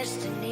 destiny.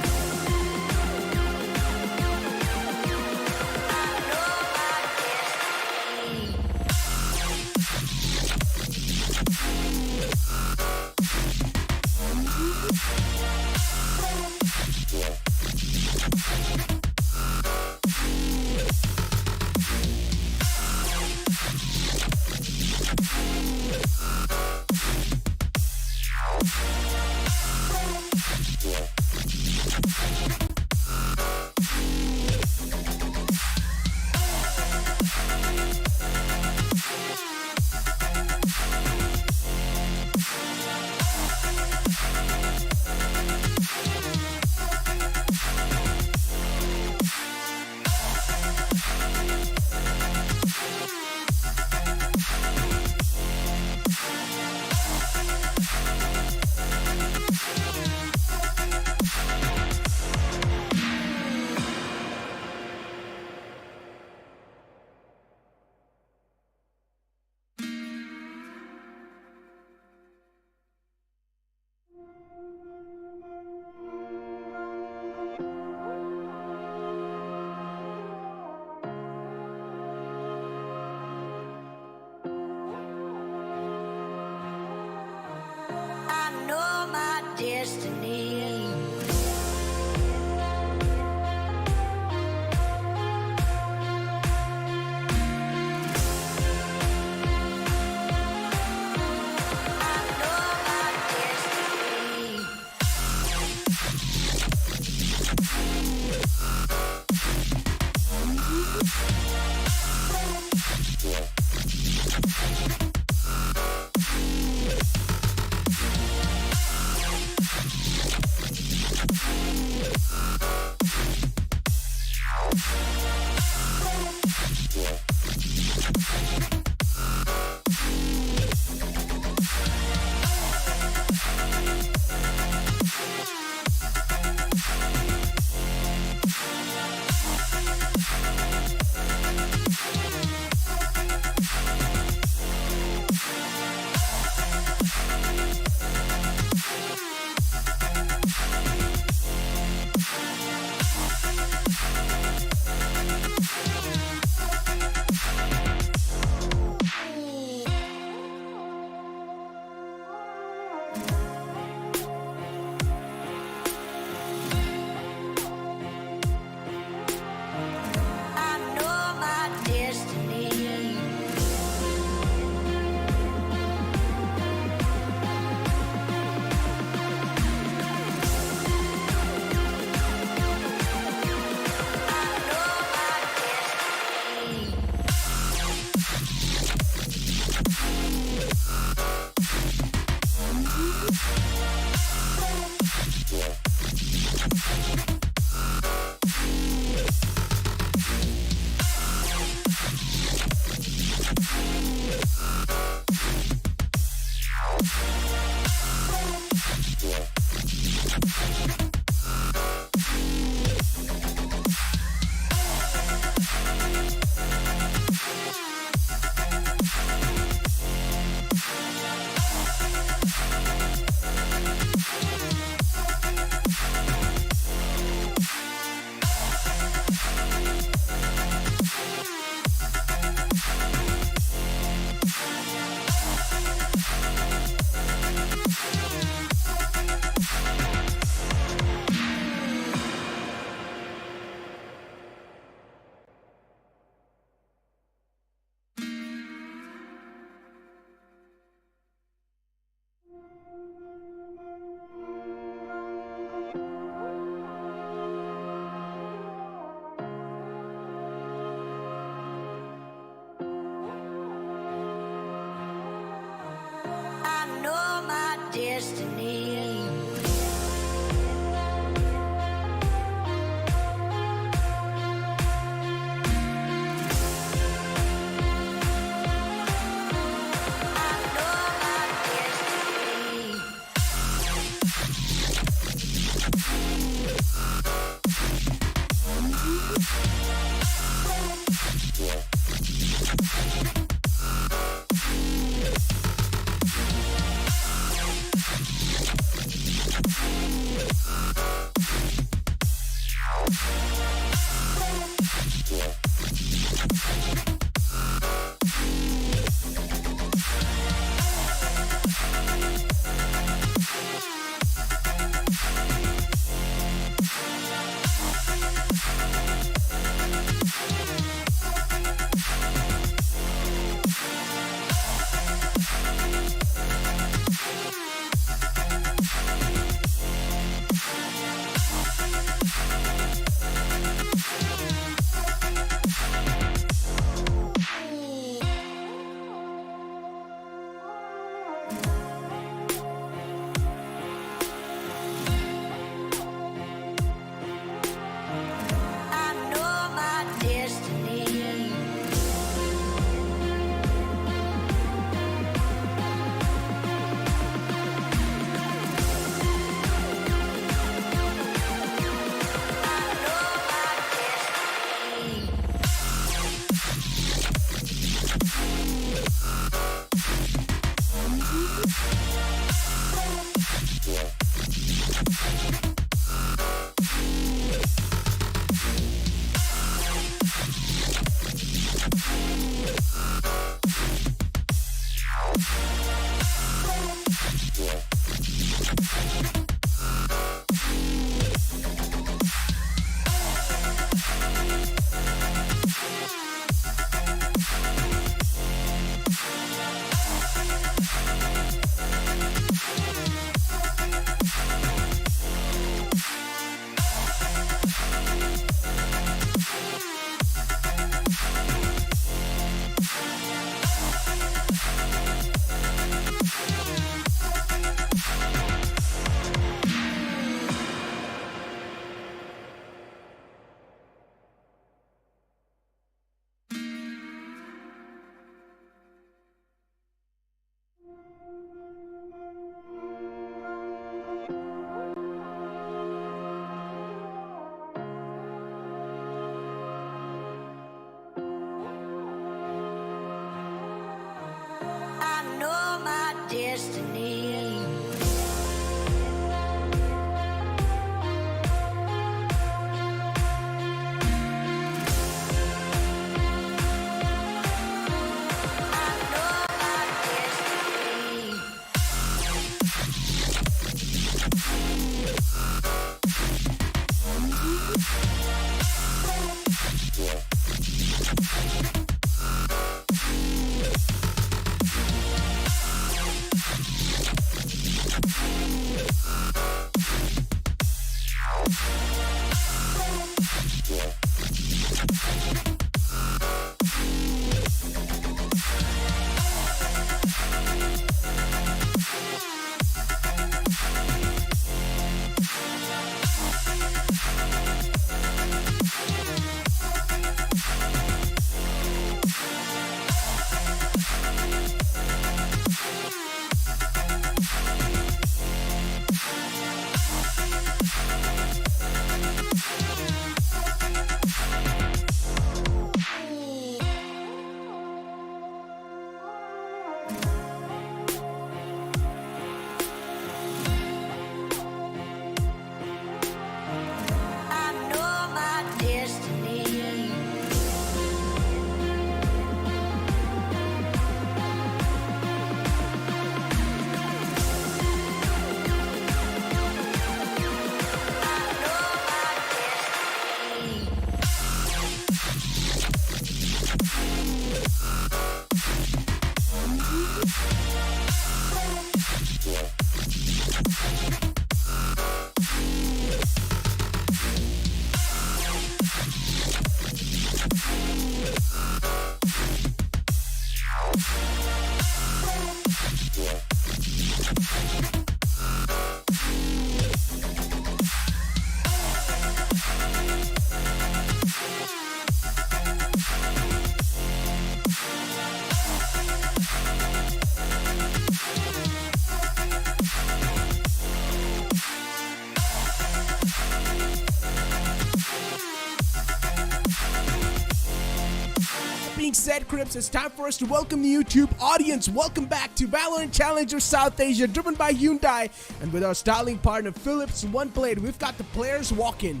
being said, Crips, it's time for us to welcome the YouTube audience. Welcome back to Valorant Challenger South Asia, driven by Hyundai, and with our styling partner Philips One Blade, we've got the players walking.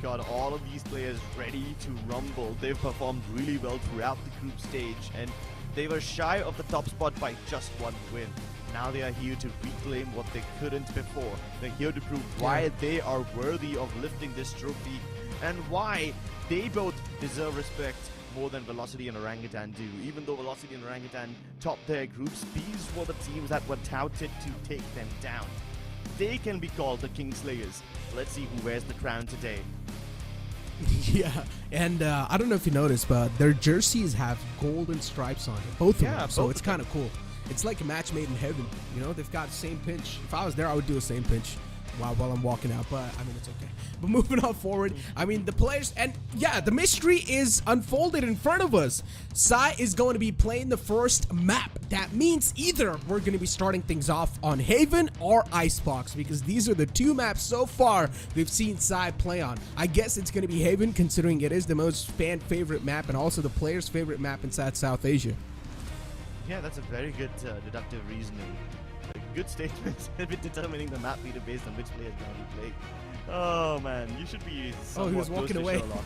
got all of these players ready to rumble. They've performed really well throughout the group stage, and they were shy of the top spot by just one win. Now they are here to reclaim what they couldn't before. They're here to prove why they are worthy of lifting this trophy and why they both deserve respect more than Velocity and Orangutan do. Even though Velocity and Orangutan topped their groups, these were the teams that were touted to take them down. They can be called the Kingslayers. Let's see who wears the crown today. Yeah, and I don't know if you noticed, but their jerseys have golden stripes on it, both of them, so it's kind of cool. It's like a match made in heaven, you know? They've got the same pinch. If I was there, I would do the same pinch while I'm walking out, but I mean, it's okay. But moving on forward, I mean, the players, and yeah, the mystery is unfolded in front of us. Sai is going to be playing the first map. That means either we're going to be starting things off on Haven or Icebox, because these are the two maps so far we've seen Sai play on. I guess it's going to be Haven, considering it is the most fan favorite map and also the players' favorite map inside South Asia. Yeah, that's a very good deductive reasoning. A good statement determining the map leader based on which player is going to be playing. Oh man, you should be somewhat he was walking away. Sherlock.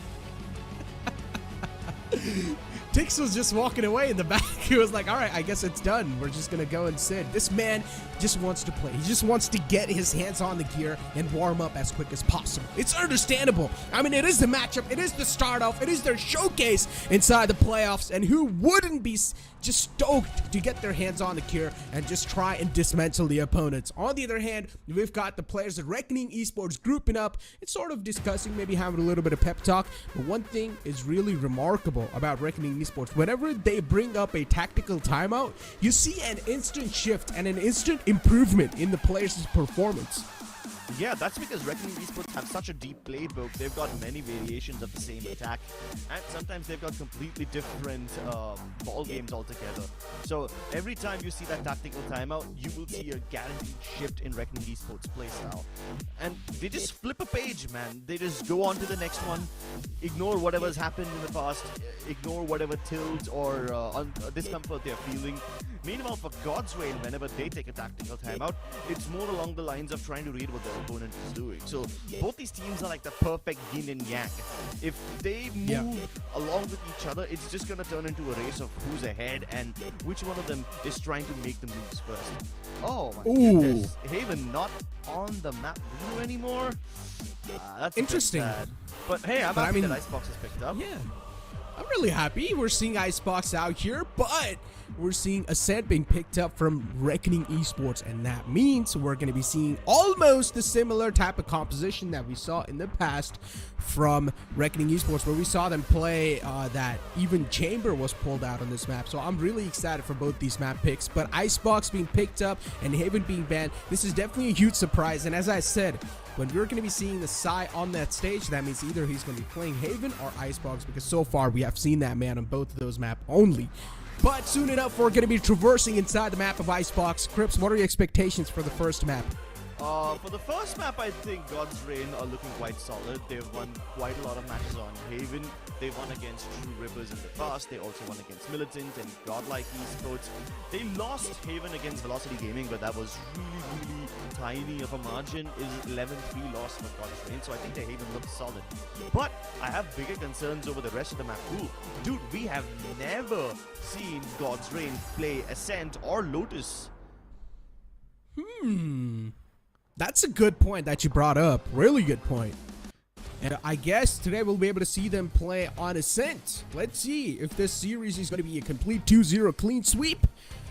Tix was just walking away in the back. He was like, all right, I guess it's done. We're just going to go and sit. This man just wants to play. He just wants to get his hands on the gear and warm up as quick as possible. It's understandable. I mean, it is the matchup. It is the start off. It is their showcase inside the playoffs. And who wouldn't be just stoked to get their hands on the gear and just try and dismantle the opponents? On the other hand, we've got the players at Reckoning Esports grouping up. It's sort of discussing, maybe having a little bit of pep talk. But one thing is really remarkable about Reckoning Esports. Whenever they bring up a tactical timeout, you see an instant shift and an instant improvement in the players' performance. Yeah, that's because Reckoning Esports have such a deep playbook. They've got many variations of the same attack, and sometimes they've got completely different ball games altogether. So every time you see that tactical timeout, you will see a guaranteed shift in Reckoning Esports playstyle. And they just flip a page, man. They just go on to the next one, ignore whatever's happened in the past, ignore whatever tilt or discomfort they're feeling. Meanwhile, for God's Reign, whenever they take a tactical timeout, it's more along the lines of trying to read what their opponent is doing. So both these teams are like the perfect yin and yang. If they move along with each other, it's just going to turn into a race of who's ahead and which one of them is trying to make the moves first. Oh my goodness. Haven not on the map view anymore? That's interesting. But hey, I'm happy that Icebox has picked up. Yeah. I'm really happy we're seeing Icebox out here, but we're seeing Ascent being picked up from Reckoning Esports, and that means we're going to be seeing almost the similar type of composition that we saw in the past from Reckoning Esports, where we saw them play that even Chamber was pulled out on this map. So I'm really excited for both these map picks, but Icebox being picked up and Haven being banned, this is definitely a huge surprise. And as I said, when we're going to be seeing the Sai on that stage, that means either he's going to be playing Haven or Icebox, because so far we have seen that man on both of those maps only. But soon enough, we're going to be traversing inside the map of Icebox. Crips, what are your expectations for the first map? For the first map, I think God's Reign are looking quite solid. They've won quite a lot of matches on Haven. They won against True Rippers in the past. They also won against Militant and Godlike Esports. They lost Haven against Velocity Gaming, but that was really tiny of a margin. It was 11-3 loss for God's Reign, so I think the Haven looks solid. But I have bigger concerns over the rest of the map too. Dude, we have never seen God's Reign play Ascent or Lotus. That's a good point that you brought up. Really good point. And I guess today we'll be able to see them play on Ascent. Let's see if this series is going to be a complete 2-0 clean sweep,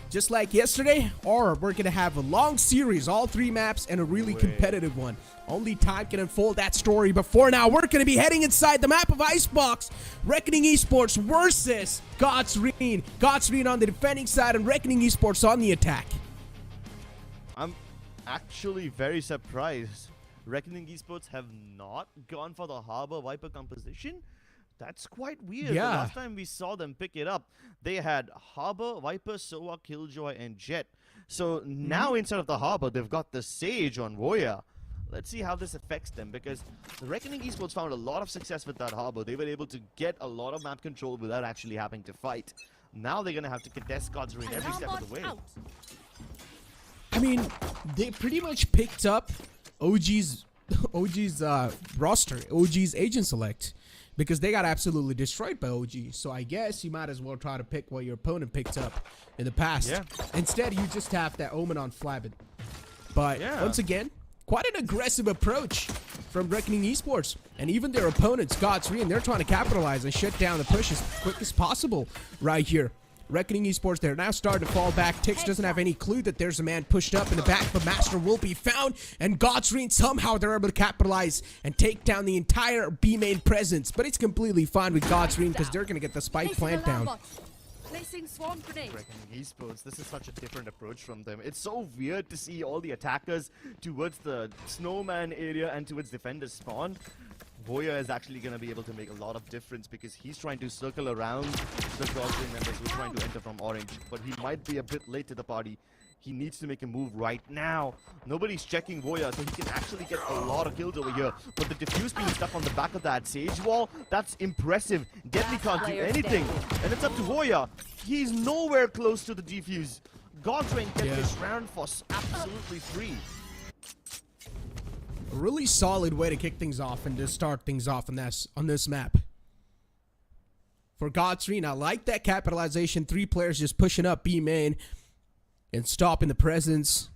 just like yesterday, or we're going to have a long series, all 3 maps, and a really competitive one. Only time can unfold that story. But for now, we're going to be heading inside the map of Icebox. Reckoning Esports versus God's Reign. God's Reign on the defending side and Reckoning Esports on the attack. I'm actually very surprised. Reckoning Esports have not gone for the Harbor Viper composition. That's quite weird. Yeah. The last time we saw them pick it up, they had Harbor, Viper, Sova, Killjoy, and Jet. So now instead of the Harbor, they've got the Sage on Voya. Let's see how this affects them, because the Reckoning Esports found a lot of success with that Harbor. They were able to get a lot of map control without actually having to fight. Now they're going to have to contest God's Reign every step of the way. I mean, they pretty much picked up OG's OG's roster, OG's agent select, because they got absolutely destroyed by OG. So I guess you might as well try to pick what your opponent picked up in the past. Yeah. Instead, you just have that Omen on Flabin. But once again, quite an aggressive approach from Reckoning Esports. And even their opponents, God's3, and they're trying to capitalize and shut down the push as quick as possible right here. Reckoning Esports, they're now starting to fall back. Tix doesn't have any clue that there's a man pushed up in the back, but Master will be found. And God's3, somehow they're able to capitalize and take down the entire B main presence. But it's completely fine with God's3 because they're going to get the spike plant down. Placing swarm grenade. Reckoning Esports, this is such a different approach from them. It's so weird to see all the attackers towards the snowman area and towards defenders spawn. Voya is actually going to be able to make a lot of difference because he's trying to circle around the Godwin members who are trying to enter from orange. But he might be a bit late to the party. He needs to make a move right now. Nobody's checking Voya, so he can actually get a lot of kills over here. But the defuse being stuck on the back of that Sage wall, that's impressive. Deadly can't do anything. And it's up to Voya. He's nowhere close to the defuse. Godwin gets this round for absolutely free. A really solid way to kick things off and to start things off on this map. For God's3, I like that capitalization. 3 players just pushing up B main and stopping the presence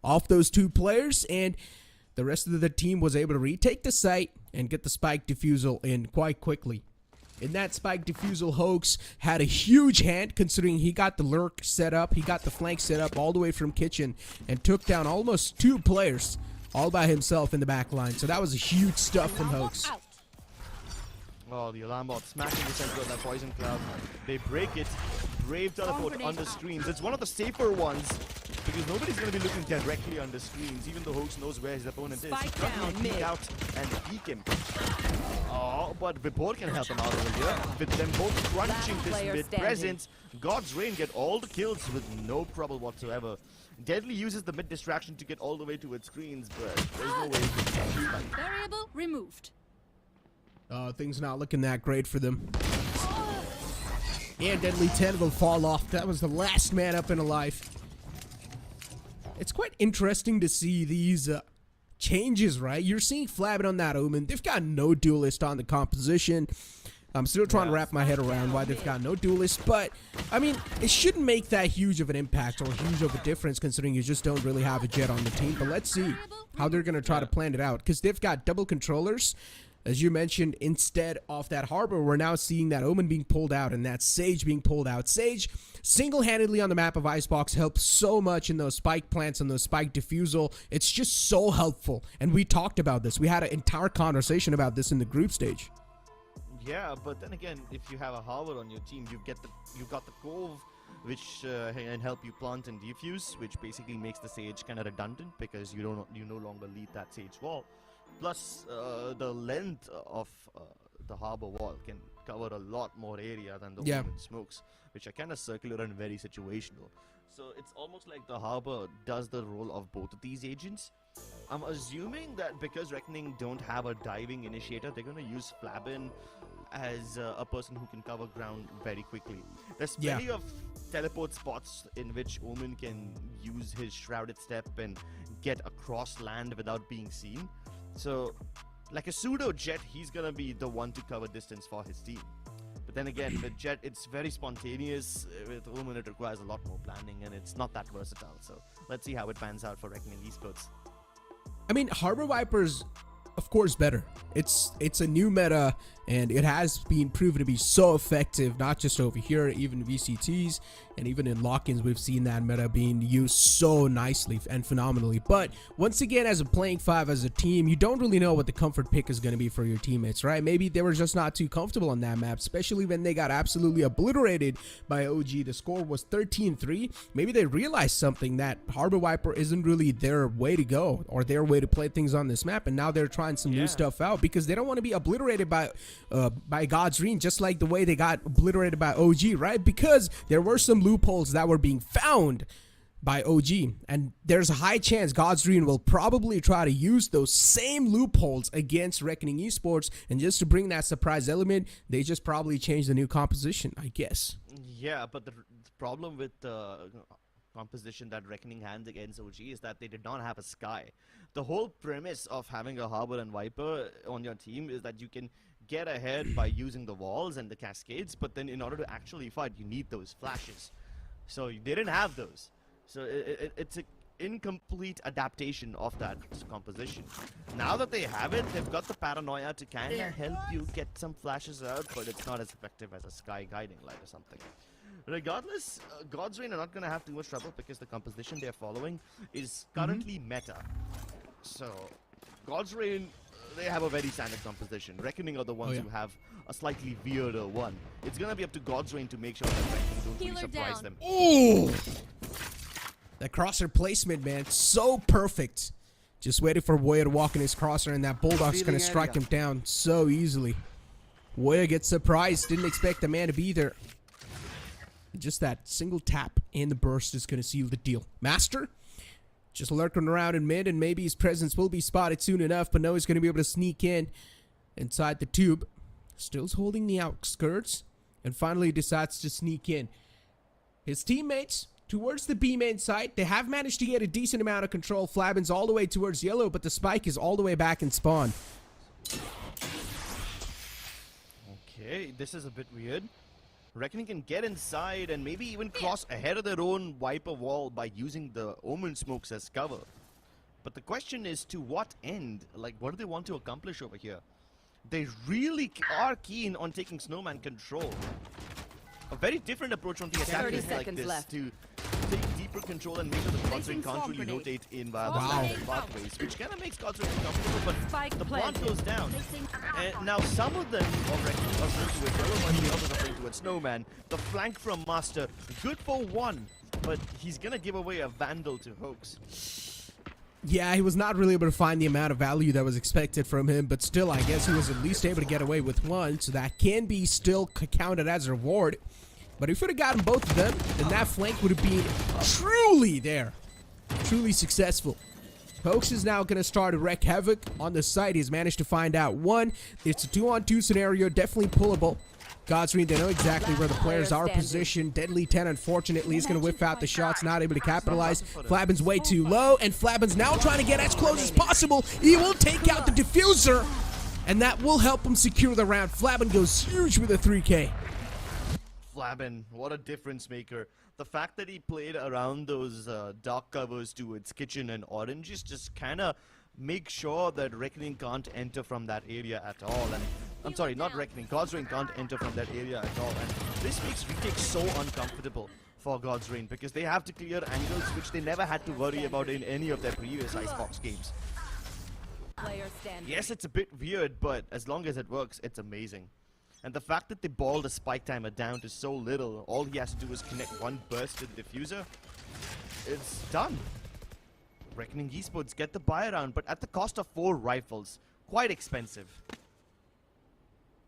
off those 2 players. And the rest of the team was able to retake the site and get the spike defusal in quite quickly. In that spike defusal, Hoax had a huge hand considering he got the lurk set up. He got the flank set up all the way from kitchen and took down almost 2 players all by himself in the back line. So that was a huge stuff from Hoax. Oh, the alarm bot smacking the center of that poison cloud. They break it. Brave teleport under screens. It's one of the safer ones because nobody's going to be looking directly under screens, even though Hoax knows where his opponent is. He's going to peek out and peek him. Oh, but Vipor can help him out over here. With them both crunching this mid presence, God's Rain get all the kills with no trouble whatsoever. Deadly uses the mid distraction to get all the way to its screens, but there's no way he can catch it. Variable removed. Things not looking that great for them. And Deadly 10 will fall off. That was the last man up and alive. It's quite interesting to see these changes, right? You're seeing Flabin on that Omen. They've got no duelist on the composition. I'm still trying to wrap my head around why they've got no duelist, but I mean, it shouldn't make that huge of an impact or huge of a difference considering you just don't really have a Jet on the team. But let's see how they're going to try to plan it out because they've got double controllers. As you mentioned, instead of that Harbor, we're now seeing that Omen being pulled out and that Sage being pulled out. Sage, single-handedly on the map of Icebox, helps so much in those spike plants and those spike defusal. It's just so helpful. And we talked about this. We had an entire conversation about this in the group stage. Yeah, but then again, if you have a Harbor on your team, you've got the Cove, which can help you plant and defuse, which basically makes the Sage kind of redundant because you no longer lead that Sage wall. Plus, the length of the Harbor wall can cover a lot more area than the Omen smokes, which are kind of circular and very situational. So it's almost like the Harbor does the role of both of these agents. I'm assuming that because Reckoning don't have a diving initiator, they're going to use Flabin as a person who can cover ground very quickly. There's plenty of teleport spots in which Omen can use his Shrouded Step and get across land without being seen. So, like a pseudo Jet, he's gonna be the one to cover distance for his team. But then again, with Jet, it's very spontaneous. With Omen, it requires a lot more planning, and it's not that versatile. So, let's see how it pans out for Reckoning Esports. I mean, Harbor Viper's, of course, better. It's a new meta, and it has been proven to be so effective, not just over here, even VCTs, and even in lock-ins, we've seen that meta being used so nicely and phenomenally. But once again, as a playing 5 as a team, you don't really know what the comfort pick is going to be for your teammates, right? Maybe they were just not too comfortable on that map, especially when they got absolutely obliterated by OG. The score was 13-3. Maybe they realized something, that Harbor Viper isn't really their way to go or their way to play things on this map, and now they're trying some new stuff out because they don't want to be obliterated by God's Ring, just like the way they got obliterated by OG, right? Because there were some loopholes that were being found by OG, and there's a high chance God's Ring will probably try to use those same loopholes against Reckoning Esports, and just to bring that surprise element, they just probably changed the new composition, I guess. Yeah, but the problem with composition that Reckoning had against OG is that they did not have a Sky. The whole premise of having a Harbor and Viper on your team is that you can get ahead by using the walls and the cascades, but then in order to actually fight, you need those flashes. So they didn't have those. So it's an incomplete adaptation of that composition. Now that they have it, they've got the paranoia to kind of help you get some flashes out, but it's not as effective as a Sky guiding light or something. Regardless, God's Reign are not going to have too much trouble because the composition they're following is currently meta. So, God's Reign, they have a very standard composition. Reckoning are the ones who have a slightly weirder one. It's going to be up to God's Reign to make sure that Reckoning don't really surprise them. Ooh! That crosser placement, man, so perfect. Just waiting for Woya to walk in his crosser, and that Bulldog's going to strike him down so easily. Woya gets surprised, didn't expect the man to be there. Just that single tap and the burst is going to seal the deal. Master, just lurking around in mid, and maybe his presence will be spotted soon enough, but no, he's going to be able to sneak in inside the tube. Still's holding the outskirts, and finally decides to sneak in. His teammates towards the B main site, they have managed to get a decent amount of control. Flabin's all the way towards yellow, but the spike is all the way back in spawn. Okay, this is a bit weird. Reckoning can get inside and maybe even cross ahead of their own Viper wall by using the Omen smokes as cover. But the question is, to what end? Like, what do they want to accomplish over here? They really are keen on taking Snowman control. A very different approach on the attack is like this, to take deeper control and make sure the God's Reign can't really rotate in via the pathways, which kind of makes God's Reign uncomfortable, but the plant goes down. And now some of them are playing towards Yellow, while the others are playing towards Snowman. The flank from Master, good for one, but he's gonna give away a Vandal to Hoax. Yeah, he was not really able to find the amount of value that was expected from him, but still, I guess he was at least able to get away with one, so that can be still counted as a reward. But if he would have gotten both of them, then that flank would have been truly there. Truly successful. Hoax is now going to start to wreak havoc on the site. He's managed to find out one. It's a 2-on-2 scenario, definitely pullable. God's Reign, they know exactly where the players are positioned. Deadly 10, unfortunately, is going to whip out the shots, not able to capitalize. Flabin's way too low, and Flabin's now trying to get as close as possible. He will take out the diffuser, and that will help him secure the round. Flabin goes huge with a 3K. Flabin, what a difference maker. The fact that he played around those dark covers towards Kitchen and Oranges just kind of make sure that Reckoning can't enter from that area at all. And I'm sorry, not Reckoning, God's Reign can't enter from that area at all. And this makes retake so uncomfortable for God's Reign because they have to clear angles which they never had to worry about in any of their previous Icebox games. Yes, it's a bit weird, but as long as it works, it's amazing. And the fact that they balled the spike timer down to so little, all he has to do is connect one burst to the diffuser, it's done. Reckoning Esports get the buy around, but at the cost of 4 rifles. Quite expensive.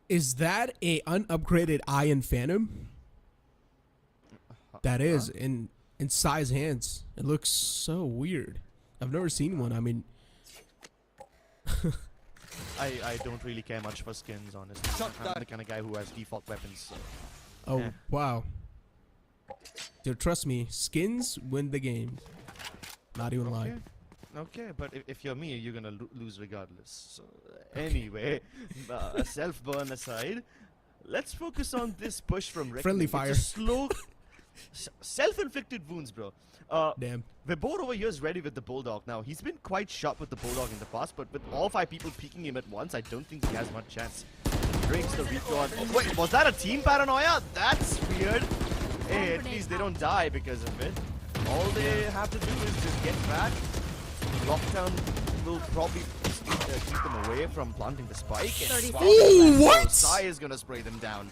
Is that a unupgraded Iron Phantom? That is, in size hands. It looks so weird. I've never seen one, I mean... I don't really care much for skins, honestly. I'm the kind of guy who has default weapons. So. Oh, wow. Dude, trust me, skins win the game. Not even lying. Okay, but if you're me, you're gonna lose regardless. So, anyway, self-burn aside, let's focus on this push from Reckoning. Friendly fire. It's a slow, self-inflicted wounds, bro. Damn. Vibor over here is ready with the Bulldog. Now, he's been quite sharp with the Bulldog in the past, but with all 5 people peeking him at once, I don't think he has much chance. He brings the recon. Oh, wait, was that a team paranoia? That's weird. Hey, at least they don't die because of it. All they have to do is just get back. Lockdown will probably keep them away from planting the spike. Ooh, what? Sai is gonna spray them down.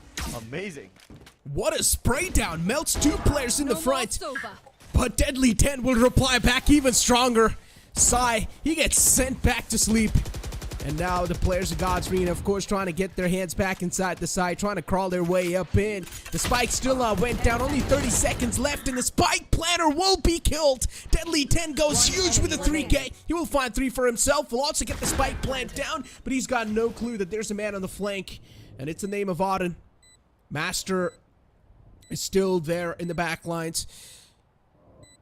Amazing. What a spray down. Melts 2 players in the front. But Deadly 10 will reply back even stronger. Sai, he gets sent back to sleep. And now the players of God's Reign, of course, trying to get their hands back inside the side, trying to crawl their way up in. The spike still went down, only 30 seconds left, and the spike planter will be killed. Deadly 10 goes huge with a 3K. He will find 3 for himself. Will also get the spike plant down, but he's got no clue that there's a man on the flank, and it's the name of Auden. Master is still there in the back lines.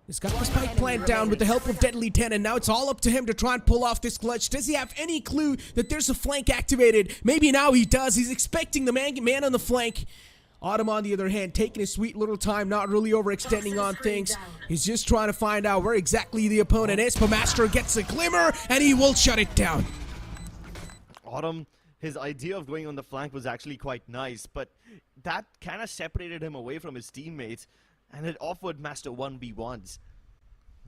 He's got the spike plant down with the help of Deadly 10, and now it's all up to him to try and pull off this clutch. Does he have any clue that there's a flank activated? Maybe now he does. He's expecting the man on the flank. Autumn, on the other hand, taking his sweet little time, not really overextending on things. He's just trying to find out where exactly the opponent is. But Master gets a glimmer, and he will shut it down. Autumn, his idea of going on the flank was actually quite nice, but that kind of separated him away from his teammates, and it offered Master 1v1s.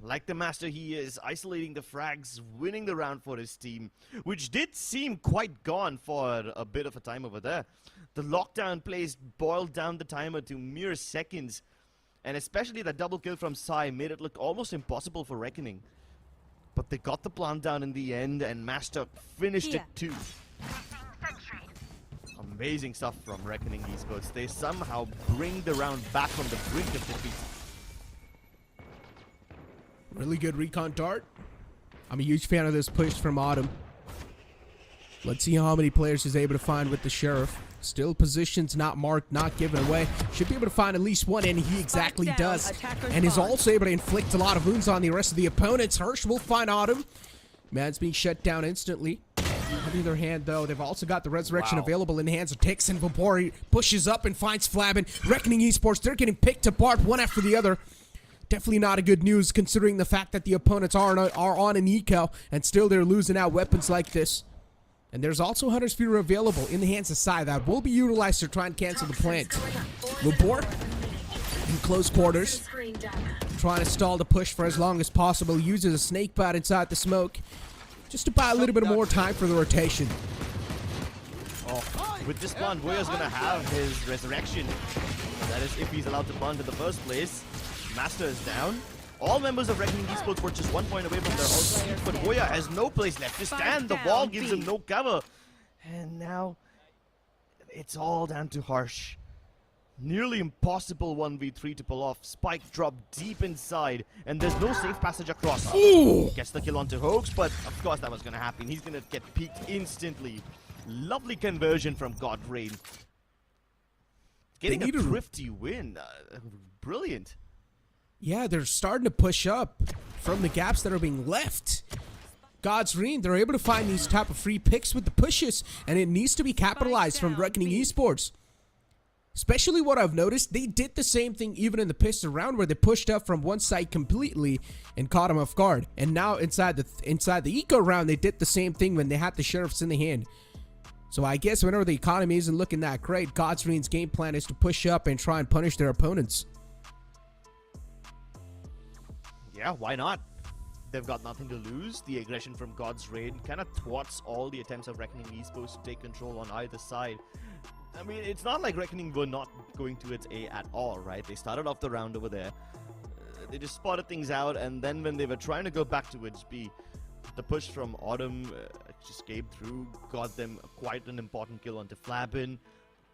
Like the Master he is, isolating the frags, winning the round for his team, which did seem quite gone for a bit of a time over there. The lockdown plays boiled down the timer to mere seconds, and especially that double kill from Sai made it look almost impossible for Reckoning. But they got the plant down in the end, and Master finished it too. Amazing stuff from Reckoning Esports. They somehow bring the round back from the brink of defeat. Really good recon dart. I'm a huge fan of this push from Autumn. Let's see how many players he's able to find with the Sheriff. Still positions not marked, not given away. Should be able to find at least one, and he exactly does. And is also able to inflict a lot of wounds on the rest of the opponents. Hirsch will find Autumn. Man's being shut down instantly. On the other hand, though, they've also got the Resurrection available in the hands of Tix, and Vapori pushes up and finds Flabin. Reckoning Esports, they're getting picked apart one after the other. Definitely not a good news considering the fact that the opponents are on an eco, and still they're losing out weapons like this. And there's also Hunter's Fury available in the hands of Sai that will be utilized to try and cancel the plant. Labor in close quarters, trying to stall the push for as long as possible, uses a snake bite inside the smoke just to buy a little bit more time for the rotation. Oh, with this plant, Voya's gonna have his resurrection. That is if he's allowed to plant in the first place. Master is down. All members of Reckoning Esports were just 1 point away from their ult, but Voya has no place left to stand. The wall gives him no cover. And now, it's all down to Harsh. Nearly impossible 1v3 to pull off. Spike dropped deep inside, and there's no safe passage across. Ooh. Gets the kill onto Hoax, but of course that was going to happen. He's going to get peeked instantly. Lovely conversion from God Rain. Getting a thrifty win. Brilliant. Yeah, they're starting to push up from the gaps that are being left. God's Reign, they're able to find these type of free picks with the pushes, and it needs to be capitalized from Reckoning Esports. Especially what I've noticed, they did the same thing even in the pistol round where they pushed up from one side completely and caught him off guard. And now inside the eco round, they did the same thing when they had the Sheriffs in the hand. So I guess whenever the economy isn't looking that great, God's Reign's game plan is to push up and try and punish their opponents. Yeah, why not? They've got nothing to lose. The aggression from God's Rain kind of thwarts all the attempts of Reckoning Esports to take control on either side. I mean, it's not like Reckoning were not going to its A at all, right? They started off the round over there. They just spotted things out, and then when they were trying to go back to its B, the push from Autumn just came through, got them quite an important kill onto Flabin.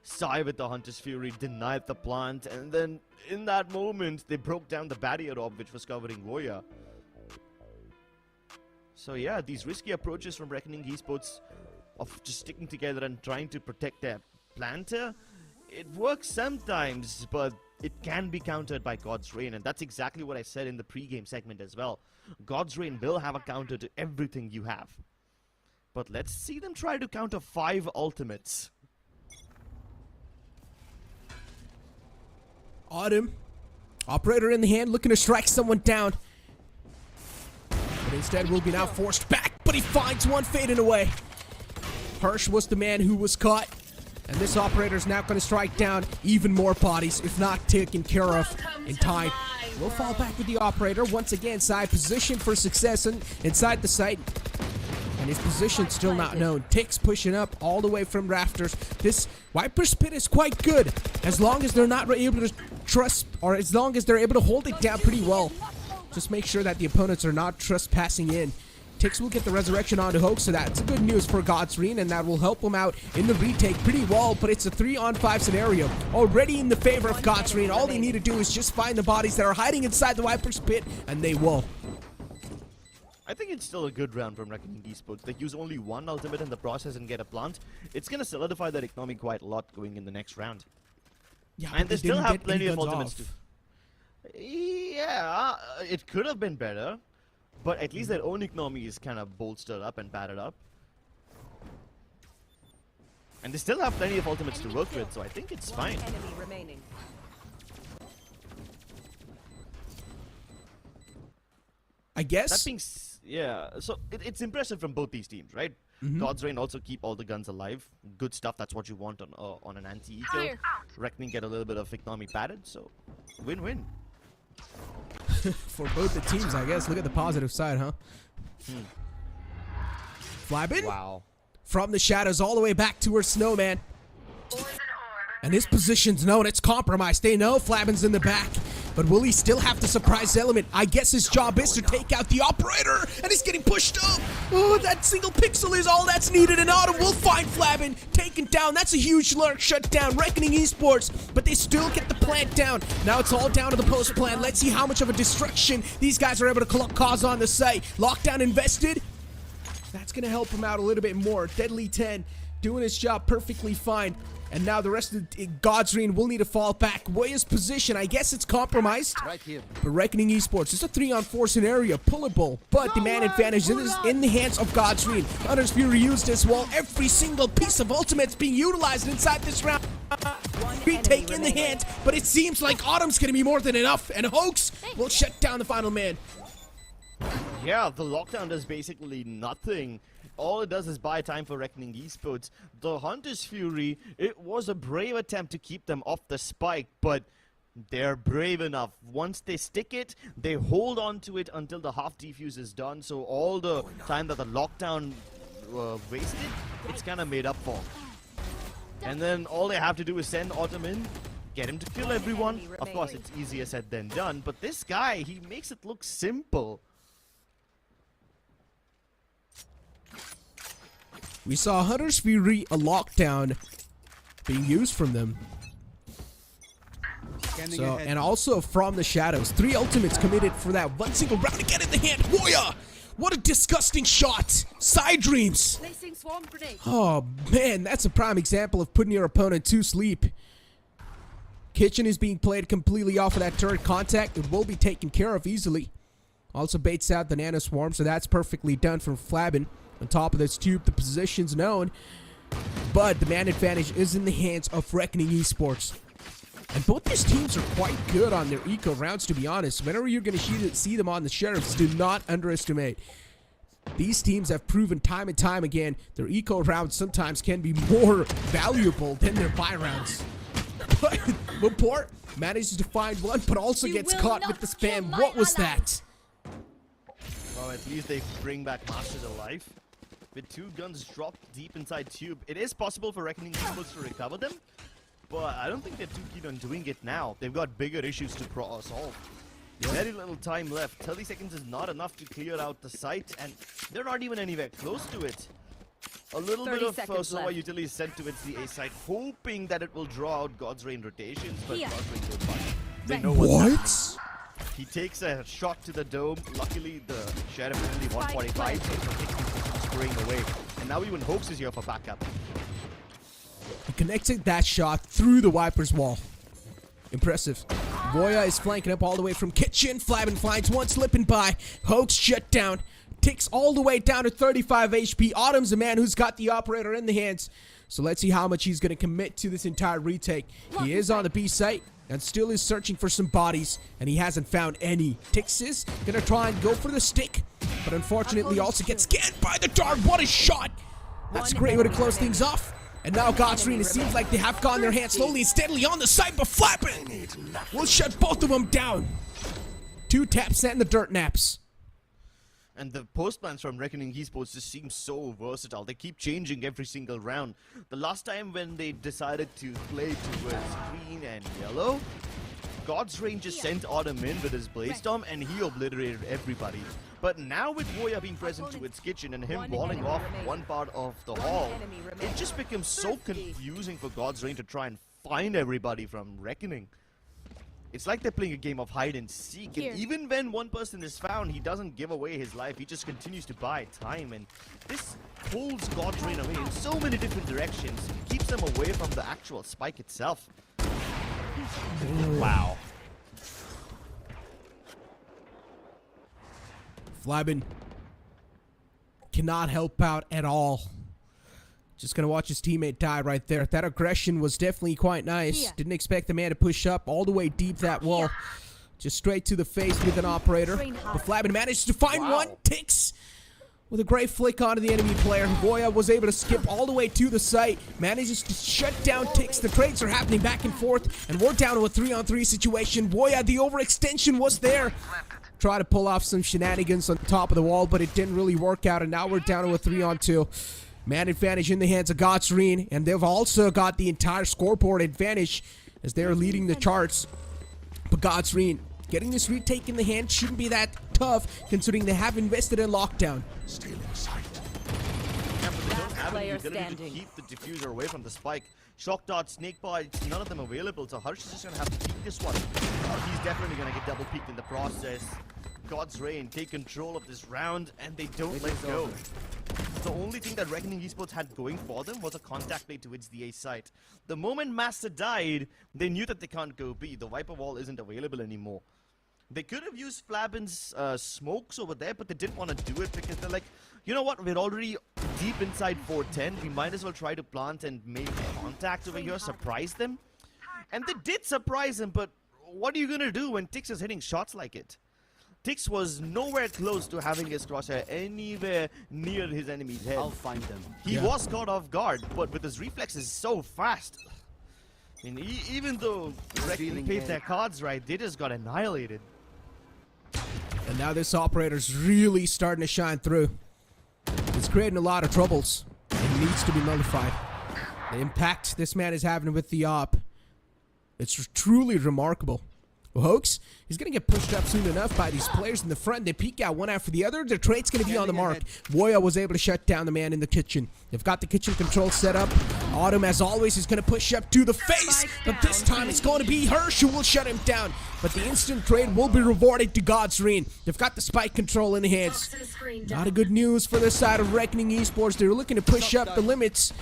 Sai with the Hunter's Fury denied the plant, and then in that moment, they broke down the barrier orb which was covering Voya. So yeah, these risky approaches from Reckoning Esports of just sticking together and trying to protect their planter, it works sometimes, but it can be countered by God's Reign, and that's exactly what I said in the pre-game segment as well. God's Reign will have a counter to everything you have. But let's see them try to counter 5 ultimates. Autumn, operator in the hand, looking to strike someone down. But instead will be now forced back, but he finds one fading away. Hirsch was the man who was caught. And this operator is now going to strike down even more bodies, if not taken care of in time. We'll fall back with the operator. Once again, side position for success inside the site. And his position still not known. Tix pushing up all the way from rafters. This Viper's Pit is quite good, as long as they're not able to trust, or as long as they're able to hold it down pretty well. Just make sure that the opponents are not trespassing in. Tix will get the resurrection onto Hoax, so that's good news for God's Reign, and that will help him out in the retake pretty well, but it's a 3-on-5 scenario. Already in the favor of God's Reign. All they need to do is just find the bodies that are hiding inside the Viper's Pit, and they will. I think it's still a good round from Reckoning Esports. They use only 1 ultimate in the process and get a plant. It's going to solidify their economy quite a lot going in the next round. Yeah, and they still have plenty of ultimates too. Yeah, it could have been better, but at least their own economy is kind of bolstered up and battered up. And they still have plenty of ultimates to work with, so I think it's fine. Enemy remaining. I guess. That being yeah, so it's impressive from both these teams, right? God's Reign also keep all the guns alive. Good stuff. That's what you want on an anti-eco. Fire. Reckoning get a little bit of economy padded, so win-win. For both the teams, I guess. Look at the positive side, huh? Flabin? Wow. From the shadows all the way back to her snowman. And his position's known. It's compromised. They know Flabin's in the back. But will he still have the surprise element? I guess his job is to take out the operator. And he's getting pushed up. Oh, that single pixel is all that's needed. And Autumn will find Flabin. Taken down. That's a huge lurk. Shut down. Reckoning Esports. But they still get the plant down. Now it's all down to the post plan. Let's see how much of a destruction these guys are able to cause on the site. Lockdown invested. That's going to help him out a little bit more. Deadly 10 doing his job perfectly fine. And now the rest of God's Reign will need to fall back. Woya's position, I guess it's compromised. Right here. But Reckoning Esports, it's a 3-on-4 scenario, pullable. But the man advantage is in the hands of God's Reign. Hunter's Fury used as well. Every single piece of ultimate's being utilized inside this round. Retake in the hand, but it seems like Autumn's going to be more than enough. And Hoax will shut down the final man. Yeah, the lockdown does basically nothing. All it does is buy time for Reckoning Esports. The Hunter's Fury, it was a brave attempt to keep them off the spike, but they're brave enough. Once they stick it, they hold on to it until the half defuse is done, so all the time that the lockdown wasted, it's kind of made up for. And then all they have to do is send Autumn in, get him to kill everyone. Of course, it's easier said than done, but this guy, he makes it look simple. We saw Hunter's Fury, a lockdown being used from them. So, and also from the shadows. 3 ultimates committed for that one single round to get in the hand. Woya! What a disgusting shot! Side dreams! Placing swarm grenade. Oh man, that's a prime example of putting your opponent to sleep. Kitchen is being played completely off of that turret contact. It will be taken care of easily. Also baits out the nano swarm, so that's perfectly done from Flabin. On top of this tube, the position's known, but the man advantage is in the hands of Reckoning Esports. And both these teams are quite good on their eco rounds, to be honest. Whenever you're going to see them on the Sheriffs, do not underestimate. These teams have proven time and time again their eco rounds sometimes can be more valuable than their buy rounds. But Laporte manages to find one, but also gets caught with the spam. What was that? Well, at least they bring back Masters alive. With 2 guns dropped deep inside tube, it is possible for Reckoning Esports to recover them, but I don't think they're too keen on doing it now. They've got bigger issues to solve. Very little time left. 30 seconds is not enough to clear out the site, and they're not even anywhere close to it. A little bit of Sova utility is sent towards the A side, hoping that it will draw out God's Reign rotations, but God's Reign don't fight. They know what's happening. He takes a shot to the dome. Luckily, the Sheriff is only 145, so he's spraying away. And now even Hoax is here for backup. He connected that shot through the Viper's wall. Impressive. Woya is flanking up all the way from Kitchen. Flabin finds one slipping by. Hoax shut down. Ticks all the way down to 35 HP. Autumn's a man who's got the operator in the hands. So let's see how much he's going to commit to this entire retake. He is on the B site and still is searching for some bodies, and he hasn't found any. Tix is going to try and go for the stick, but unfortunately also gets scanned by the dart. What a shot! That's a great way to close things off. And now God's Reign, it seems like they have gotten their hands slowly and steadily on the side, but Flabin will shut both of them down. 2 taps and the dirt naps. And the postplans from Reckoning Esports just seem so versatile. They keep changing every single round. The last time when they decided to play towards green and yellow, God's Reign just sent Autumn in with his Blaze Storm and he obliterated everybody. But now with Woya being present to its kitchen and him walling off one part of the hall, it just becomes so confusing for God's Reign to try and find everybody from Reckoning. It's like they're playing a game of hide and seek, and even when one person is found, he doesn't give away his life, he just continues to buy time, and this pulls God's Reign away in so many different directions, keeps them away from the actual spike itself. Wow. Flabin cannot help out at all. Just gonna watch his teammate die right there. That aggression was definitely quite nice. Here. Didn't expect the man to push up all the way deep that wall. Just straight to the face with an operator. But Flabin managed to find one. Ticks with a great flick onto the enemy player. Voya was able to skip all the way to the site. Manages to shut down Ticks. The trades are happening back and forth. And we're down to a 3-on-3 situation. Voya, the overextension was there. Try to pull off some shenanigans on top of the wall, but it didn't really work out. And now we're down to a 3-on-2. Man advantage in the hands of Godsreen. And they've also got the entire scoreboard advantage as they're leading the charts. But Godsreen getting this retake in the hand shouldn't be that tough, considering they have invested in lockdown. Yeah, but they don't have any ability to keep the diffuser away from the spike. Shock dart, snake bites, none of them available, so Harsh is just gonna have to keep this one. He's definitely gonna get double peeked in the process. God's Reign take control of this round, and they don't let go. The only thing that Reckoning Esports had going for them was a contact play towards the A site. The moment Master died, they knew that they can't go B. The Viper wall isn't available anymore. They could have used Flabin's smokes over there, but they didn't want to do it because they're like, you know what, we're already deep inside 410. We might as well try to plant and make contact over here, surprise them. And they did surprise him, but what are you going to do when Tix is hitting shots like it? Tix was nowhere close to having his crosshair anywhere near his enemy's head. I'll find them. He was caught off guard, but with his reflexes so fast. I mean, even though Reckoning played their cards right, they just got annihilated. And now this operator's really starting to shine through. It's creating a lot of troubles. It needs to be nullified. The impact this man is having with the op, it's truly remarkable. Well, Hoax, he's going to get pushed up soon enough by these players in the front. They peek out one after the other. Their trade's going to be on the mark. Voya was able to shut down the man in the kitchen. They've got the kitchen control set up. Autumn, as always, is going to push up to the face. But this time it's going to be Hirsch who will shut him down. But the instant trade will be rewarded to Godsreen. They've got the spike control in the hands. Not a good news for the side of Reckoning Esports. They're looking to push up the limits,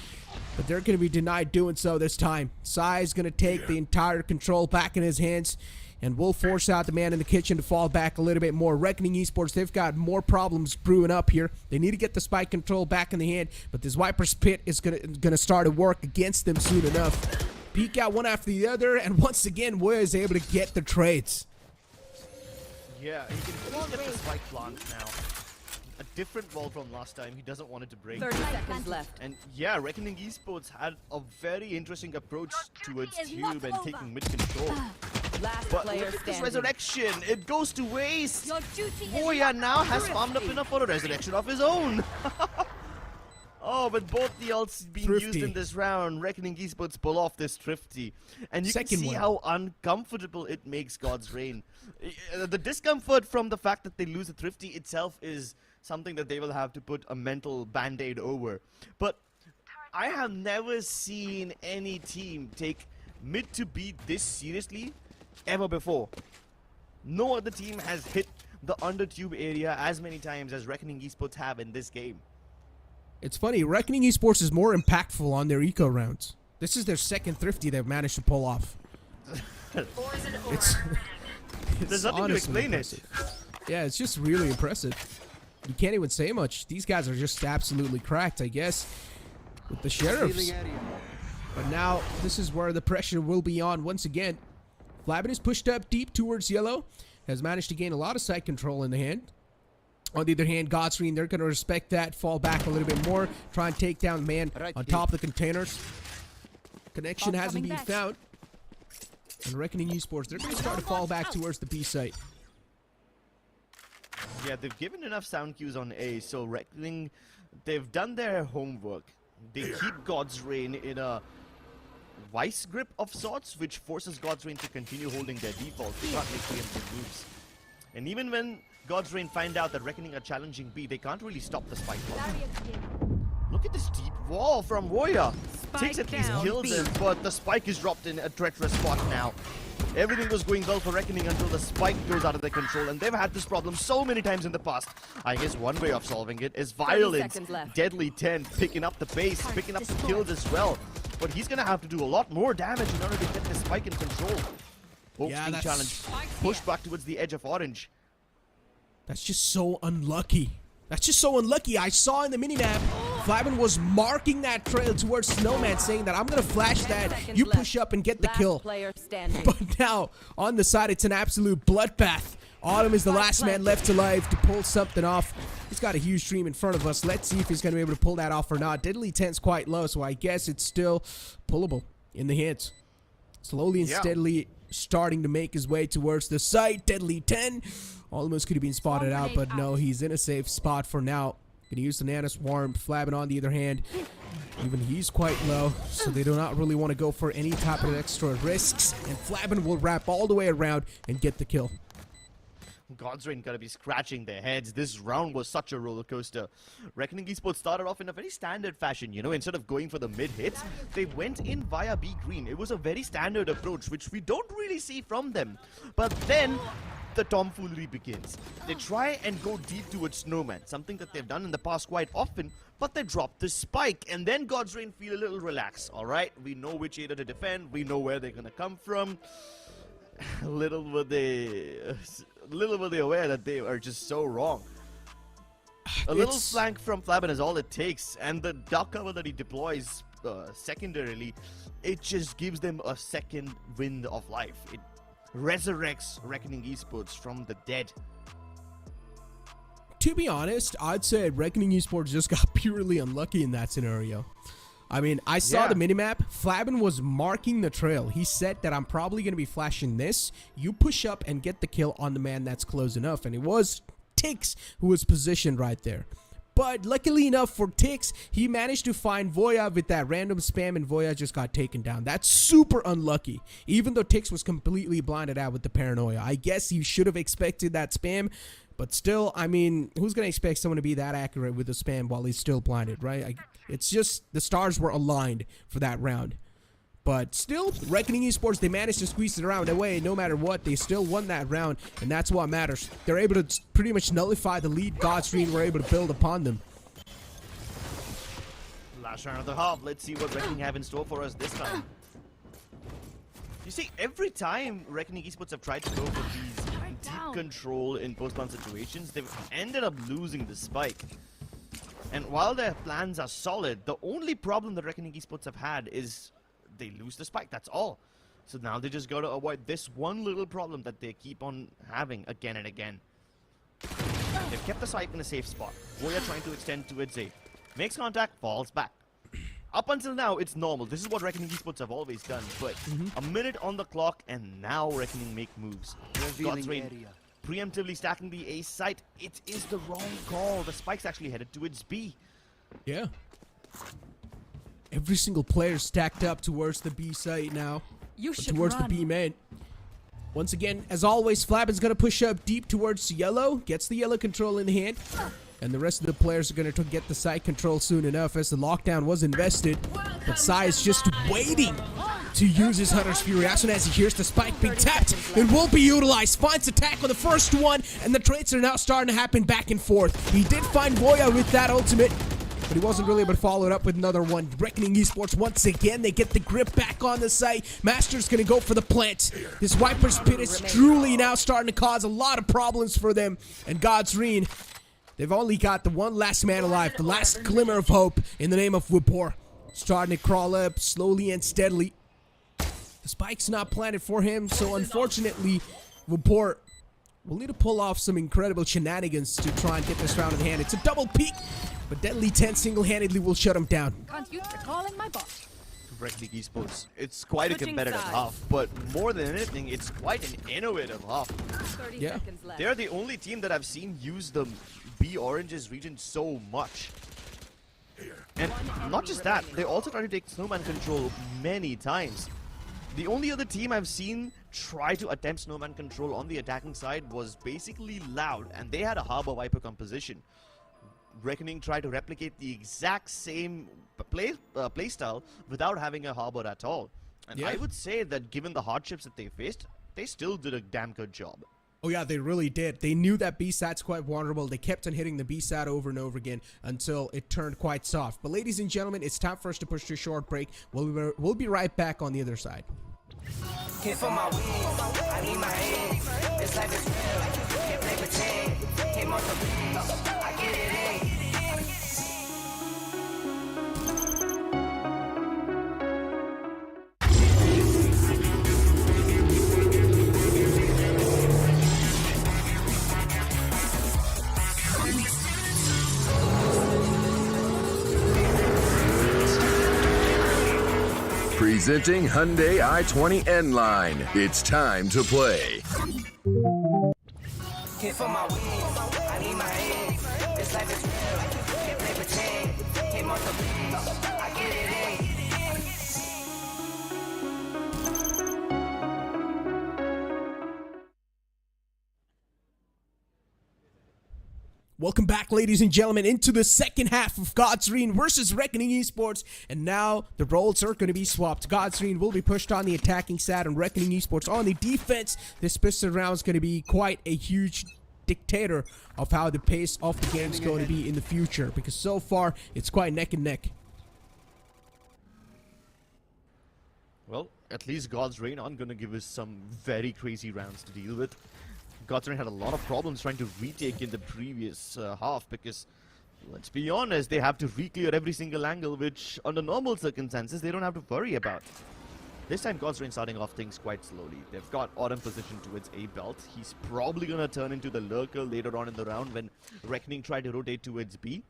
but they're going to be denied doing so this time. Sai is going to take the entire control back in his hands, and will force out the man in the kitchen to fall back a little bit more. Reckoning Esports, they've got more problems brewing up here. They need to get the spike control back in the hand, but this Viper's Pit is gonna start to work against them soon enough. Peek out one after the other, and once again, Voya is able to get the trades. Yeah, he can get the spike plant now. A different wall from last time. He doesn't want it to break. 30 seconds left. And yeah, Reckoning Esports had a very interesting approach towards Cube and taking mid control. Last But player look at this standing. resurrection. It goes to waste. Your duty is Voya now has thrifty. farmed up enough for a resurrection of his own. Oh, with both the ults being used in this round, Reckoning Esports pull off this Thrifty. And you can see how uncomfortable it makes God's Reign. The discomfort from the fact that they lose the Thrifty itself is something that they will have to put a mental band-aid over. But I have never seen any team take mid to B this seriously ever before. No other team has hit the undertube area as many times as Reckoning Esports have in this game. It's funny, Reckoning Esports is more impactful on their eco rounds. This is their second Thrifty they've managed to pull off. It's There's nothing to explain impressive. Yeah, it's just really impressive. You can't even say much. These guys are just absolutely cracked, I guess, with the Sheriffs. But now, this is where the pressure will be on once again. Flabin is pushed up deep towards yellow. Has managed to gain a lot of side control in the hand. On the other hand, Godsreen, they're going to respect that, fall back a little bit more, try and take down the man on top of the containers. Connection hasn't been found. And Reckoning Esports, they're going to start to fall back towards the B site. Yeah, they've given enough sound cues on A, so Reckoning, they've done their homework. They keep God's Reign in a vice grip of sorts, which forces God's Reign to continue holding their default. They can't make preemptive moves. And even when God's Reign find out that Reckoning are challenging B, they can't really stop the spike block. Look at this deep wall from Voya. Takes at least kills him, but the spike is dropped in a treacherous spot now. Everything was going well for Reckoning until the spike goes out of their control, and they've had this problem so many times in the past. I guess one way of solving it is Violence, Deadly 10, picking up the base, picking up the kills as well. But he's gonna have to do a lot more damage in order to get this spike in control. Opening challenge, pushed back towards the edge of Orange. That's just so unlucky. That's just so unlucky. I saw in the minimap, Flabin was marking that trail towards Snowman, saying that I'm going to flash that. You push up and get the kill. Player standing. But now, on the side, it's an absolute bloodbath. Autumn is the last man left alive to pull something off. He's got a huge stream in front of us. Let's see if he's going to be able to pull that off or not. Deadly 10's quite low, so I guess it's still pullable in the hands. Slowly and steadily starting to make his way towards the site. Deadly 10 almost could have been spotted out, but no, he's in a safe spot for now. Gonna use the Nano Swarm. Flabin on the other hand, even he's quite low, so they do not really want to go for any type of extra risks, and Flabin will wrap all the way around and get the kill. God's Reign gotta be scratching their heads. This round was such a roller coaster. Reckoning Esports started off in a very standard fashion, you know, instead of going for the mid hits, they went in via B green. It was a very standard approach, which we don't really see from them. But then the tomfoolery begins. They try and go deep towards Snowman, something that they've done in the past quite often, but they drop the spike, and then God's Reign feel a little relaxed. Alright, we know which area to defend, we know where they're gonna come from. Little were they aware that they are just so wrong. A little flank from Flabin is all it takes, and the dark cover that he deploys secondarily, it just gives them a second wind of life. It resurrects Reckoning Esports from the dead. To be honest, I'd say Reckoning Esports just got purely unlucky in that scenario. I mean, I saw the minimap. Flabin was marking the trail. He said that I'm probably going to be flashing this. You push up and get the kill on the man that's close enough. And it was Tix who was positioned right there. But luckily enough for Tix, he managed to find Voya with that random spam, and Voya just got taken down. That's super unlucky. Even though Tix was completely blinded out with the paranoia. I guess you should have expected that spam. But still, I mean, who's going to expect someone to be that accurate with the spam while he's still blinded, right? It's just the stars were aligned for that round. But still, Reckoning Esports, they managed to squeeze the round away. No matter what, they still won that round, and that's what matters. They're able to pretty much nullify the lead God's Reign were able to build upon them. Last round of the half. Let's see what Reckoning have in store for us this time. You see, every time Reckoning Esports have tried to go for these deep control in post-plant situations, they've ended up losing the spike. And while their plans are solid, the only problem that Reckoning Esports have had is they lose the spike, that's all. So now they just gotta avoid this one little problem that they keep on having again and again. They've kept the site in a safe spot. Voya trying to extend towards A. Makes contact, falls back. Up until now, it's normal. This is what Reckoning Esports have always done. But a minute on the clock, and now Reckoning make moves. God's Reign preemptively stacking the A site. It is the wrong call. The spike's actually headed towards B. Yeah. Every single player stacked up towards the B site now. Towards the B main. Once again, as always, Flabin's going to push up deep towards yellow. Gets the yellow control in hand. And the rest of the players are going to get the site control soon enough, as the lockdown was invested. But Sai is just waiting to use his Hunter's Fury. As soon as he hears the spike being tapped, it will be utilized. Finds attack on the first one, and the trades are now starting to happen back and forth. He did find Voya with that ultimate, but he wasn't really able to follow it up with another one. Reckoning Esports, once again, they get the grip back on the site. Master's going to go for the plant. This Viper's Pit is truly now starting to cause a lot of problems for them. And God's Reign, they've only got the one last man alive, the last glimmer of hope in the name of Wipor. Starting to crawl up slowly and steadily. The spike's not planted for him, so unfortunately, Wipor will need to pull off some incredible shenanigans to try and get this round in hand. It's a double peek, but Deadly 10 single-handedly will shut him down. Recalling my boss. Reckoning Esports, it's quite a competitive half, but more than anything, it's quite an innovative half. 30 seconds left. They're the only team that I've seen use the B Oranges region so much. And not just that, they also try to take Snowman control many times. The only other team I've seen try to attempt Snowman control on the attacking side was basically Loud, and they had a Harbor Viper composition. Reckoning tried to replicate the exact same playstyle without having a Harbor at all. And I would say that given the hardships that they faced, they still did a damn good job. Oh yeah, they really did. They knew that B-Sat's quite vulnerable. They kept on hitting the B-Sat over and over again until it turned quite soft. But ladies and gentlemen, it's time for us to push to a short break. We'll be right back on the other side. For my wings, I need my eggs. This life is real. Can't play pretend. Can't Presenting Hyundai i20 N-Line. It's time to play. Hit for my wins, I need my hands. This life is real, can't play pretend. Came off the beat, I get it in. Welcome back, ladies and gentlemen, into the second half of Godsreen versus Reckoning Esports. And now the roles are going to be swapped. Godsreen will be pushed on the attacking side and Reckoning Esports on the defense. This pistol round is going to be quite a huge dictator of how the pace of the game is going to be in the future, because so far it's quite neck and neck. Well, at least Godsreen aren't going to give us some very crazy rounds to deal with. Godsreen had a lot of problems trying to retake in the previous half because, let's be honest, they have to re-clear every single angle, which under normal circumstances they don't have to worry about. This time Godsreen starting off things quite slowly. They've got Autumn positioned towards A belt. He's probably going to turn into the lurker later on in the round when Reckoning try to rotate towards B.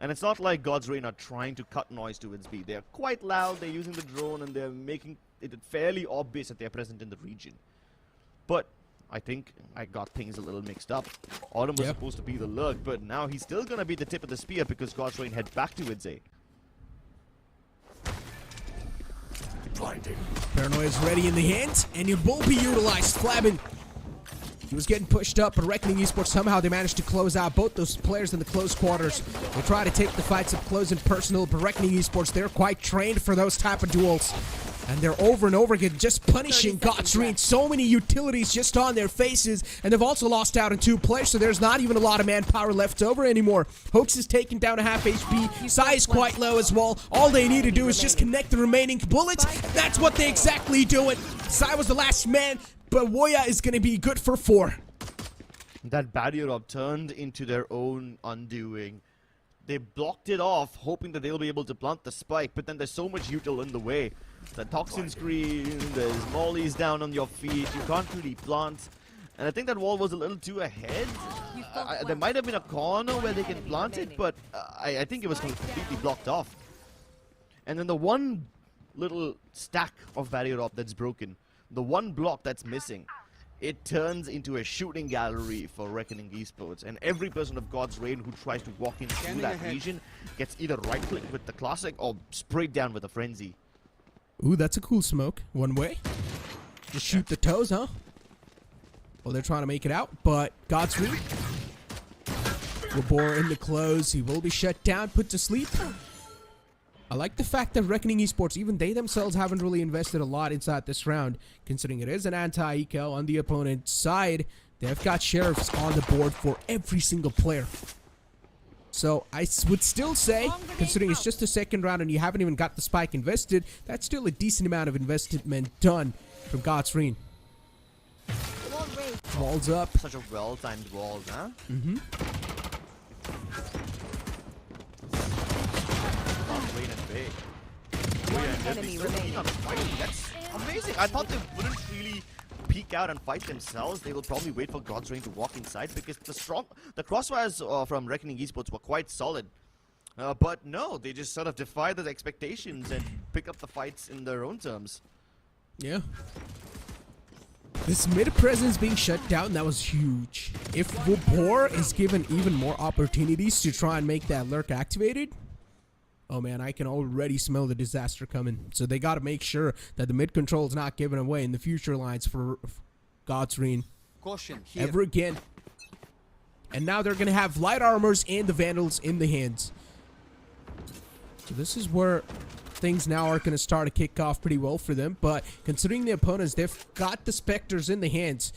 And it's not like Godsreen are trying to cut noise towards B. They're quite loud, they're using the drone, and they're making it fairly obvious that they're present in the region. But I think I got things a little mixed up. Autumn was supposed to be the lurk, but now he's still going to be the tip of the spear because Godsreen head back towards A. Blinding. Paranoia is ready in the hands, and it will be utilized. Flabin, he was getting pushed up, but Reckoning Esports, somehow they managed to close out both those players in the close quarters. They try to take the fights up close and personal, but Reckoning Esports, they're quite trained for those type of duels. And they're over and over again just punishing Godsreen. So many utilities just on their faces. And they've also lost out on 2 players, so there's not even a lot of manpower left over anymore. Hoax is taken down to half HP. Sai is quite low as well. All they need to do is just connect the remaining bullets. That's what they exactly do. And Sai was the last man, but Woya is going to be good for 4. That barrier up turned into their own undoing. They blocked it off, hoping that they'll be able to plant the spike, but then there's so much util in the way. The toxin screen, there's mollies down on your feet, you can't really plant. And I think that wall was a little too ahead. There might have been a corner where they can plant it, but I think it was completely blocked off. And then the one little stack of barrier up that's broken, the one block that's missing, it turns into a shooting gallery for Reckoning Esports, and every person of Godsreen who tries to walk into that region gets either right-clicked with the classic or sprayed down with a frenzy. Ooh, that's a cool smoke. One way. Just shoot the toes, huh? Well, they're trying to make it out, but Godsreen will bore in the close. He will be shut down, put to sleep. I like the fact that Reckoning Esports, even they themselves haven't really invested a lot inside this round, considering it is an anti-eco on the opponent's side. They've got sheriffs on the board for every single player. So I would still say, considering it's just the second round and you haven't even got the spike invested, that's still a decent amount of investment done from Godsreen. Walls up. Such a well-timed wall, huh? Mm-hmm. That's amazing. I thought they wouldn't really peek out and fight themselves. They will probably wait for Godsreen to walk inside because the crossfires from Reckoning Esports were quite solid. But no, they just sort of defy those expectations and pick up the fights in their own terms. Yeah. This mid presence being shut down, that was huge. If Vobor is given even more opportunities to try and make that lurk activated, oh man, I can already smell the disaster coming. So they got to make sure that the mid control is not given away in the future lines for Godsreen ever again. And now they're going to have light armors and the Vandals in the hands. So this is where things now are going to start to kick off pretty well for them. But considering the opponents, they've got the Spectres in the hands.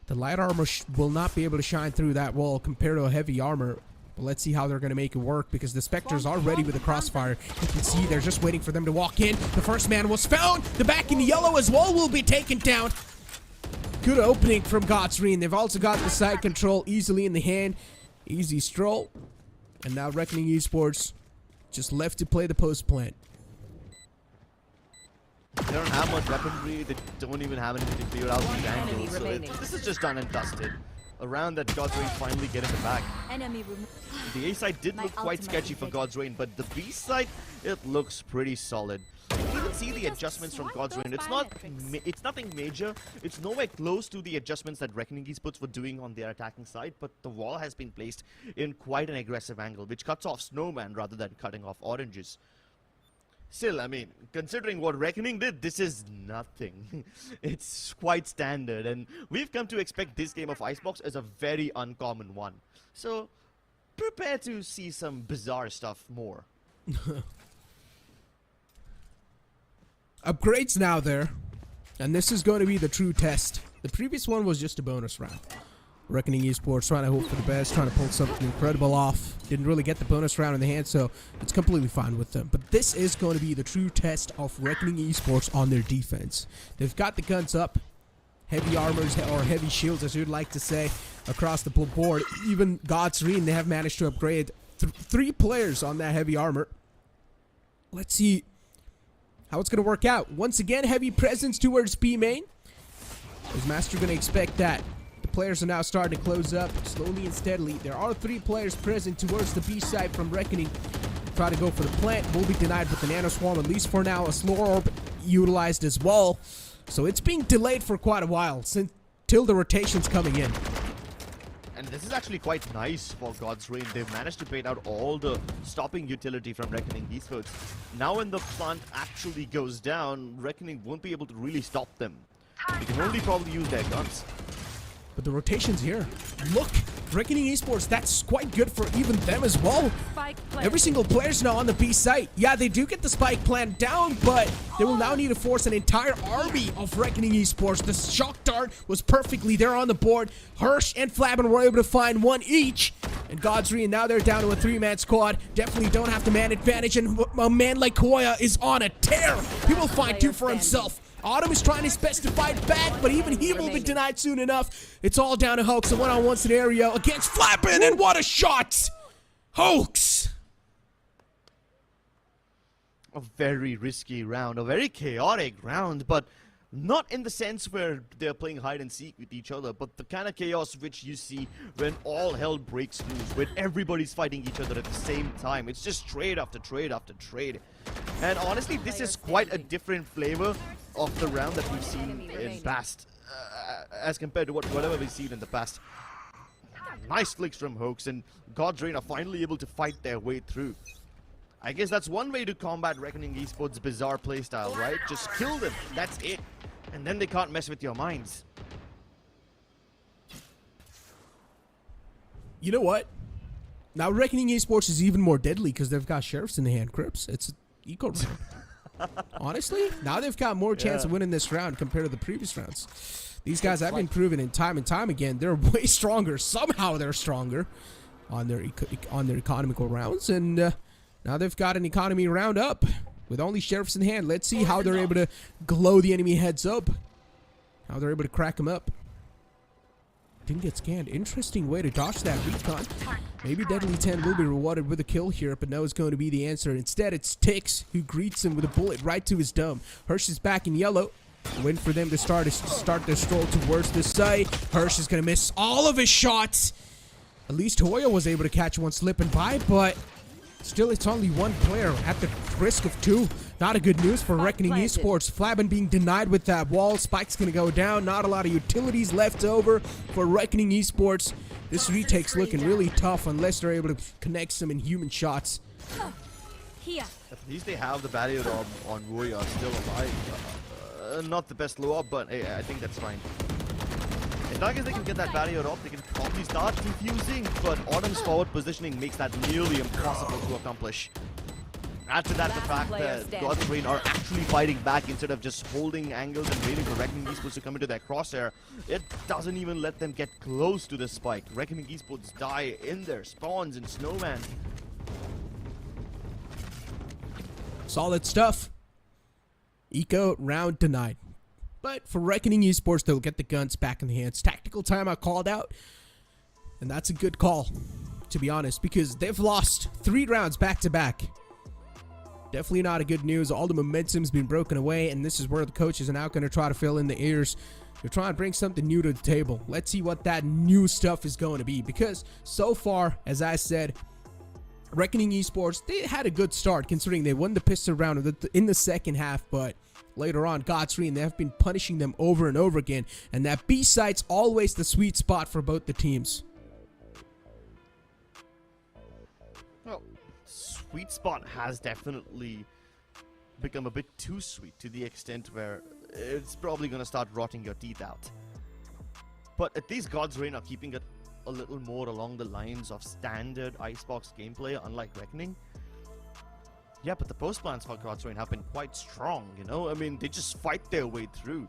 The light armor will not be able to shine through that wall compared to a heavy armor. But let's see how they're going to make it work because the Spectres are ready with the crossfire. You can see they're just waiting for them to walk in. The first man was found. The back in yellow as well will be taken down. Good opening from Godsreen. They've also got the side control easily in the hand. Easy stroll. And now Reckoning Esports just left to play the post plant. They don't have much weaponry. They don't even have anything to clear out these angles. So this is just done and dusted. A round that God's Rain finally get in the bag. The A side did look quite sketchy for God's Rain, but the B side, it looks pretty solid. You can even see the adjustments from God's Rain. It's nothing major. It's nowhere close to the adjustments that Reckoning Esports were doing on their attacking side, but the wall has been placed in quite an aggressive angle, which cuts off Snowman rather than cutting off Oranges. Still, I mean, considering what Reckoning did, this is nothing. It's quite standard, and we've come to expect this game of Icebox as a very uncommon one. So, prepare to see some bizarre stuff more. Upgrades now there, and this is going to be the true test. The previous one was just a bonus round. Reckoning Esports trying to hope for the best, trying to pull something incredible off. Didn't really get the bonus round in the hand, so it's completely fine with them. But this is going to be the true test of Reckoning Esports on their defense. They've got the guns up, heavy armors, or heavy shields as you'd like to say, across the board. Even Godsreen, they have managed to upgrade 3 players on that heavy armor. Let's see how it's going to work out. Once again, heavy presence towards B main. Is Master going to expect that? Players are now starting to close up slowly and steadily. There are 3 players present towards the B side from Reckoning. Try to go for the plant. Will be denied with the Nano Swarm, at least for now. A slow orb utilized as well. So it's being delayed for quite a while till the rotation's coming in. And this is actually quite nice for God's Rain. They've managed to bait out all the stopping utility from Reckoning Esports. Now when the plant actually goes down, Reckoning won't be able to really stop them. They can only probably use their guns. But the rotation's here. Look, Reckoning Esports, that's quite good for even them as well. Every single player's now on the B site. Yeah, they do get the spike plant down, but they will now need to force an entire army of Reckoning Esports. The shock dart was perfectly there on the board. Hirsch and Flabben were able to find 1 each. And Godsreen, now they're down to a 3-man squad. Definitely don't have the man advantage, and a man like Koya is on a tear. He will find 2 for himself. Autumn is trying his best to fight back, but even he will be denied soon enough. It's all down to Hoax, a one-on-one scenario against Flappin, and what a shot! Hoax! A very risky round, a very chaotic round, but not in the sense where they're playing hide and seek with each other, but the kind of chaos which you see when all hell breaks loose, when everybody's fighting each other at the same time. It's just trade after trade after trade. And honestly, this is quite a different flavor of the round that we've seen in past, as compared to whatever we've seen in the past. Nice flicks from Hoax, and God's Rain are finally able to fight their way through. I guess that's one way to combat Reckoning Esports' bizarre playstyle, right? Just kill them, that's it. And then they can't mess with your minds. You know what? Now Reckoning Esports is even more deadly because they've got sheriffs in the hand. Crips, it's eco round. Honestly, now they've got more chance of winning this round compared to the previous rounds. These guys have been proven in time and time again. They're way stronger. Somehow they're stronger on their economical rounds, and now they've got an economy round up with only sheriffs in hand. Let's see how they're able to glow the enemy heads up. How they're able to crack them up. Didn't get scanned. Interesting way to dodge that recon. Maybe Deadly 10 will be rewarded with a kill here, but no, it's going to be the answer. Instead, it's Tix who greets him with a bullet right to his dome. Hirsch is back in yellow. Waiting for them to start their stroll towards the site. Hirsch is going to miss all of his shots. At least Hoya was able to catch one slipping by, but still, it's only 1 player at the risk of 2. Not a good news for Reckoning Esports. Flabben being denied with that wall. Spike's going to go down. Not a lot of utilities left over for Reckoning Esports. This retake's looking really tough unless they're able to connect some inhuman shots. At least they have the barrier on Roya still alive. Not the best low up, but hey, I think that's fine. As long as they can get that barrier up, they can probably start defusing, but Autumn's forward positioning makes that nearly impossible to accomplish. Add to that the fact that God's Rain are actually fighting back instead of just holding angles and waiting for Reckoning Esports to come into their crosshair. It doesn't even let them get close to the spike. Reckoning Esports die in their spawns and Snowman. Solid stuff. Eco round denied. But for Reckoning Esports, they'll get the guns back in the hands. Tactical timeout called out. And that's a good call, to be honest, because they've lost 3 rounds back to back. Definitely not a good news. All the momentum's been broken away, and this is where the coaches are now going to try to fill in the ears. They're trying to bring something new to the table. Let's see what that new stuff is going to be, because so far, as I said, Reckoning Esports, they had a good start considering they won the pistol round in the second half, but later on, Godsreen, they have been punishing them over and over again, and that B site's always the sweet spot for both the teams. Well, sweet spot has definitely become a bit too sweet to the extent where it's probably going to start rotting your teeth out. But at least God's Reign are keeping it a little more along the lines of standard Icebox gameplay, unlike Reckoning. Yeah, but the post plans for God's Reign have been quite strong, you know? I mean, they just fight their way through.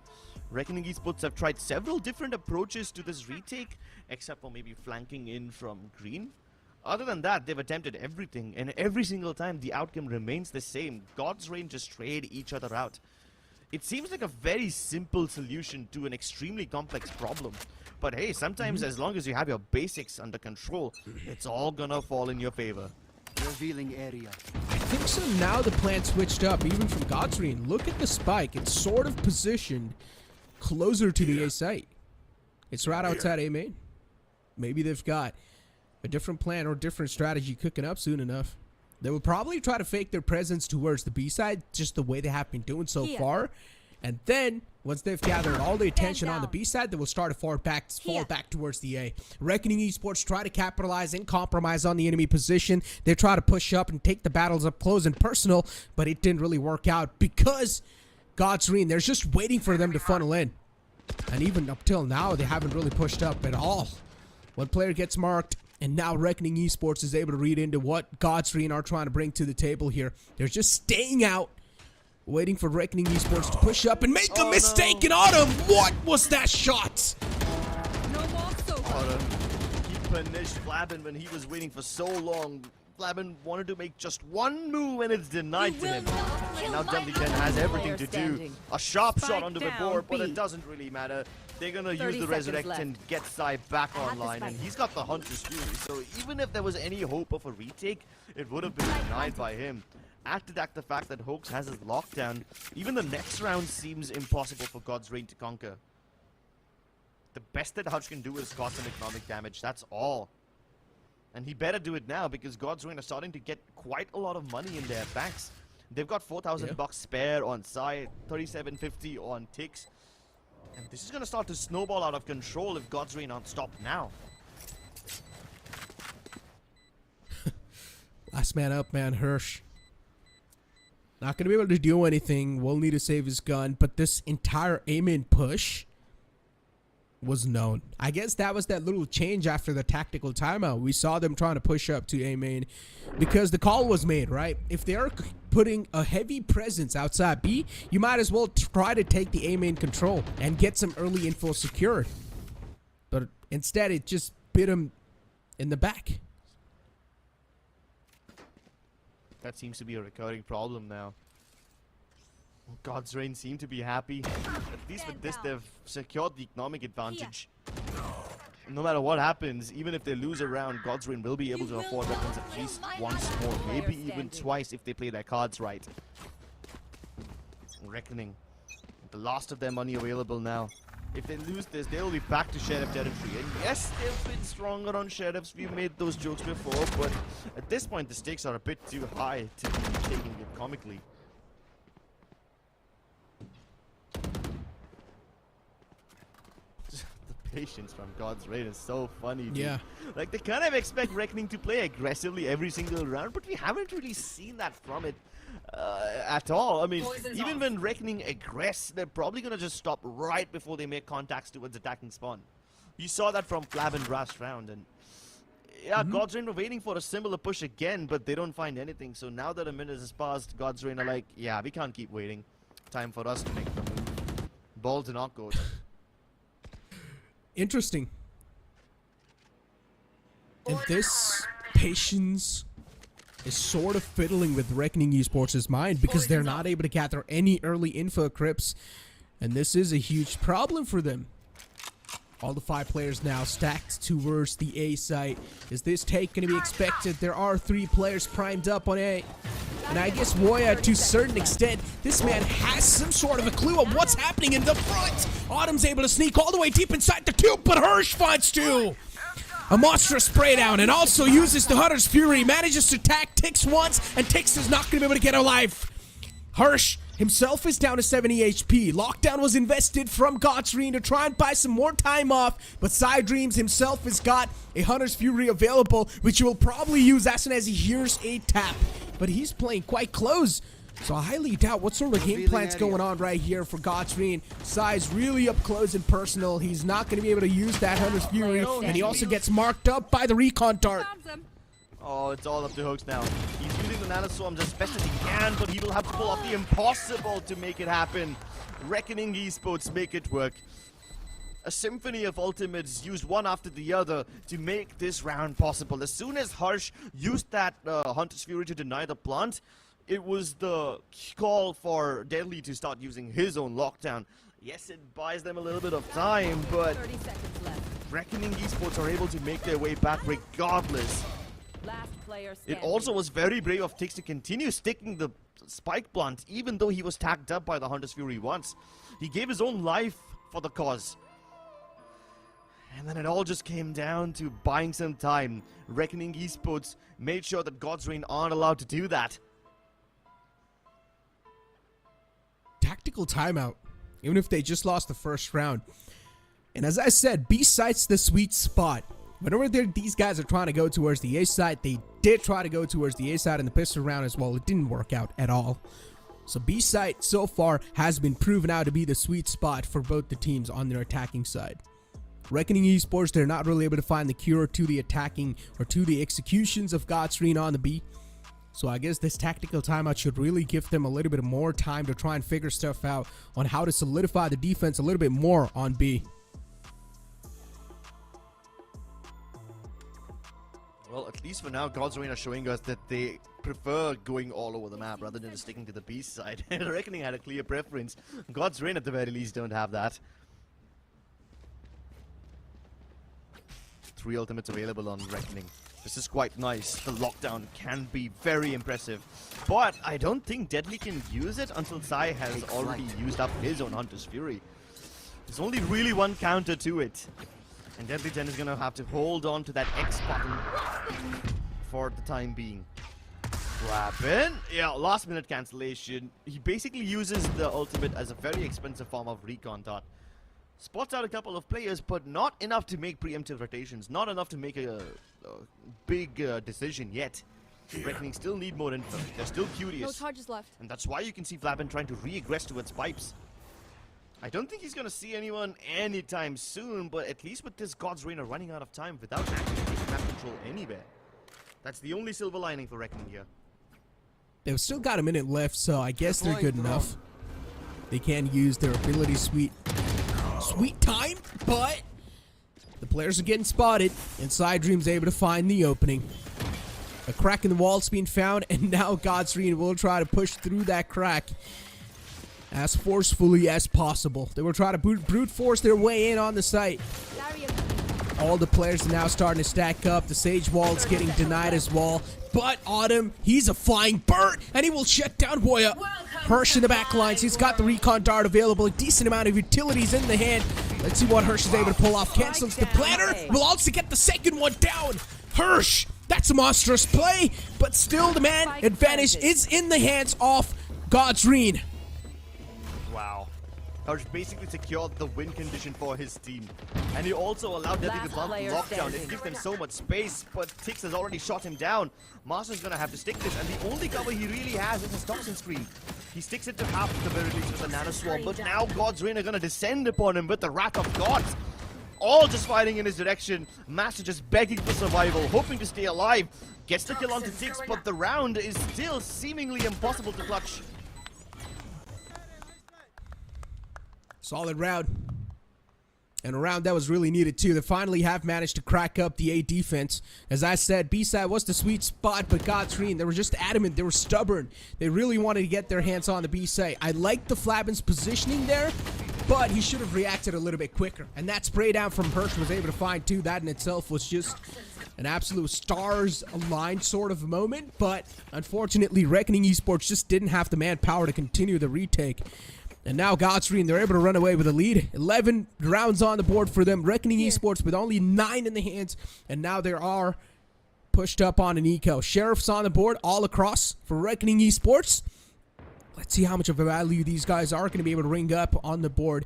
Reckoning Esports have tried several different approaches to this retake, except for maybe flanking in from green. Other than that, they've attempted everything, and every single time the outcome remains the same. God's Reign just trade each other out. It seems like a very simple solution to an extremely complex problem. But hey, sometimes as long as you have your basics under control, it's all gonna fall in your favor. Revealing area. I think so. Now the plan switched up, even from Godsreen. Look at the spike. It's sort of positioned closer to the A site. It's right outside A main. Maybe they've got a different plan or different strategy cooking up soon enough. They will probably try to fake their presence towards the B side, just the way they have been doing so far. And then, once they've gathered all the attention on the B side, they will start to fall back towards the A. Reckoning Esports try to capitalize and compromise on the enemy position. They try to push up and take the battles up close and personal, but it didn't really work out because Godsreen, they're just waiting for them to funnel in. And even up till now, they haven't really pushed up at all. One player gets marked, and now Reckoning Esports is able to read into what Godsreen are trying to bring to the table here. They're just staying out, waiting for Reckoning Esports to push up and make a mistake. And Autumn, what was that shot? No more so Autumn, he punished Flabin when he was waiting for so long. Flabin wanted to make just one move and it's denied to him. And now Dumbly10 has everything to do. A sharp shot onto the board, but it doesn't really matter. They're gonna use the Resurrect and get Sai back online, and he's got the Hunter's Fury. So even if there was any hope of a retake, it would have been denied by him. Add to that the fact that Hoax has his lockdown, even the next round seems impossible for God's Reign to conquer. The best that Hutch can do is cause some economic damage, that's all. And he better do it now because God's Reign are starting to get quite a lot of money in their banks. They've got 4,000 bucks spare on Sai, 3,750 on Tix. And this is going to start to snowball out of control if God's Reign aren't stopped now. Last man up, man. Hirsch. Not going to be able to do anything. Will need to save his gun. But this entire aim-in push was known. I guess that was that little change after the tactical timeout. We saw them trying to push up to A main because the call was made, right? If they are putting a heavy presence outside B, you might as well try to take the A main control and get some early info secured. But instead, it just bit him in the back. That seems to be a recurring problem now. God's Reign seem to be happy. At least with this, they've secured the economic advantage. No matter what happens, even if they lose a round, God's Reign will be able to afford weapons at least once more, maybe even twice if they play their cards right. Reckoning. The last of their money available now. If they lose this, they'll be back to Sheriff territory. And yes, they've been stronger on Sheriffs. We've made those jokes before, but at this point, the stakes are a bit too high to be taking it comically. Patience from God's Reign is so funny, dude. Yeah. Like, they kind of expect Reckoning to play aggressively every single round, but we haven't really seen that from it at all. I mean, even when Reckoning aggress, they're probably going to just stop right before they make contacts towards attacking spawn. You saw that from Flab last round, and yeah, God's Reign were waiting for a similar push again, but they don't find anything. So now that a minute has passed, God's Reign are like, yeah, we can't keep waiting. Time for us to make the move. Ball to not go. Interesting. And this patience is sort of fiddling with Reckoning Esports' mind because they're not able to gather any early info crypts. And this is a huge problem for them. All the 5 players now stacked towards the A site. Is this take going to be expected? There are 3 players primed up on A. And I guess Woya, to a certain extent, this man has some sort of a clue of what's happening in the front. Autumn's able to sneak all the way deep inside the tube, but Hirsch finds 2. A monstrous spray down and also uses the Hunter's Fury. Manages to attack Tix once, and Tix is not going to be able to get alive. Hirsch himself is down to 70 HP. Lockdown was invested from Godsreen to try and buy some more time off, but Side Dreams himself has got a Hunter's Fury available, which he will probably use as soon as he hears a tap. But he's playing quite close, so I highly doubt what sort of game plan's going on right here for Godsreen. Sai's really up close and personal. He's not going to be able to use that Hunter's Fury, and he also gets marked up by the recon dart. Oh, it's all up to Hooks now. He's using the nanoswarms as best as he can, but he will have to pull off the impossible to make it happen. Reckoning Esports make it work. A symphony of ultimates used one after the other to make this round possible. As soon as Harsh used that Hunter's Fury to deny the plant, it was the call for Deadly to start using his own lockdown. Yes, it buys them a little bit of time, but 30 seconds left. Reckoning Esports are able to make their way back regardless. Last player It standing. also was very brave of Tix to continue sticking the spike plant, even though he was tagged up by the Hunter's Fury once. He gave his own life for the cause. And then it all just came down to buying some time. Reckoning Esports made sure that God's Reign aren't allowed to do that. Tactical timeout, even if they just lost the first round. And as I said, B site's the sweet spot. Whenever these guys are trying to go towards the A side, they did try to go towards the A side in the pistol round as well. It didn't work out at all. So B side so far has been proven out to be the sweet spot for both the teams on their attacking side. Reckoning Esports, they're not really able to find the cure to the attacking or to the executions of Godsreen on the B. So I guess this tactical timeout should really give them a little bit more time to try and figure stuff out on how to solidify the defense a little bit more on B. Well, at least for now, God's Reign are showing us that they prefer going all over the map rather than just sticking to the B side. Reckoning had a clear preference. God's Reign at the very least don't have that. 3 ultimates available on Reckoning. This is quite nice. The lockdown can be very impressive. But I don't think Deadly can use it until Sai has already used up his own Hunter's Fury. There's only really one counter to it. And Deadly 10 is going to have to hold on to that X button for the time being. Weapon. Yeah, last minute cancellation. He basically uses the ultimate as a very expensive form of recon dart. Spots out a couple of players, but not enough to make preemptive rotations. Not enough to make a big decision yet. Reckoning still need more info. They're still No curious. charges left. And that's why you can see Flappin trying to re-aggress towards pipes. I don't think he's going to see anyone anytime soon, but at least with this God's Reign are running out of time without actually taking map control anywhere. That's the only silver lining for Reckoning here. They've still got a minute left, so I guess they're good enough. They can use their ability sweet time, but the players are getting spotted, and Side Dream's able to find the opening. A crack in the wall's being found, and now God's Reign will try to push through that crack as forcefully as possible. They will try to brute force their way in on the site. All the players are now starting to stack up. The Sage Wall's getting denied as well. But Autumn, he's a flying bird, and he will shut down Woya. Hirsch in the back lines. He's got the recon dart available. A decent amount of utilities in the hand. Let's see what Hirsch is able to pull off. Cancels the planner. Will also get the second one down. Hirsch, that's a monstrous play. But still, the man advantage is in the hands of God's Reign. Wow. Harsh basically secured the win condition for his team. And he also allowed Deadly to bump lockdown. It gives them so much space, but Tix has already shot him down. Master's gonna have to stick this, and the only cover he really has is his toxin screen. He sticks it to half at the very least with a nanoswarm, but now God's Reign are gonna descend upon him with the Wrath of Gods. All just fighting in his direction. Master just begging for survival, hoping to stay alive. Gets the kill onto Tix, but the round is still seemingly impossible to clutch. Solid round. And a round that was really needed too. They finally have managed to crack up the A defense. As I said, B-side was the sweet spot, but God's Reign, they were just adamant. They were stubborn. They really wanted to get their hands on the B-side. I like the Flabbin's positioning there, but he should have reacted a little bit quicker. And that spray down from Hirsch was able to find too. That in itself was just an absolute stars aligned sort of moment, but unfortunately Reckoning Esports just didn't have the manpower to continue the retake. And now Godsreen, they're able to run away with a lead. 11 rounds on the board for them. Reckoning Esports with only 9 in the hands, and now they are pushed up on an eco. Sheriff's on the board all across for Reckoning Esports. Let's see how much of a value these guys are going to be able to ring up on the board.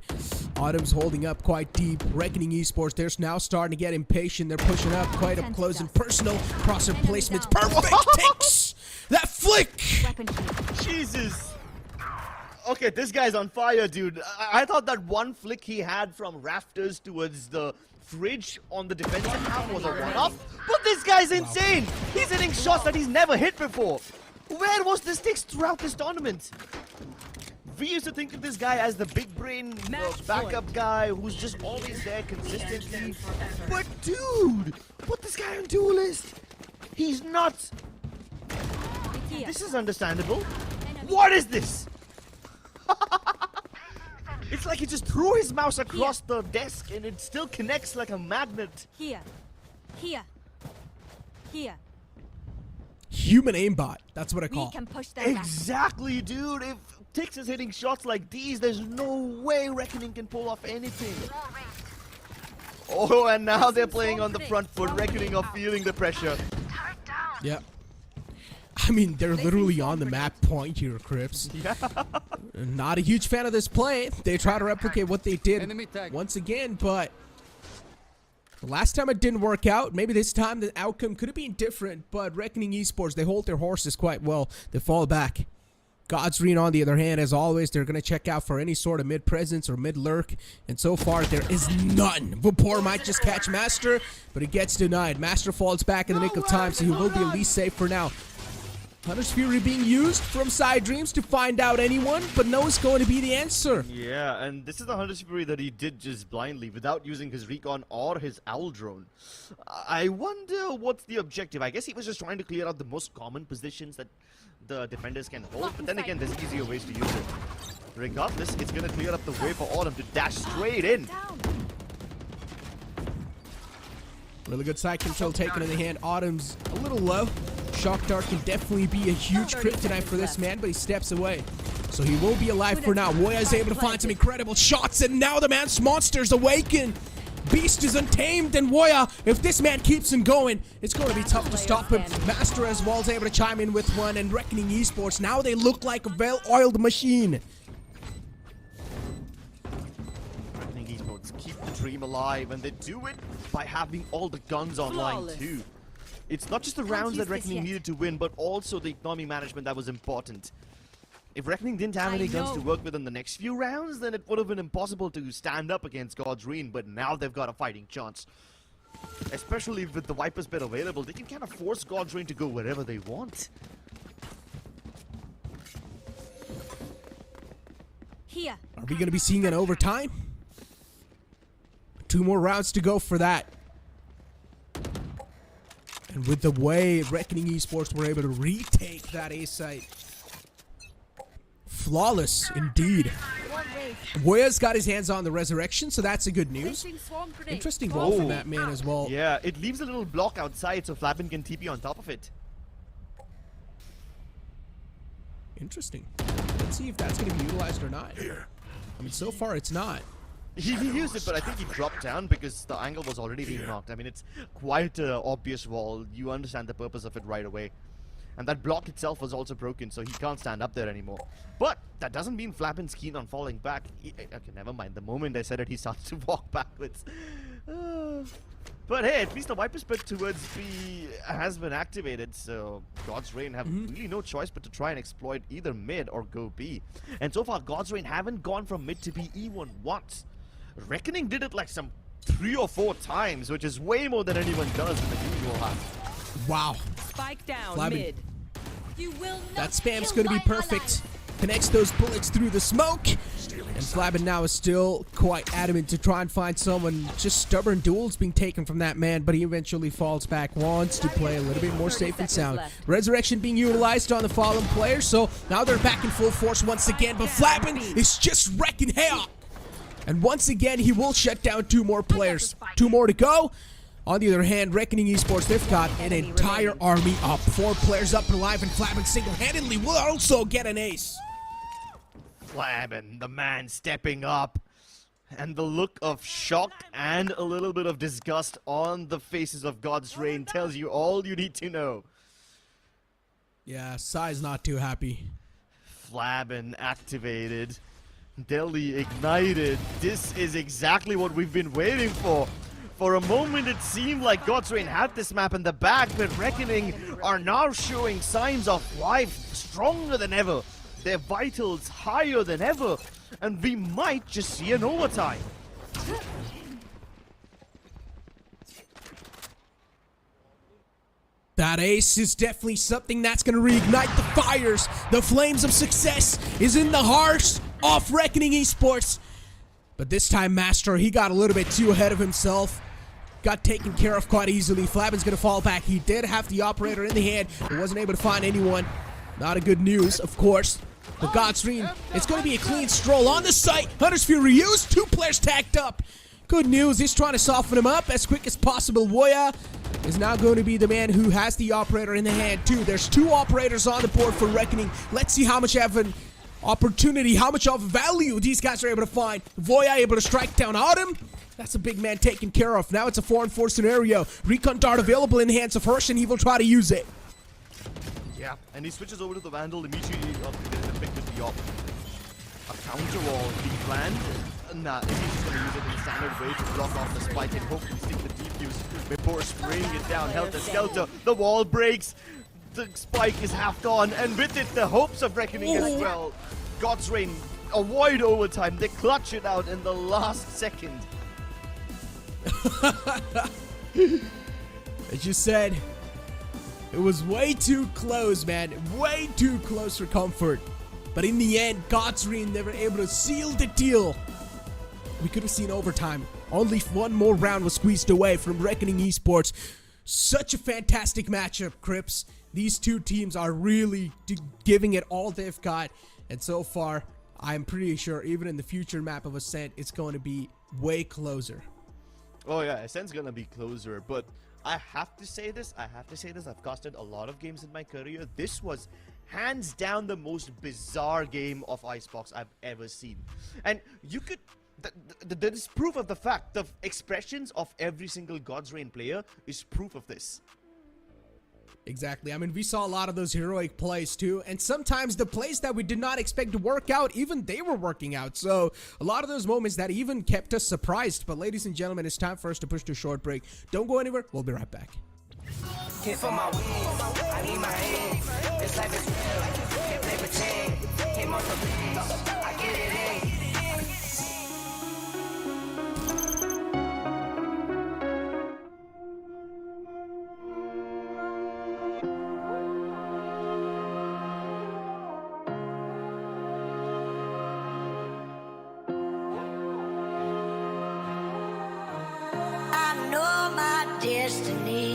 Autumn's holding up quite deep. Reckoning Esports, they're now starting to get impatient. They're pushing up quite up close and personal. Crosser placements. Perfect. Takes that flick. Jesus. Okay, this guy's on fire, dude. I thought that one flick he had from rafters towards the fridge on the defensive half was a one-off. But this guy's insane. He's hitting shots that he's never hit before. Where was this Tix throughout this tournament? We used to think of this guy as the big brain backup guy who's just always there consistently. But dude, put this guy on duelist. He's nuts. This is understandable. What is this? It's like he just threw his mouse across the desk and it still connects like a magnet. Here. Human aimbot. That's what I call. We can push them back. Exactly, dude. If Tix is hitting shots like these, there's no way Reckoning can pull off anything. Oh, and now they're playing on the front foot. Reckoning are feeling the pressure. Yep. I mean, they're literally on the map point here, Crips. Yeah. Not a huge fan of this play. They try to replicate what they did Enemy tag. once again, but the last time it didn't work out. Maybe this time the outcome could have been different, but Reckoning Esports, they hold their horses quite well. They fall back. Godsreen, on the other hand, as always, they're going to check out for any sort of mid-presence or mid-lurk, and so far there is none. Vapor might just catch Master, but it gets denied. Master falls back in the nick of time, so he will be at least safe for now. Hunter's Fury being used from Side Dreams to find out anyone, but no is going to be the answer. Yeah, and this is the Hunter's Fury that he did just blindly without using his recon or his owl drone. I wonder what's the objective. I guess he was just trying to clear out the most common positions that the defenders can hold, but then again, there's easier ways to use it. Regardless, it's going to clear up the way for Autumn to dash straight in. Really good side control taken in the hand. Autumn's a little low. Shock Dart can definitely be a huge kryptonite for this man, but he steps away. So he will be alive for now. Woya is able to find some incredible shots, and now the man's monsters awaken. Beast is untamed, and Woya, if this man keeps him going, it's going to be tough to stop him. Master as well is able to chime in with one, and Reckoning Esports, now they look like a well-oiled machine. Reckoning Esports keep the dream alive, and they do it by having all the guns online too. It's not just the rounds that Reckoning needed to win, but also the economy management that was important. If Reckoning didn't have any guns to work with in the next few rounds, then it would have been impossible to stand up against Godsreen, but now they've got a fighting chance. Especially with the Viper's bit available, they can kind of force Godsreen to go wherever they want. Here. Are we going to be seeing an overtime? 2 more rounds to go for that. And with the way Reckoning Esports were able to retake that A site. Flawless, indeed. Woya's got his hands on the resurrection, so that's a good news. Interesting roll from that man as well. Yeah, it leaves a little block outside so Flappin can TP on top of it. Interesting. Let's see if that's going to be utilized or not. I mean, so far it's not. He used it, but I think he dropped down because the angle was already being knocked. I mean, it's quite an obvious wall. You understand the purpose of it right away. And that block itself was also broken, so he can't stand up there anymore. But that doesn't mean Flappin's keen on falling back. Okay, never mind. The moment I said it, he started to walk backwards. But hey, at least the Viper Spit towards B has been activated, so Godsreen have really no choice but to try and exploit either mid or go B. And so far, Godsreen haven't gone from mid to B even once. Reckoning did it like some 3 or 4 times, which is way more than anyone does in the usual half. Wow. Spike down Flappin. mid. You will not That spam's kill going to be my perfect. Connects those bullets through the smoke. And Flappin now is still quite adamant to try and find someone. Just stubborn duels being taken from that man, but he eventually falls back, wants to play a little bit more safe and sound. Resurrection being utilized on the fallen player, so now they're back in full force once again, but Flappin is just wrecking hell. And once again, he will shut down 2 more players. 2 more to go. On the other hand, Reckoning Esports, they've got an entire army up. 4 players up alive, and Flabin single-handedly will also get an ace. Flabin, the man stepping up. And the look of shock and a little bit of disgust on the faces of God's Reign tells you all you need to know. Yeah, Sai's not too happy. Flabin activated. Delhi ignited. This is exactly what we've been waiting for. For a moment it seemed like God's Reign had this map in the bag, but Reckoning are now showing signs of life stronger than ever. Their vitals higher than ever. And we might just see an overtime. That ace is definitely something that's going to reignite the fires. The flames of success is in the heart of Reckoning Esports. But this time, Master, he got a little bit too ahead of himself. Got taken care of quite easily. Flabin's going to fall back. He did have the operator in the hand, but wasn't able to find anyone. Not a good news, of course. The God's Reign, it's going to be a clean stroll on the site. Hunter's Fury used, 2 players tacked up. Good news, he's trying to soften him up as quick as possible. Voya is now going to be the man who has the operator in the hand too. There's 2 operators on the board for Reckoning. Let's see how much of an opportunity, how much of value these guys are able to find. Voya able to strike down Autumn. That's a big man taken care of. Now it's a 4-on-4 scenario. Recon Dart available in the hands of Hirsch, and he will try to use it. Yeah, and he switches over to the Vandal immediately picked with the op. A counter wall being planned. Nah, he's just going to use it in the standard way to block off the spike and hopefully stick the defuse before spraying it down. Helter Skelter, the wall breaks. The spike is half gone, and with it, the hopes of Reckoning as well. God's Reign avoid overtime. They clutch it out in the last second. As you said, it was way too close, man. Way too close for comfort. But in the end, God's Reign, they were able to seal the deal. We could have seen overtime. Only 1 more round was squeezed away from Reckoning Esports. Such a fantastic matchup, Crips. These 2 teams are really giving it all they've got. And so far, I'm pretty sure even in the future map of Ascent, it's going to be way closer. Oh yeah, Ascent's gonna be closer, but I have to say this, I've casted a lot of games in my career. This was hands down the most bizarre game of Icebox I've ever seen. And you could, there is proof of the fact, the expressions of every single God's Reign player is proof of this. Exactly. I mean, we saw a lot of those heroic plays too, and sometimes the plays that we did not expect to work out, even they were working out. So a lot of those moments that even kept us surprised. But ladies and gentlemen, it's time for us to push to a short break. Don't go anywhere. We'll be right back. Hit for my wins, I need my head. This life is real, can't play pretend. Hit more for I get it in. I know my destiny.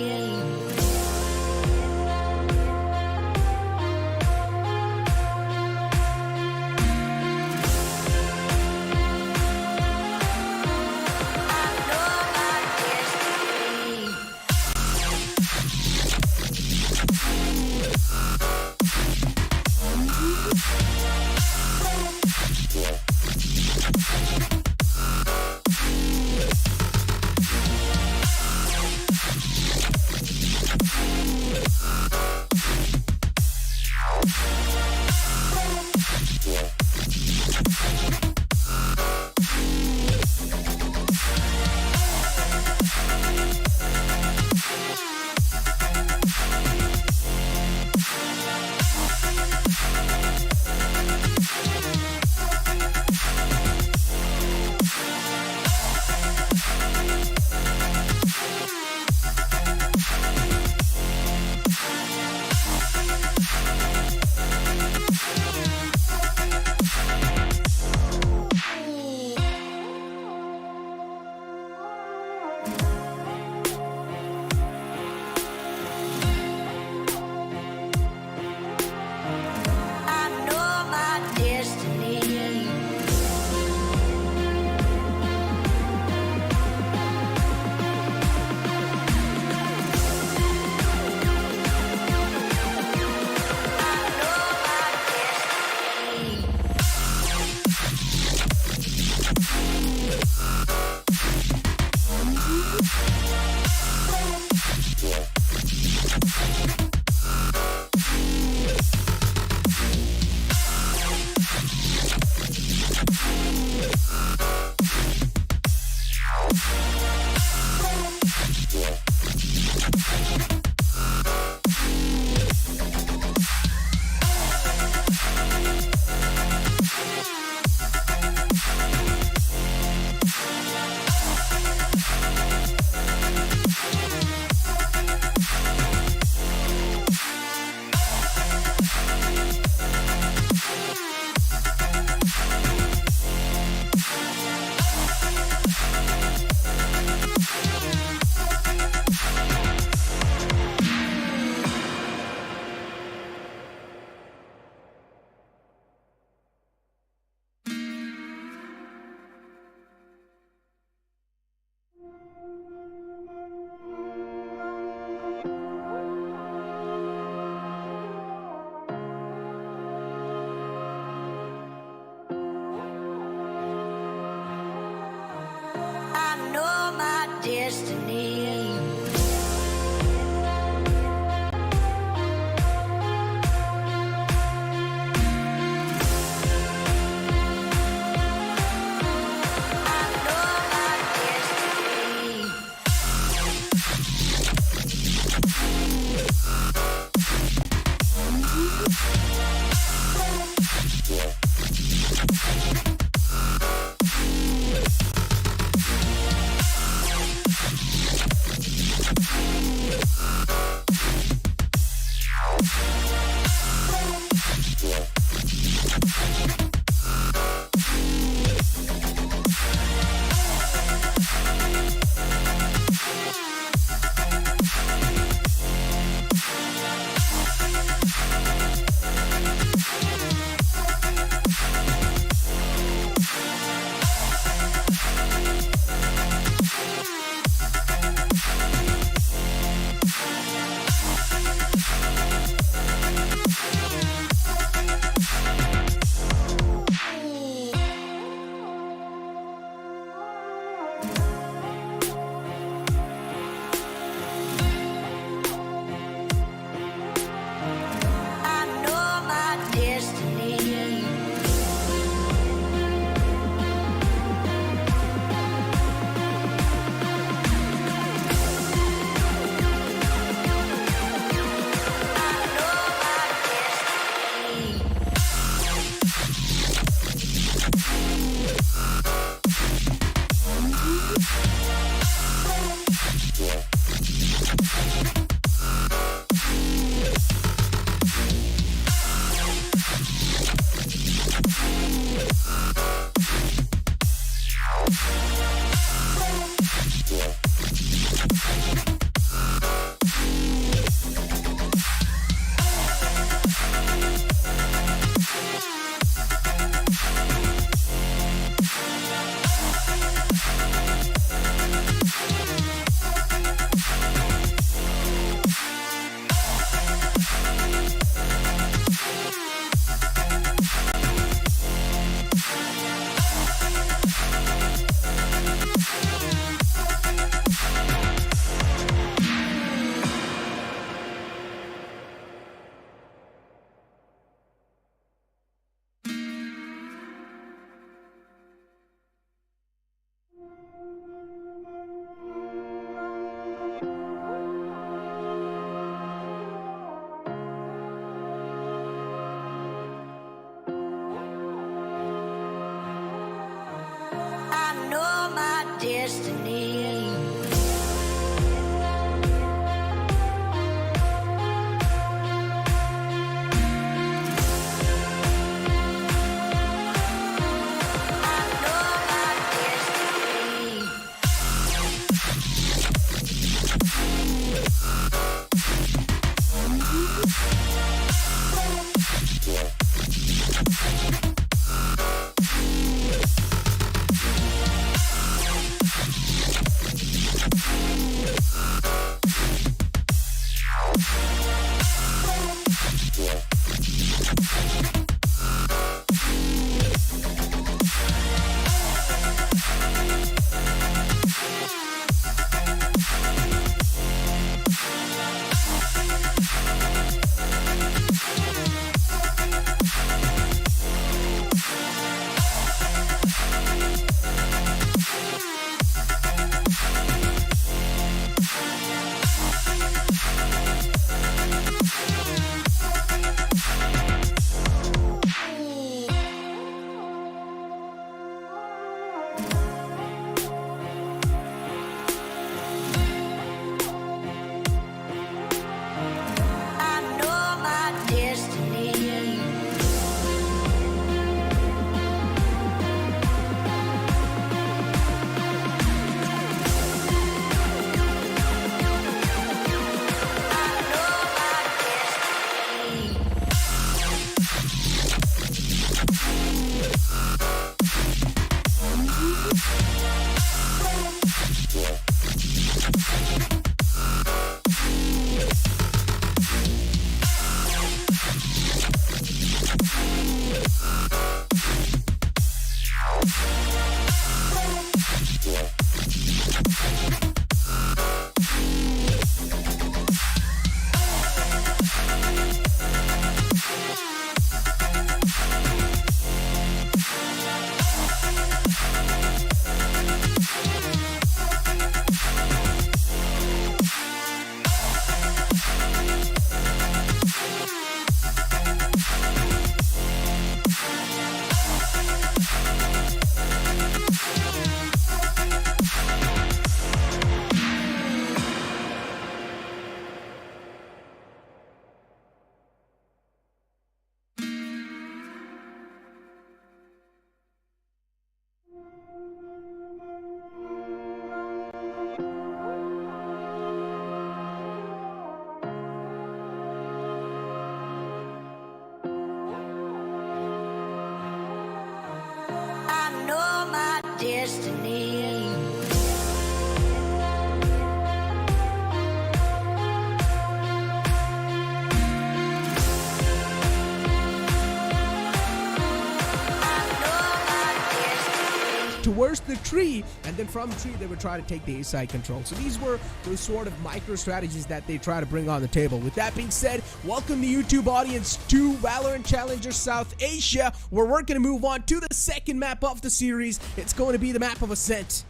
towards the tree, and then from the tree they would try to take the A side control. So these were those sort of micro strategies that they try to bring on the table. With that being said, welcome the YouTube audience to Valorant Challenger South Asia, where we're going to move on to the second map of the series. It's going to be the map of Ascent.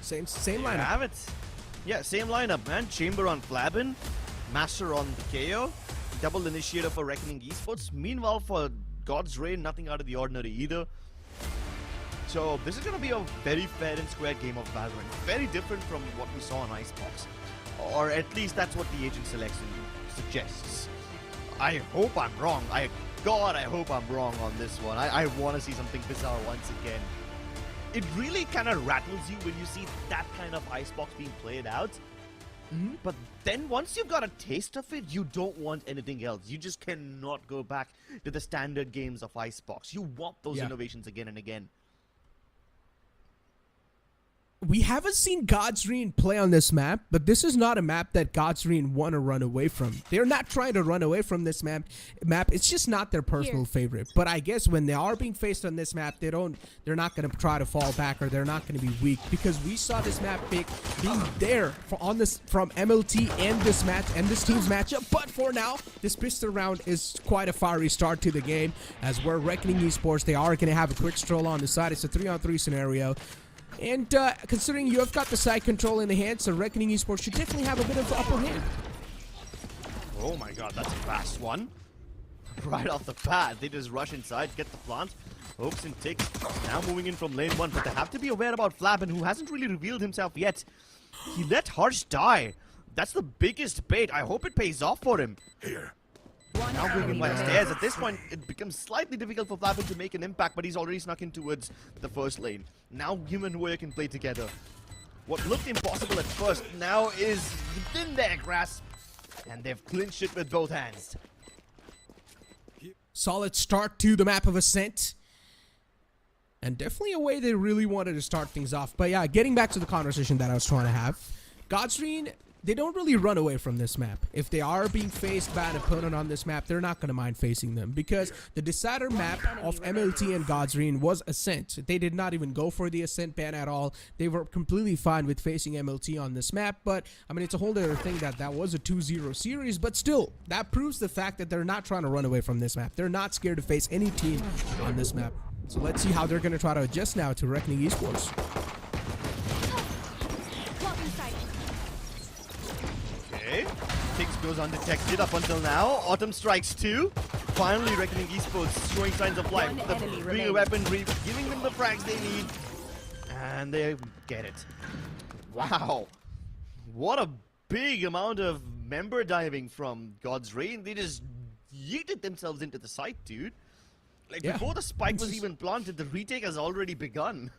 Same lineup. Have it. Yeah, same lineup, man. Chamber on Flabin, Master on the KO, double initiator for Reckoning Esports. Meanwhile, for God's Reign, nothing out of the ordinary either. So this is going to be a very fair and square game of Valorant. Very different from what we saw on Icebox. Or at least that's what the agent selection suggests. I hope I'm wrong. God, I hope I'm wrong on this one. I want to see something bizarre once again. It really kind of rattles you when you see that kind of Icebox being played out. But then once you've got a taste of it, you don't want anything else. You just cannot go back to the standard games of Icebox. You want those innovations again and again. We haven't seen God's Reign play on this map, but this is not a map that God's Reign want to run away from. They're not trying to run away from this map. It's just not their personal favorite. But I guess when they are being faced on this map, they're not going to try to fall back, or they're not going to be weak, because we saw this map being there from MLT and this match and this team's matchup. But for now, this pistol round is quite a fiery start to the game, as we're Reckoning Esports. They are going to have a quick stroll on the side. It's a 3-on-3 scenario. And considering you have got the side control in the hand, so Reckoning Esports should definitely have a bit of the upper hand. Oh my god, that's a fast one. Right off the bat, they just rush inside, get the plant. Hopes and Ticks now moving in from lane 1, but they have to be aware about Flabin, who hasn't really revealed himself yet. He let Harsh die. That's the biggest bait. I hope it pays off for him. Here. Now moving by the stairs. At this point, it becomes slightly difficult for Flabin to make an impact, but he's already snuck in towards the first lane. Now him and Huya can play together. What looked impossible at first now is within their grasp, and they've clinched it with both hands. Solid start to the map of Ascent. And definitely a way they really wanted to start things off. But yeah, getting back to the conversation that I was trying to have. God's Reign, they don't really run away from this map. If they are being faced by an opponent on this map, they're not going to mind facing them, because the decider map of MLT and God's Reign was Ascent. They did not even go for the Ascent ban at all. They were completely fine with facing MLT on this map, but I mean, it's a whole other thing that was a 2-0 series, but still, that proves the fact that they're not trying to run away from this map. They're not scared to face any team on this map. So let's see how they're going to try to adjust now to Reckoning Esports. Okay, Ticks goes undetected up until now. Autumn strikes 2. Finally, Reckoning Esports showing signs of life. The real weaponry, giving them the frags they need. And they get it. Wow. What a big amount of member diving from God's Reign. They just yeeted themselves into the site, dude. Like, before the spike was even planted, the retake has already begun.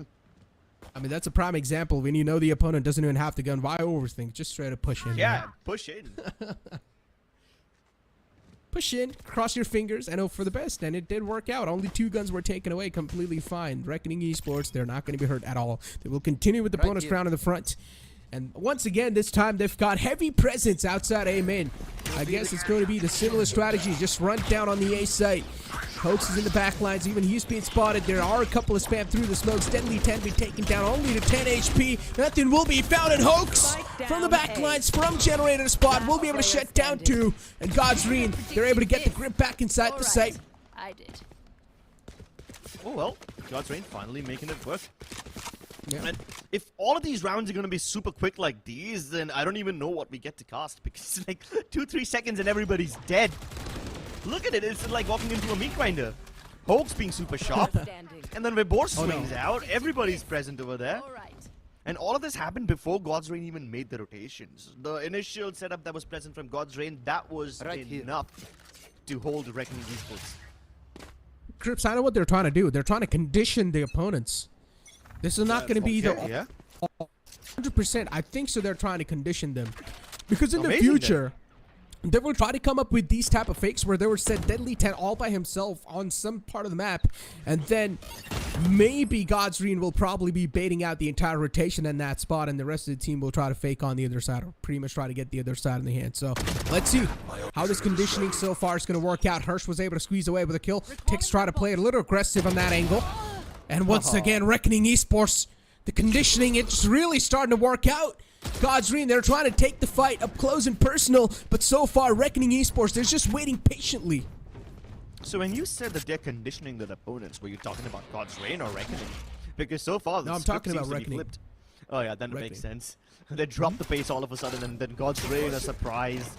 I mean, that's a prime example. When you know the opponent doesn't even have to gun, why overthink? Just straight up push in. Yeah, push in. Push in, cross your fingers, and hope for the best. And it did work out. Only 2 guns were taken away, completely fine. Reckoning Esports, they're not going to be hurt at all. They will continue with the bonus round in the front. And once again, this time they've got heavy presence outside A main. I guess it's going to be the similar strategy. Just run down on the A site. Hoax is in the back lines. Even he's being spotted. There are a couple of spam through the smokes. Deadly 10 be taken down only to 10 HP. Nothing will be found. And Hoax from the back lines from generator spot will be able to shut down 2. And God's Reign, they're able to get the grip back inside the site. I did. Oh well, God's Reign finally making it work. Yeah. And if all of these rounds are going to be super quick like these, then I don't even know what we get to cast, because it's like 2-3 seconds and everybody's dead. Look at it, it's like walking into a meat grinder. Hoax being super sharp, and then Vibor swings out, everybody's present over there. And all of this happened before God's Reign even made the rotations. The initial setup that was present from God's Reign, that was enough to hold Reckoning Esports. Crips, I know what they're trying to do. They're trying to condition the opponents. This is not going to be the 100%. I think so. They're trying to condition them, because in the future, they will try to come up with these type of fakes where they will set Deadly 10 all by himself on some part of the map, and then maybe God's Reign will probably be baiting out the entire rotation in that spot, and the rest of the team will try to fake on the other side, or pretty much try to get the other side in the hand. So let's see how this conditioning so far is going to work out. Hirsch was able to squeeze away with a kill. Ticks try to play a little aggressive on that angle. And once again, Reckoning Esports, the conditioning, it's really starting to work out. Godsreen, they're trying to take the fight up close and personal, but so far, Reckoning Esports, they're just waiting patiently. So when you said that they're conditioning their opponents, were you talking about God's Reign or Reckoning? Because so far, the No, I'm script talking seems about to be Reckoning. flipped. Oh yeah, then it Reckoning. makes sense. They drop the pace all of a sudden, and then God's Reign, a surprise.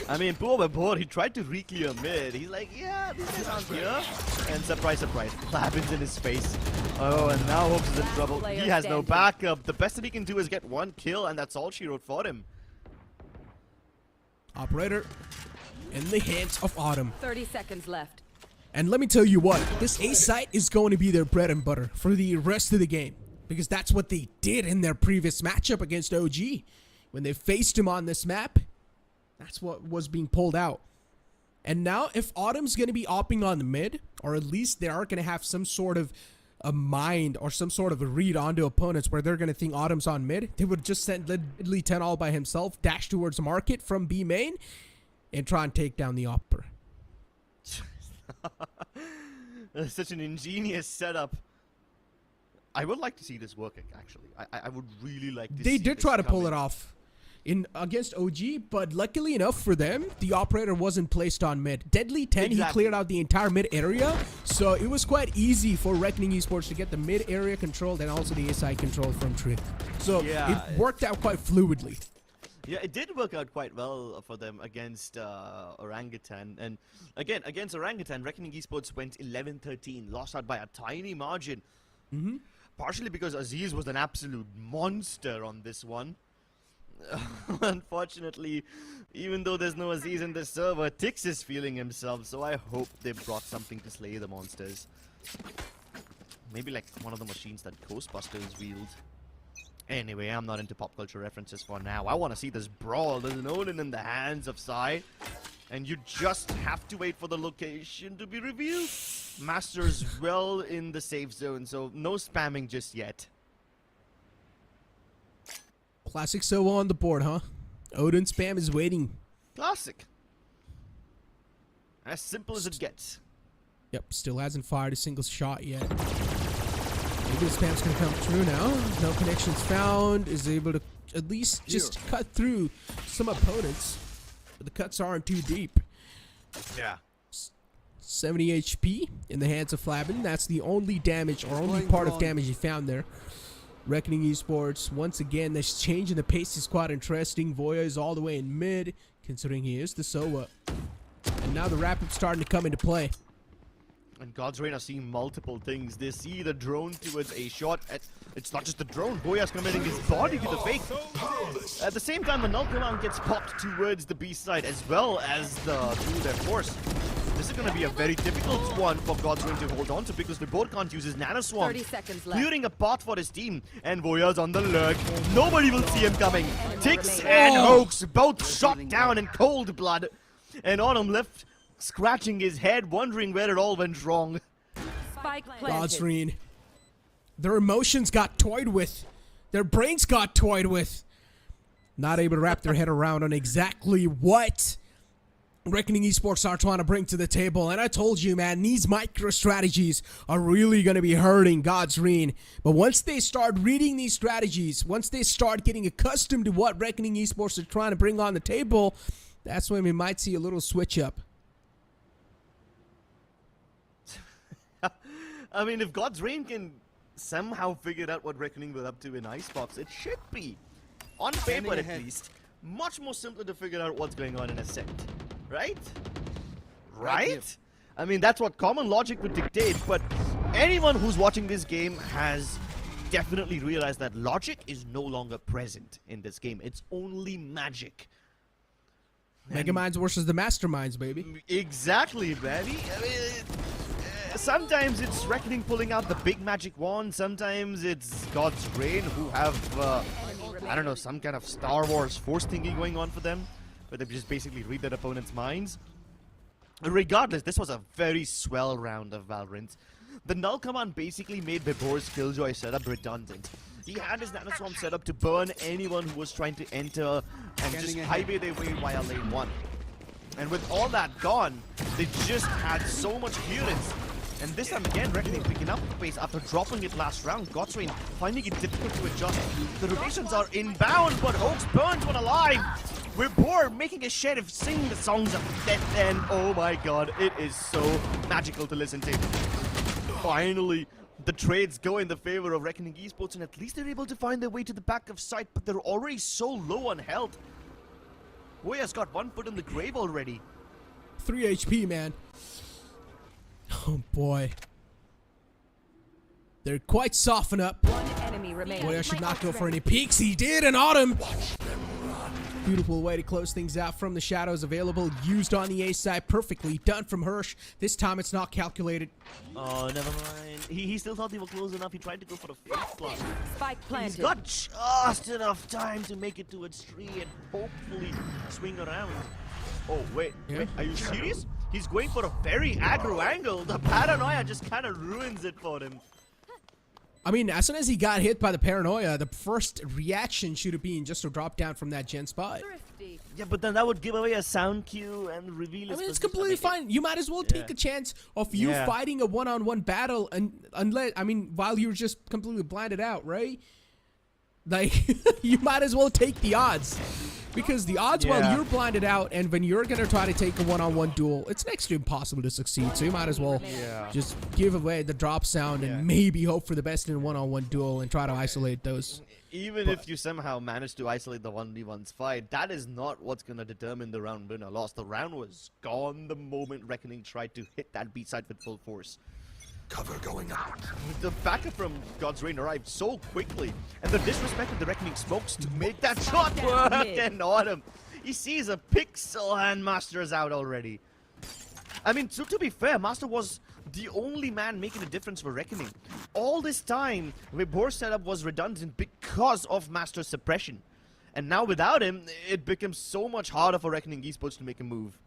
I mean, poor boy, he tried to re-clear mid. He's like, yeah, these guys aren't here. And surprise, surprise, happens in his face. Oh, and now Hopes is in trouble. Player He has no standing. backup. The best that he can do is get one kill, and that's all she wrote for him. Operator, in the hands of Autumn. 30 seconds left. And let me tell you what, this A site is going to be their bread and butter for the rest of the game. Because that's what they did in their previous matchup against OG. When they faced him on this map, that's what was being pulled out. And now, if Autumn's going to be opping on the mid, or at least they are going to have some sort of a mind or some sort of a read onto opponents where they're going to think Autumn's on mid, they would just send Lidley 10 all by himself, dash towards the market from B main, and try and take down the opper. That's such an ingenious setup. I would like to see this working, actually. I would really like to see They did this try to pull coming. it off in against OG, but luckily enough for them, the operator wasn't placed on mid. Deadly 10, he Exactly. cleared out the entire mid area, so it was quite easy for Reckoning Esports to get the mid area controlled and also the A side control from Trick. So Yeah. it worked out quite fluidly. Yeah, it did work out quite well for them against Orangutan. And again, against Orangutan, Reckoning Esports went 11-13, lost out by a tiny margin. Partially because Aziz was an absolute monster on this one. Unfortunately, even though there's no Aziz in this server, Tix is feeling himself, so I hope they brought something to slay the monsters. Maybe like one of the machines that Ghostbusters wield. Anyway, I'm not into pop culture references for now. I want to see this brawl. There's an Odin in the hands of Sai. And you just have to wait for the location to be revealed. Master's well in the safe zone, so no spamming just yet. Classic Sova on the board, huh? Odin spam is waiting. Classic. As simple as it gets. Yep, still hasn't fired a single shot yet. Maybe the spam's gonna come through now. No connections found. Is able to at least just cut through some opponents. But the cuts aren't too deep. Yeah. 70 HP in the hands of Flabin. That's the only damage or only part of damage he found there. Reckoning Esports, once again, this change in the pace is quite interesting. Voya is all the way in mid, considering he is the Sova. And now the Rapid starting to come into play. And God's Reign are seeing multiple things. They see the drone towards a shot. It's not just the drone. Boya's committing his body to the fake. At the same time, the null command gets popped towards the B side as well as through their force. This is going to be a very difficult one for God's Reign to hold on to because the board can't use his Nano Swarm. 30 seconds left. Clearing a path for his team. And Voya's on the lurk. Nobody will see him coming. Tix and Hoax both shot down in cold blood. And Autumn left scratching his head, wondering where it all went wrong. Spike planted. Godsreen. Their emotions got toyed with. Their brains got toyed with. Not able to wrap their head around on exactly what Reckoning Esports are trying to bring to the table. And I told you, man, these micro strategies are really going to be hurting Godsreen. But once they start reading these strategies, once they start getting accustomed to what Reckoning Esports are trying to bring on the table, that's when we might see a little switch up. I mean, if God's Reign can somehow figure out what Reckoning will up to in Icebox, it should be, on paper at least, much more simpler to figure out what's going on in a set. Right? Right? I mean, that's what common logic would dictate, but anyone who's watching this game has definitely realized that logic is no longer present in this game. It's only magic. Mega Minds versus the Masterminds, baby. Exactly, baby. I mean, sometimes it's Reckoning pulling out the big magic wand. Sometimes it's God's Reign who have, I don't know, some kind of Star Wars force thingy going on for them. Where they just basically read their opponent's minds. Regardless, this was a very swell round of Valorant. The null command basically made Bibor's Killjoy setup redundant. He had his Nanoswarm set up to burn anyone who was trying to enter and just highway their way via lane 1. And with all that gone, they just had so much clearance. And this time again, Reckoning picking up the pace after dropping it last round. Godsrain finding it difficult to adjust. The rotations are inbound, but Hoax burns one alive. We're bored, making a sheriff sing the songs of death, and oh my god, it is so magical to listen to. Finally, the trades go in the favor of Reckoning Esports, and at least they're able to find their way to the back of sight, but they're already so low on health. Boya's got one foot in the grave already. 3 HP, man. Oh boy. They're quite softened up. One enemy remaining. Boya should not go for any peeks. He did, and Autumn. Beautiful way to close things out from the shadows available. Used on the A side. Perfectly done from Hirsch. This time it's not calculated. Oh, never mind. He still thought they were close enough. He tried to go for a fake plus. Spike He's planted. got just enough time to make it to its tree and hopefully swing around. Oh, wait. Yeah. Wait, are you serious? He's going for a very aggro angle. The paranoia just kind of ruins it for him. I mean, as soon as he got hit by the paranoia, the first reaction should have been just to drop down from that gen spot. Thrifty. Yeah, but then that would give away a sound cue and reveal his I mean, it's position. completely fine. You might as well take a chance of you fighting a one-on-one battle, and unless, I mean, while you're just completely blinded out, right? Like, you might as well take the odds. Because the odds while you're blinded out and when you're going to try to take a one-on-one duel, it's next to impossible to succeed. So you might as well just give away the drop sound and maybe hope for the best in a one-on-one duel and try to isolate those. Even if you somehow manage to isolate the 1v1's fight, that is not what's going to determine the round win or loss. The round was gone the moment Reckoning tried to hit that B side with full force. Cover going out. The backup from God's Reign arrived so quickly, and the disrespect of the Reckoning smokes to make that shot work, and Autumn, he sees a pixel and Master's out already. I mean, to be fair, Master was the only man making a difference for Reckoning. All this time, Vibor's setup was redundant because of Master's suppression. And now without him, it becomes so much harder for Reckoning Esports to make a move.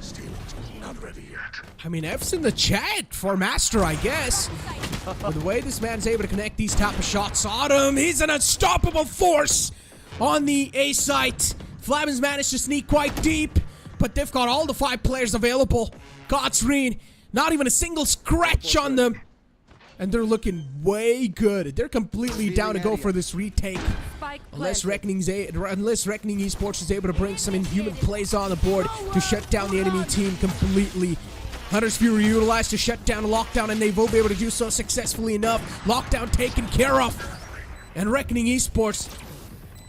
Still not ready yet. I mean, F's in the chat for Master, I guess. But the way this man's able to connect these type of shots, Autumn, he's an unstoppable force on the A site. Flabben's managed to sneak quite deep, but they've got all the 5 players available. Godsreen, not even a single scratch on them. And they're looking way good. They're completely down to go for this retake. Spike Unless planted. Reckoning Esports is able to bring some inhuman plays on the board to shut down the enemy team completely. Hunter's Fury utilized to shut down a lockdown, and they will be able to do so successfully enough. Lockdown taken care of. And Reckoning Esports,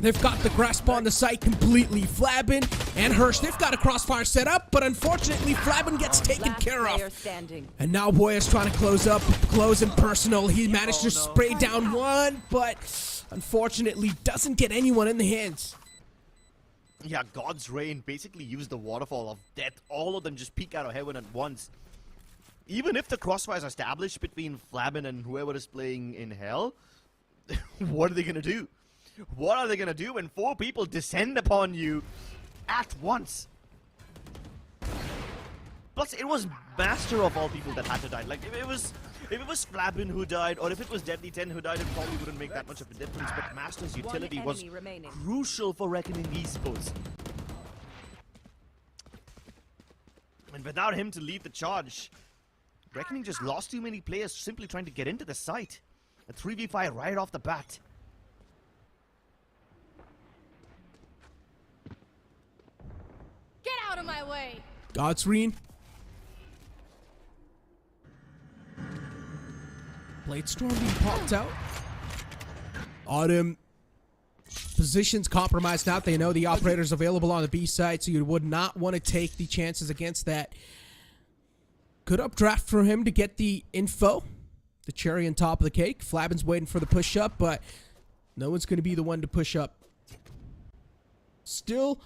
they've got the grasp on the site completely. Flabben and Hirsch, they've got a crossfire set up, but unfortunately Flabben gets taken Last care player of. standing. And now Boya's trying to close in personal. He managed to spray down one, but unfortunately doesn't get anyone in the hands. Yeah, God's Reign basically used the waterfall of death. All of them just peek out of heaven at once. Even if the crossfire is established between Flabben and whoever is playing in hell, what are they gonna do? What are they gonna do when 4 people descend upon you at once? Plus, it was Master of all people that had to die. Like, if it was Flabben who died, or if it was Deadly 10 who died, it probably wouldn't make that much of a difference. But Master's utility was enemy remaining. crucial for Reckoning Esports. And without him to lead the charge, Reckoning just lost too many players simply trying to get into the site. A 3v5 right off the bat. Get out of my way! Godsreen. Blade Storm being popped out. Autumn. Positions compromised now. They know the operator's available on the B side, so you would not want to take the chances against that. Good updraft for him to get the info. The cherry on top of the cake. Flabben's waiting for the push up, but no one's going to be the one to push up. Still,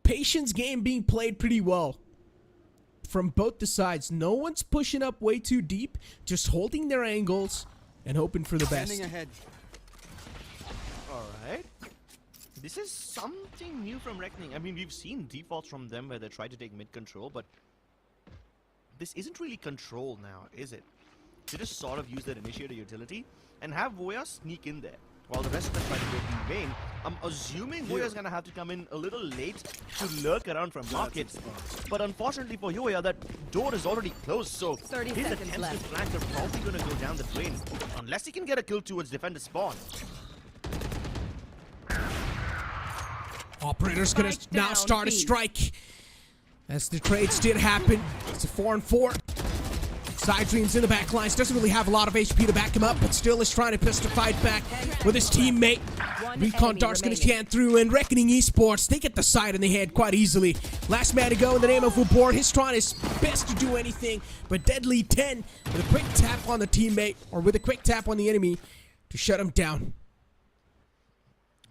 patience game being played pretty well from both the sides. No one's pushing up way too deep, just holding their angles and hoping for the best. Ahead. Alright. This is something new from Reckoning. I mean, we've seen defaults from them where they try to take mid control, but this isn't really control now, is it? They just sort of use their initiator utility and have Voya sneak in there, while the rest of them try to go in vain. I'm assuming Hoya's gonna have to come in a little late to lurk around from markets. But unfortunately for Hoya, that door is already closed, so 30 his seconds attempts left. to flank are probably gonna go down the drain. Unless he can get a kill towards defender spawn. Operator's gonna Strike now down, start a B. strike. As the trades did happen. It's a 4-on-4. Side Dreams in the back lines. Doesn't really have a lot of HP to back him up, but still is trying to pistol fight back with his teammate. One Recon enemy Dart's gonna remaining. scan through, and Reckoning Esports, they get the side in the head quite easily. Last man to go in the name of Ubor. He's trying his best to do anything, but Deadly 10 with a quick tap on the teammate, or with a quick tap on the enemy to shut him down.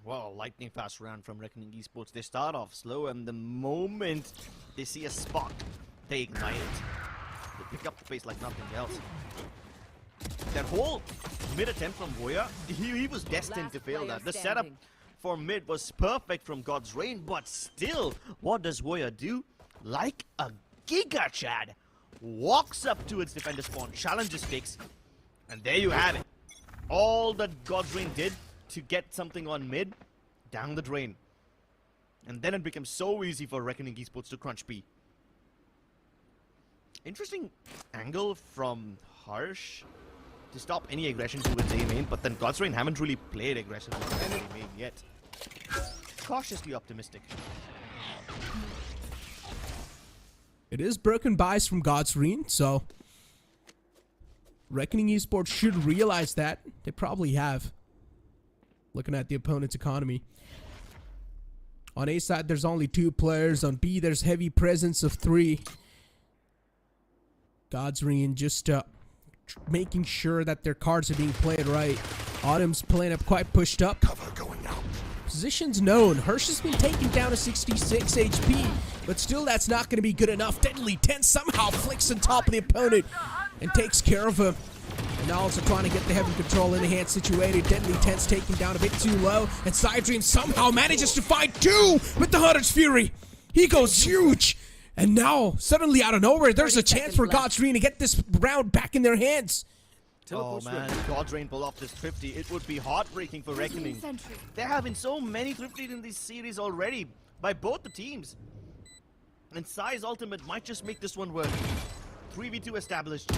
Well, lightning fast round from Reckoning Esports. They start off slow, and the moment they see a spot, they ignite it. They pick up the pace like nothing else. That whole mid attempt from Hoya, he was destined to fail that. The setup for mid was perfect from God's Reign, but still, what does Hoya do? Like a Giga Chad, walks up to its defender spawn, challenges stakes, and there you have it. All that God's Reign did to get something on mid, down the drain. And then it becomes so easy for Reckoning Esports to crunch B. Interesting angle from Harsh to stop any aggression towards A main, but then God's Reign haven't really played aggressively towards A main yet. Cautiously optimistic. It is broken buys from God's Reign, so Reckoning Esports should realize that. They probably have. Looking at the opponent's economy. On A side, there's only 2 players. On B, there's heavy presence of 3. God's Reign just making sure that their cards are being played right. Autumn's playing up quite pushed up. Cover going out. Position's known. Hirsch has been taken down to 66 HP, but still that's not going to be good enough. Deadly 10 somehow flicks on top of the opponent and takes care of him. And now also trying to get the heavy control in the hand situated. Deadly 10's taken down a bit too low, and Side Dream somehow manages to find 2 with the Hunter's Fury. He goes huge. And now, suddenly out of nowhere, there's a chance for God's Reign to get this round back in their hands. Oh man, God's Reign pull off this Thrifty. It would be heartbreaking for Reckoning. There have been so many Thrifties in this series already by both the teams. And Sai's ultimate might just make this one work. 3v2 established.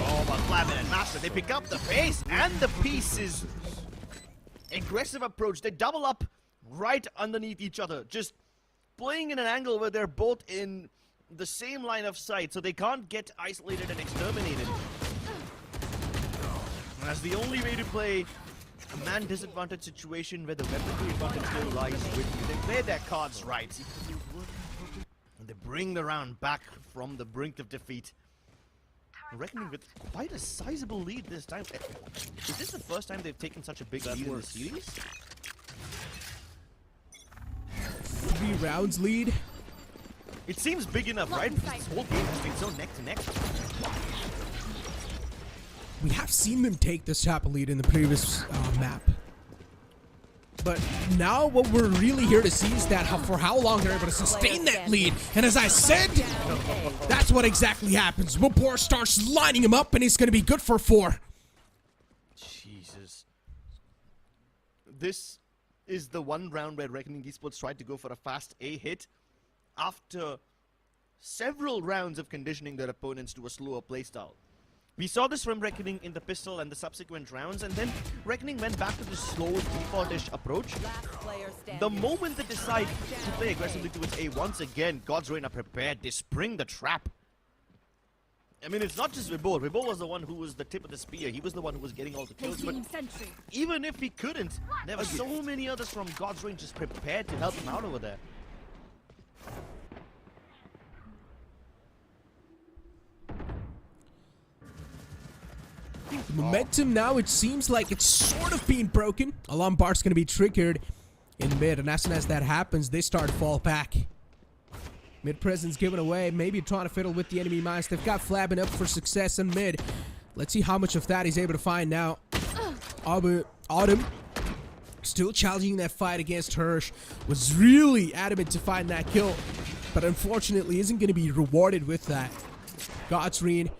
Oh, but Flamin and Master, they pick up the pace and the pieces. Aggressive approach. They double up right underneath each other. Just playing in an angle where they're both in the same line of sight, so they can't get isolated and exterminated. And that's the only way to play a man disadvantage situation where the weaponry advantage still lies with you. They play their cards right. And they bring the round back from the brink of defeat. Reckoning with quite a sizable lead this time. Is this the first time they've taken such a big lead in the series? 3 rounds lead. It seems big enough, right? Because this whole game has been so neck to neck. We have seen them take this type of lead in the previous map. But now what we're really here to see is that for how long they're able to sustain that lead. And as I said, that's what exactly happens. Wapor starts lining him up and he's going to be good for 4. Jesus. This is the one round where Reckoning Esports tried to go for a fast A hit after several rounds of conditioning their opponents to a slower playstyle. We saw this from Reckoning in the pistol and the subsequent rounds, and then Reckoning went back to the slow default-ish approach. The moment they decide to play aggressively towards A once again, God's Reign are prepared. They spring the trap. I mean, it's not just Vibor. Vibor was the one who was the tip of the spear. He was the one who was getting all the kills. But even if he couldn't, there were so many others from God's Reign just prepared to help him out over there. The momentum now, it seems like it's sort of being broken. Alarm bar's going to be triggered in mid, and as soon as that happens, they start to fall back. Mid presence given away, maybe trying to fiddle with the enemy mines. They've got Flabbing up for success in mid. Let's see how much of that he's able to find now. Autumn still challenging that fight against Hirsch. Was really adamant to find that kill, but unfortunately isn't going to be rewarded with that. God's Reign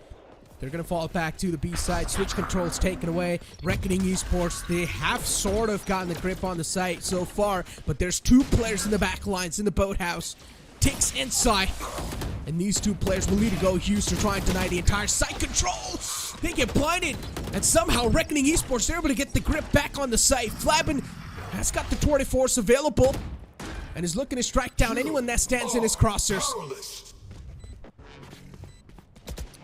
They're going to fall back to the B side. Switch controls taken away. Reckoning Esports, they have sort of gotten the grip on the site so far, but there's two players in the back lines in the boathouse. Ticks inside. And these two players will need to go Hughes to try and deny the entire site control. They get blinded. And somehow Reckoning Esports, they're able to get the grip back on the site. Flabin has got the tour de force available and is looking to strike down anyone that stands in his crosshairs.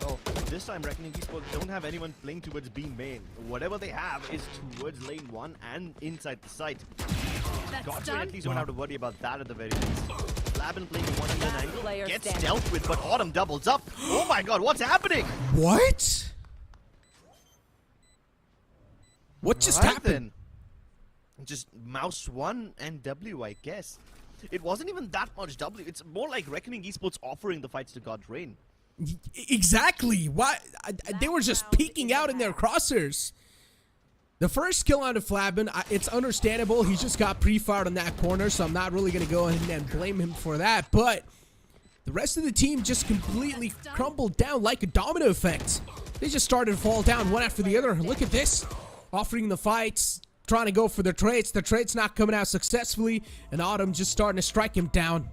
Oh, this time Reckoning Esports don't have anyone playing towards B main. Whatever they have is towards lane 1 and inside the site. Godswin at least don't have to worry about that at the very least. Flabin playing one in an angle, Player gets standing. dealt with, but Autumn doubles up. Oh my god, what's happening? What? What just Alright happened? then. Just mouse 1 and W, I guess. It wasn't even that much W. It's more like Reckoning Esports offering the fights to God's Reign. Exactly. Why? They were just peeking out in their crosshairs. The first kill onto Flabin, it's understandable. He just got pre-fired on that corner, so I'm not really going to go ahead and blame him for that. But the rest of the team just completely crumbled down like a domino effect. They just started to fall down one after the other. Look at this. Offering the fights, trying to go for the trades. The trade's not coming out successfully, and Autumn just starting to strike him down.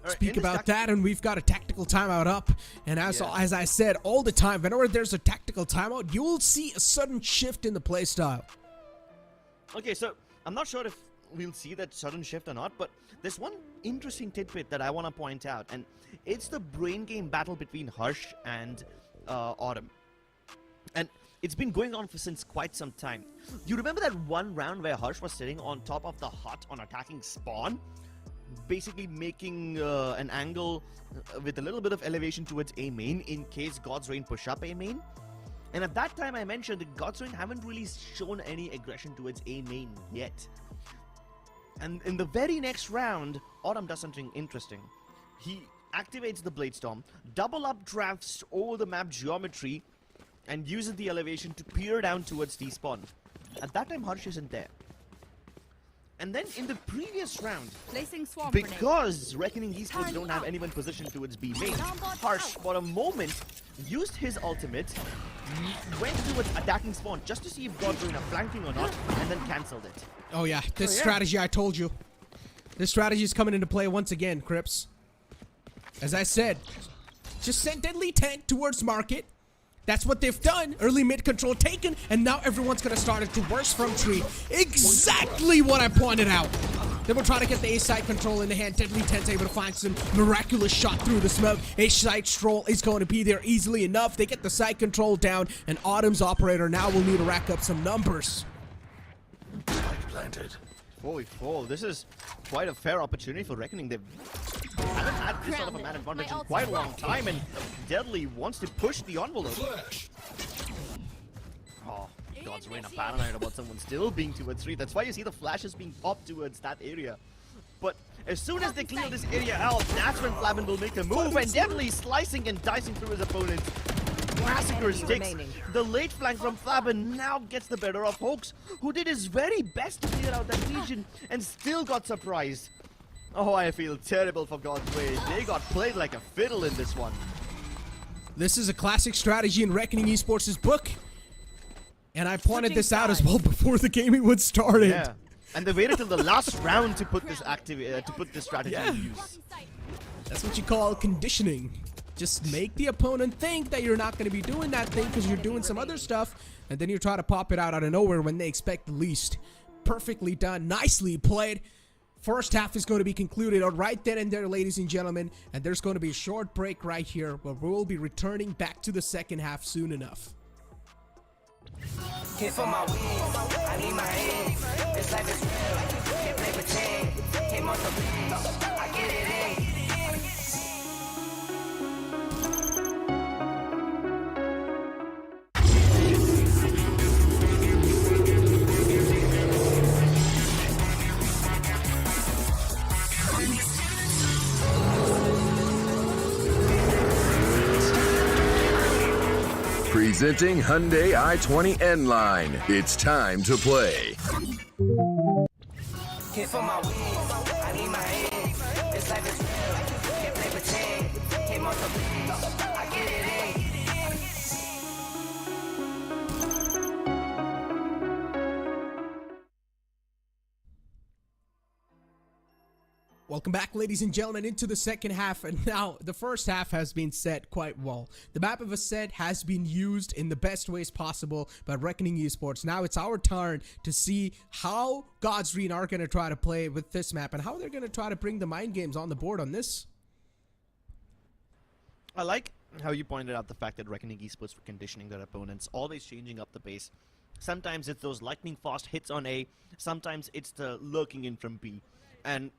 Speak about that, and we've got a tactical timeout up. And as I said all the time, whenever there's a tactical timeout, you will see a sudden shift in the playstyle. Okay, so I'm not sure if we'll see that sudden shift or not, but there's one interesting tidbit that I want to point out, and it's the brain game battle between Harsh and Autumn. And it's been going on since quite some time. You remember that one round where Harsh was sitting on top of the hut on attacking spawn? Basically making an angle with a little bit of elevation towards A main in case God's Reign push up A main. And at that time I mentioned that God's Reign haven't really shown any aggression towards A main yet. And in the very next round, Autumn does something interesting. He activates the Blade Storm, double up drafts over the map geometry, and uses the elevation to peer down towards despawn. At that time Harsh isn't there. And then in the previous round, Placing swarm because Reckoning Esports don't have anyone positioned towards B main, Harsh for a moment used his ultimate, went towards attacking spawn just to see if God's Reign are flanking or not, and then cancelled it. Oh yeah, this strategy I told you. This strategy is coming into play once again, Crips. As I said, just send Deadly Tent towards market. That's what they've done. Early mid control taken, and now everyone's gonna start it to worse from tree. Exactly what I pointed out. They were trying to get the A side control in the hand. Deadly Tent's able to find some miraculous shot through the smoke. A side stroll is going to be there easily enough. They get the side control down, and Autumn's operator now will need to rack up some numbers. Spike planted. Holy cow, this is quite a fair opportunity for Reckoning. They haven't had this sort of a man advantage in quite a long time, and Deadly wants to push the envelope. Flash. Oh, God's Reign are paranoid about someone still being towards 3. That's why you see the flashes being popped towards that area. But as soon as they clear this area out, that's when Flabin will make a move, and Deadly slicing and dicing through his opponent. Massacre sticks. The late flank from Flabin now gets the better of Hoax, who did his very best to clear out that region and still got surprised. Oh, I feel terrible for God's Reign. They got played like a fiddle in this one. This is a classic strategy in Reckoning Esports' book. And I pointed this out as well before the game even started. Yeah. And they waited till the last round to put this strategy in use. That's what you call conditioning. Just make the opponent think that you're not going to be doing that thing because you're doing some other stuff, and then you try to pop it out of nowhere when they expect the least. Perfectly done. Nicely played. First half is going to be concluded right then and there, ladies and gentlemen, and there's going to be a short break right here, but we will be returning back to the second half soon enough. Hit for my wins, I need my hands. This life is real, can't play pretend. Came off the beats, I get it in. Presenting Hyundai i20 N-Line. It's time to play. Hit for my wins, I need my hands. This life is real, can't play pretend. Came off the beats, I get it in. Welcome back, ladies and gentlemen, into the second half. And now the first half has been set quite well. The map of Ascent has been used in the best ways possible by Reckoning Esports. Now it's our turn to see how God's Reign are going to try to play with this map and how they're going to try to bring the mind games on the board on this. I like how you pointed out the fact that Reckoning Esports were conditioning their opponents, always changing up the pace. Sometimes it's those lightning fast hits on A, sometimes it's the lurking in from B. And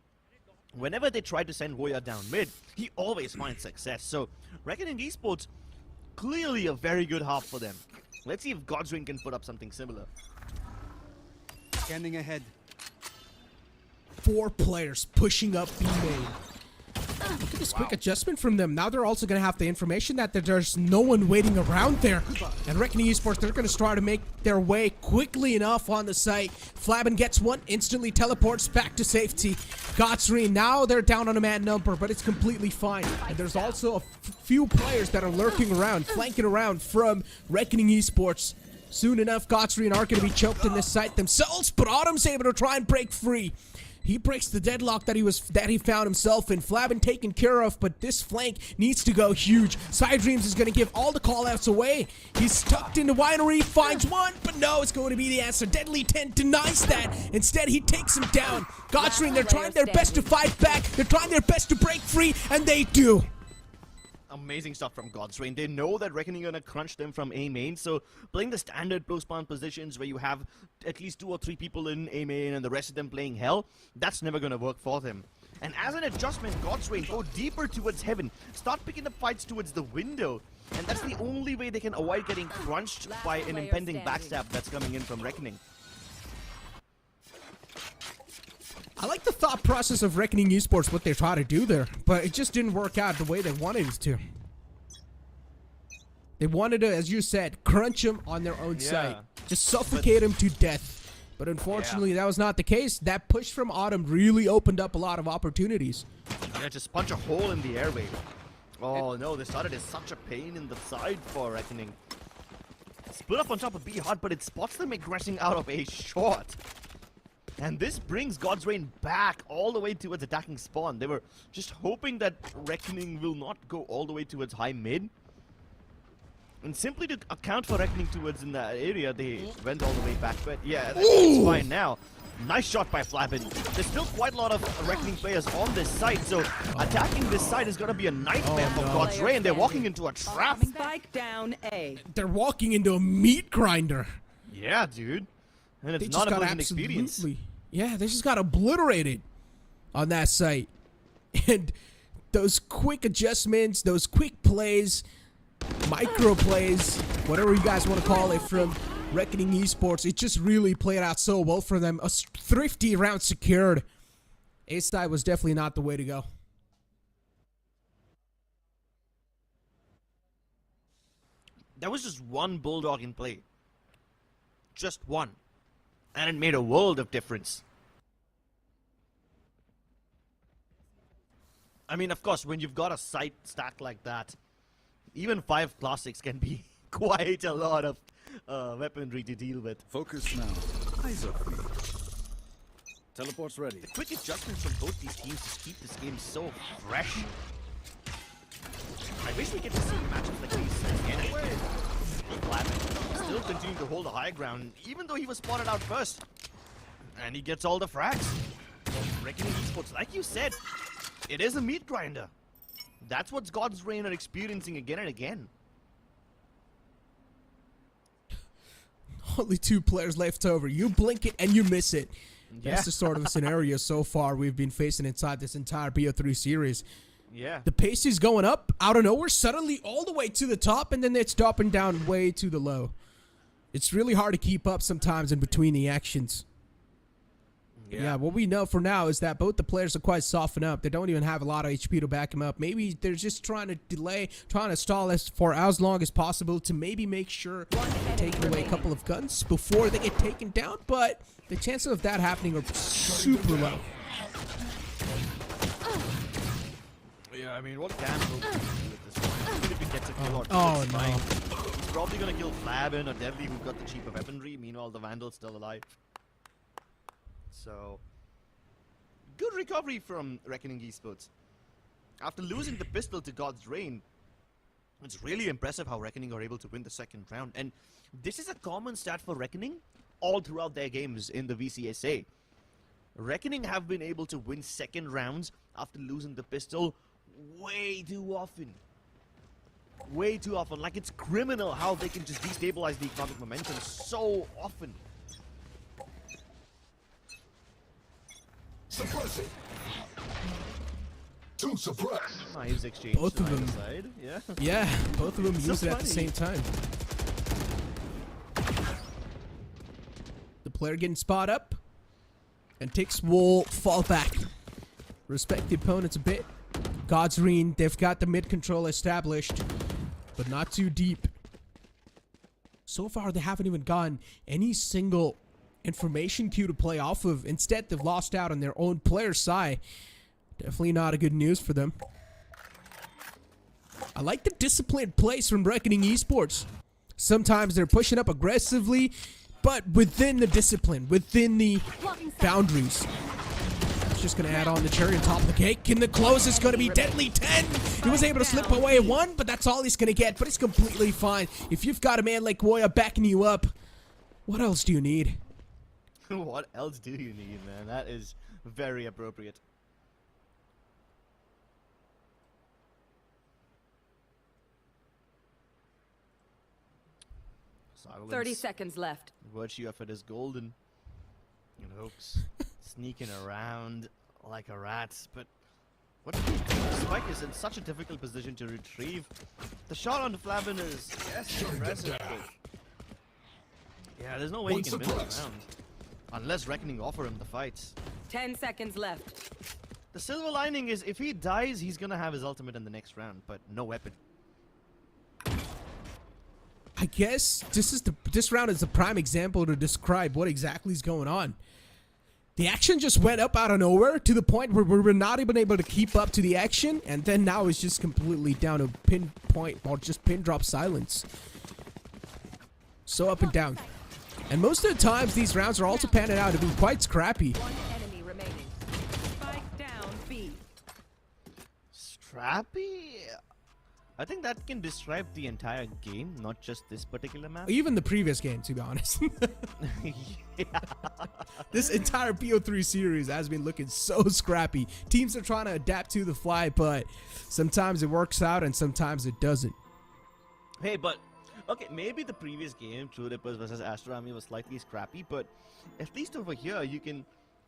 whenever they try to send Voya down mid, he always finds success. So, Reckoning Esports, clearly a very good half for them. Let's see if God's Reign can put up something similar. Scanning ahead. 4 players pushing up B main. Look at this quick adjustment from them. Now they're also going to have the information that there's no one waiting around there. And Reckoning Esports, they're going to try to make their way quickly enough on the site. Flabin gets one, instantly teleports back to safety. God's Reign, now they're down on a man number, but it's completely fine. And there's also a few players that are lurking around, flanking around from Reckoning Esports. Soon enough, God's Reign are going to be choked in this site themselves, but Autumn's able to try and break free. He breaks the deadlock that he found himself in. Flabin taken care of, but this flank needs to go huge. Sidedreams is going to give all the callouts away. He's tucked into Winery, finds one, but no, it's going to be the answer. Deadly 10 denies that. Instead, he takes him down. God's Reign, they're trying their best to fight back. They're trying their best to break free, and they do. Amazing stuff from God's Reign. They know that Reckoning are going to crunch them from A main, so playing the standard post-spawn positions where you have at least 2 or 3 people in A main and the rest of them playing Hell, that's never going to work for them. And as an adjustment, God's Reign go deeper towards Heaven, start picking up fights towards the window, and that's the only way they can avoid getting crunched by an impending backstab that's coming in from Reckoning. I like the thought process of Reckoning Esports, what they try to do there, but it just didn't work out the way they wanted it to. They wanted to, as you said, crunch him on their own site. Just suffocate him to death. But unfortunately, that was not the case. That push from Autumn really opened up a lot of opportunities. Yeah, just punch a hole in the airway. Oh no, this started as such a pain in the side for Reckoning. Split up on top of B hard, but it spots them aggressing out of A short. And this brings God's Reign back all the way towards attacking spawn. They were just hoping that Reckoning will not go all the way towards high mid. And simply to account for Reckoning towards in that area, they went all the way back. But yeah, it's fine now. Nice shot by Flabin. There's still quite a lot of Reckoning players on this site, so attacking this site is going to be a nightmare for God's Reign. They're walking into a trap. Spike down A. They're walking into a meat grinder. Yeah, dude. And it's They not just a got pleasant experience. Yeah, they just got obliterated on that site. And those quick adjustments, those quick plays, micro plays, whatever you guys want to call it, from Reckoning Esports, it just really played out so well for them. A thrifty round secured. A-side was definitely not the way to go. That was just one Bulldog in play. Just one. And it made a world of difference. I mean, of course, when you've got a site stack like that, even 5 classics can be quite a lot of weaponry to deal with. Focus now. Eyes off me. Teleport's ready. The quick adjustments from both these teams just keep this game so fresh. I wish we get to see matchups like these again. Flabin still continuing to hold the high ground, even though he was spotted out first. And he gets all the frags. Reckoning Esports, like you said, it is a meat grinder. That's what God's Reign are experiencing again and again. Only 2 players left over. You blink it and you miss it. That's the sort of scenario so far we've been facing inside this entire BO3 series. Yeah. The pace is going up out of nowhere, suddenly all the way to the top, and then it's dropping down way to the low. It's really hard to keep up sometimes in between the actions. Yeah, what we know for now is that both the players are quite softened up. They don't even have a lot of HP to back them up. Maybe they're just trying to delay, trying to stall us for as long as possible to maybe make sure they're taking away a couple of guns before they get taken down, but the chances of that happening are super low. Yeah, I mean, what can Will do at this point? Even if he gets a kill or two, Oh, it's no. fine. He's probably gonna kill Flabin or Deadly, who've got the cheaper weaponry. Meanwhile, the Vandal's still alive. So, good recovery from Reckoning Esports. After losing the pistol to God's Reign, it's really impressive how Reckoning are able to win the second round. And this is a common stat for Reckoning all throughout their games in the VCSA. Reckoning have been able to win second rounds after losing the pistol way too often. Way too often. Like, it's criminal how they can just destabilize the economic momentum so often. Suppressing. To suppress. Nice exchange. Both of them. Side. Yeah. Yeah, both of them So use it at the funny. same time. The player getting spot up, and Tix will fall back. Respect the opponents a bit. God's Reign, they've got the mid control established, but not too deep. So far, they haven't even gotten any single information queue to play off of. Instead, they've lost out on their own player side. Definitely not a good news for them. I like the disciplined plays from Reckoning Esports. Sometimes they're pushing up aggressively, but within the discipline, within the boundaries. That's just going to add on the cherry on top of the cake. And the close is going to be Deadly 10. He was able to slip away one, but that's all he's going to get. But it's completely fine. If you've got a man like Woya backing you up, what else do you need? What else do you need, man? That is very appropriate. Silence. 30 seconds left. Virtue of it is golden. And Hooks sneaking around like a rat, but what do you do? Spike is in such a difficult position to retrieve. The shot on the Flavin is impressive, but yeah, there's no way he can win the round unless Reckoning offer him the fight. 10 seconds left. The silver lining is if he dies, he's gonna have his ultimate in the next round, but no weapon. I guess this round is the prime example to describe what exactly is going on. The action just went up out of nowhere to the point where we were not even able to keep up to the action, and then now it's just completely down to pinpoint or just pin drop silence. So up and down. And most of the times these rounds are also panning out to be quite scrappy. One enemy remaining. Spike down B. Scrappy? I think that can describe the entire game, not just this particular map. Even the previous game, to be honest. Yeah. This entire BO3 series has been looking so scrappy. Teams are trying to adapt to the fly, but sometimes it works out and sometimes it doesn't. Hey, but okay, maybe the previous game, True Rippers versus Astor Army, was slightly scrappy, but at least over here you can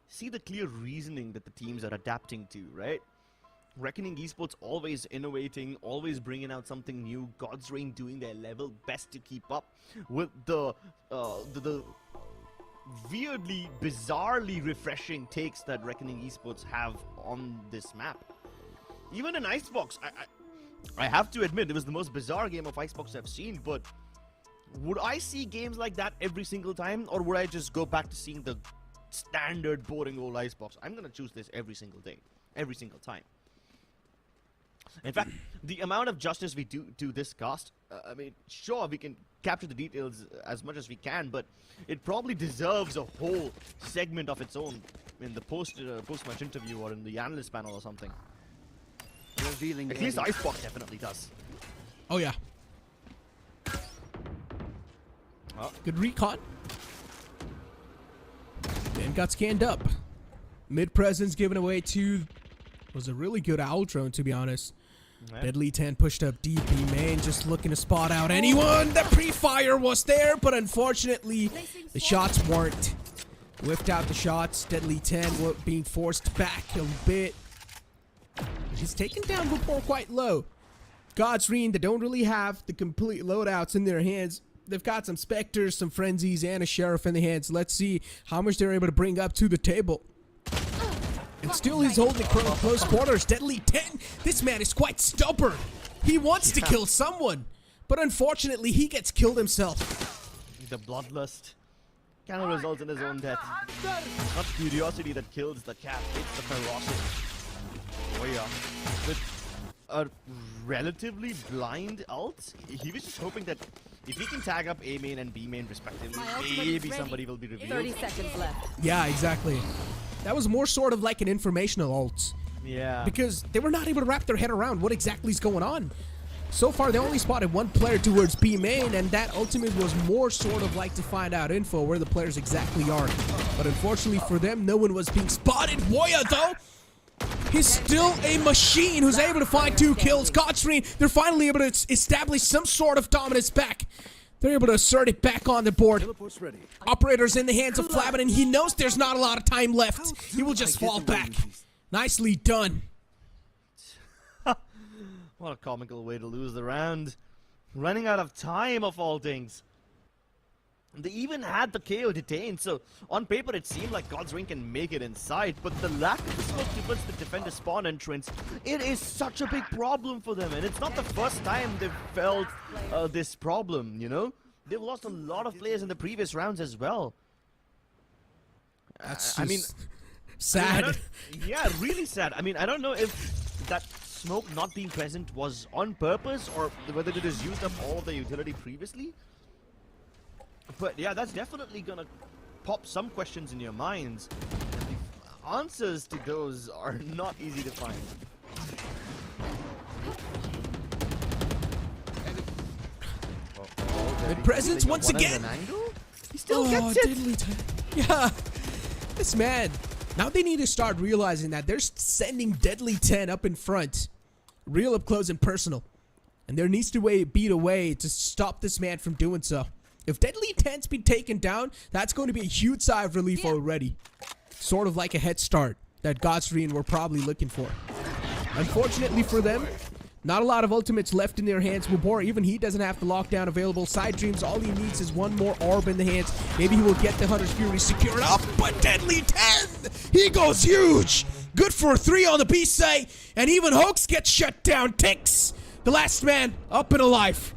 see the clear reasoning that the teams are adapting to, right? Reckoning Esports always innovating, always bringing out something new. God's Reign doing their level best to keep up with the weirdly, bizarrely refreshing takes that Reckoning Esports have on this map. Even in Icebox, I have to admit, it was the most bizarre game of Icebox I've seen, but would I see games like that every single time, or would I just go back to seeing the standard boring old Icebox? I'm gonna choose this every single day, every single time. In fact, the amount of justice we do to this cast, I mean, sure, we can capture the details as much as we can, but it probably deserves a whole segment of its own in the post-match interview or in the analyst panel or something. Revealing At least Icebox definitely does. Oh yeah. Good recon. And got scanned up. Mid presence given away to was a really good owl drone, to be honest. Yeah. Deadly 10 pushed up deep. B main just looking to spot out anyone. The pre-fire was there, but unfortunately the shots weren't. Whiffed out the shots. Deadly 10 being forced back a bit. He's taken down before quite low. God's Reign, they don't really have the complete loadouts in their hands. They've got some Spectres, some Frenzies, and a Sheriff in the hands. Let's see how much they're able to bring up to the table. And still he's holding close quarters. Deadly 10. This man is quite stubborn. He wants to kill someone, but unfortunately he gets killed himself. The bloodlust can result in his own death. Not curiosity that kills the cat, it's the ferocity. Oh yeah. With a relatively blind ult, he was just hoping that if he can tag up A main and B main respectively, maybe somebody will be revealed. 30 seconds left. Yeah, exactly. That was more sort of like an informational ult. Yeah. Because they were not able to wrap their head around what exactly is going on. So far, they only spotted one player towards B main, and that ultimate was more sort of like to find out info where the players exactly are. But unfortunately for them, no one was being spotted. Woya, though, he's still a machine who's able to find 2 kills. Godstream, they're finally able to establish some sort of dominance back. They're able to assert it back on the board. Teleport's ready. Operator's in the hands of Flabin, and he knows there's not a lot of time left. He will just fall back. Nicely done. What a comical way to lose the round. Running out of time of all things. They even had the KO detained, so on paper it seemed like God's Ring can make it inside, but the lack of the smoke towards the defender spawn entrance, it is such a big problem for them, and it's not the first time they've felt this problem, you know? They've lost a lot of players in the previous rounds as well. That's I mean, sad. Yeah, really sad. I mean, I don't know if that smoke not being present was on purpose or whether they just used up all of the utility previously. But yeah, that's definitely gonna pop some questions in your minds. And the answers to those are not easy to find. Good presence once again. He still gets it. Yeah, this man. Now they need to start realizing that they're sending Deadly 10 up in front, real up close and personal, and there needs to be a way to stop this man from doing so. If Deadly 10's been taken down, that's going to be a huge sigh of relief already. Sort of like a head start that Godsreen were probably looking for. Unfortunately for them, not a lot of ultimates left in their hands. Wabor, even he doesn't have the lockdown available. Side Dreams, all he needs is one more orb in the hands. Maybe he will get the Hunter's Fury secured up, but Deadly 10! He goes huge! Good for 3 on the B side, and even Hoax gets shut down. Tix, the last man, up and alive.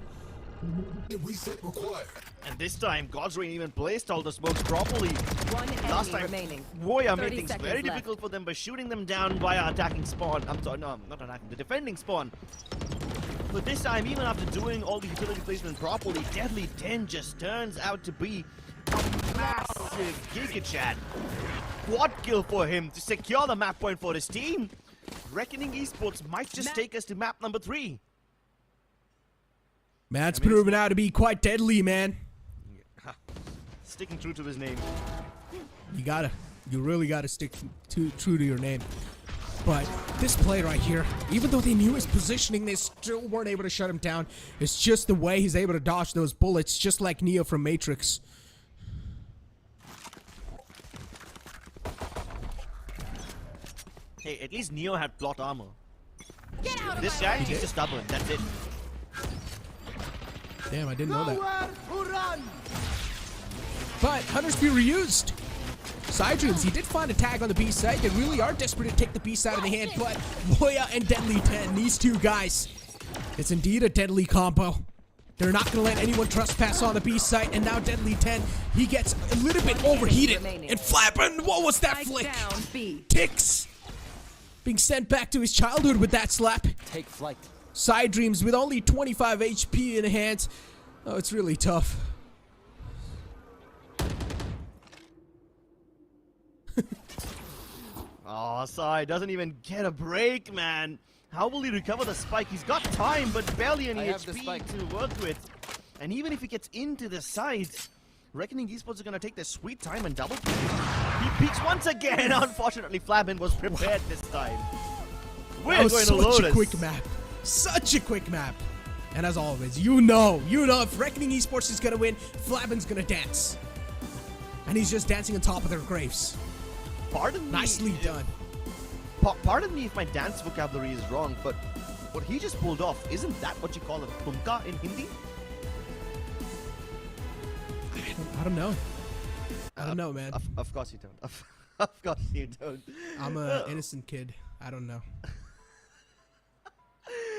Reset required. And this time, Godsrain even placed all the smokes properly. One Last enemy time, remaining. Woya 30 made things seconds very left. difficult for them by shooting them down via attacking spawn. I'm sorry, no, not attacking, the defending spawn. But this time, even after doing all the utility placement properly, Deadly 10 just turns out to be a massive Giga Chat. Quad kill for him to secure the map point for his team. Reckoning Esports might just take us to map number 3. Matt's proven out to be quite deadly, man. Sticking true to his name. You really gotta stick true to your name. But this play right here, even though they knew his positioning, they still weren't able to shut him down. It's just the way he's able to dodge those bullets, just like Neo from Matrix. Hey, at least Neo had plot armor. Get out of This my guy, way. he's just stubborn, that's it. Damn, I didn't know that. But Hunter's Fury used. Side Dreams, he did find a tag on the B side. They really are desperate to take the B side in the hand, but Woya and Deadly 10, these two guys, it's indeed a deadly combo. They're not going to let anyone trespass on the B side, and now Deadly 10, he gets a little bit overheated. And Flappin', what was that Spike flick? down B. Tix being sent back to his childhood with that slap. Take flight. Side Dreams with only 25 HP in hand. Oh, it's really tough. Oh, Sai doesn't even get a break, man. How will he recover the spike? He's got time, but barely any HP to work with. And even if he gets into the sides, Reckoning Esports are going to take their sweet time and double peek. He peeks once again. Unfortunately, Flabin was prepared this time. We're That was going to load such a quick map. Such a quick map. And as always, you know if Reckoning Esports is going to win, Flabin's going to dance. And he's just dancing on top of their graves. Pardon me. Nicely done. Pardon me if my dance vocabulary is wrong, but what he just pulled off, isn't that what you call a thumka in Hindi? I don't know. I don't know, man. Of course you don't. Of course you don't. I'm an innocent kid. I don't know.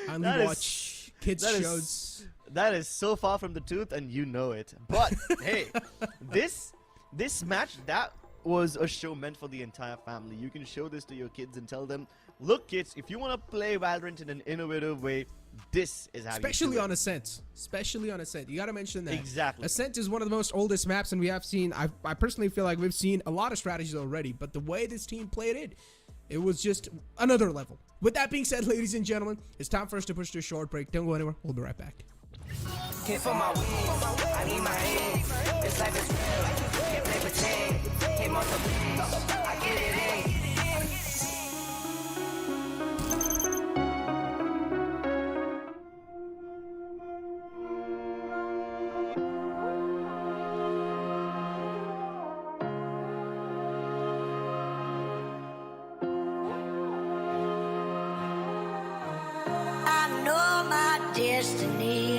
I only That is- watch kids that is- shows. That is so far from the truth, and you know it. But hey, this match, that was a show meant for the entire family. You can show this to your kids and tell them, look kids, if you want to play Valorant in an innovative way, this is how Especially you do on it. Ascent. Especially on Ascent. You gotta mention that. Exactly. Ascent is one of the most oldest maps, and we have seen, I personally feel like we've seen a lot of strategies already, but the way this team played it, it was just another level. With that being said, ladies and gentlemen, it's time for us to push to a short break. Don't go anywhere. We'll be right back. Hit for my wins, I need my hands. This life is real, can't play pretend. Came off the beach, I get it in. I know my destiny.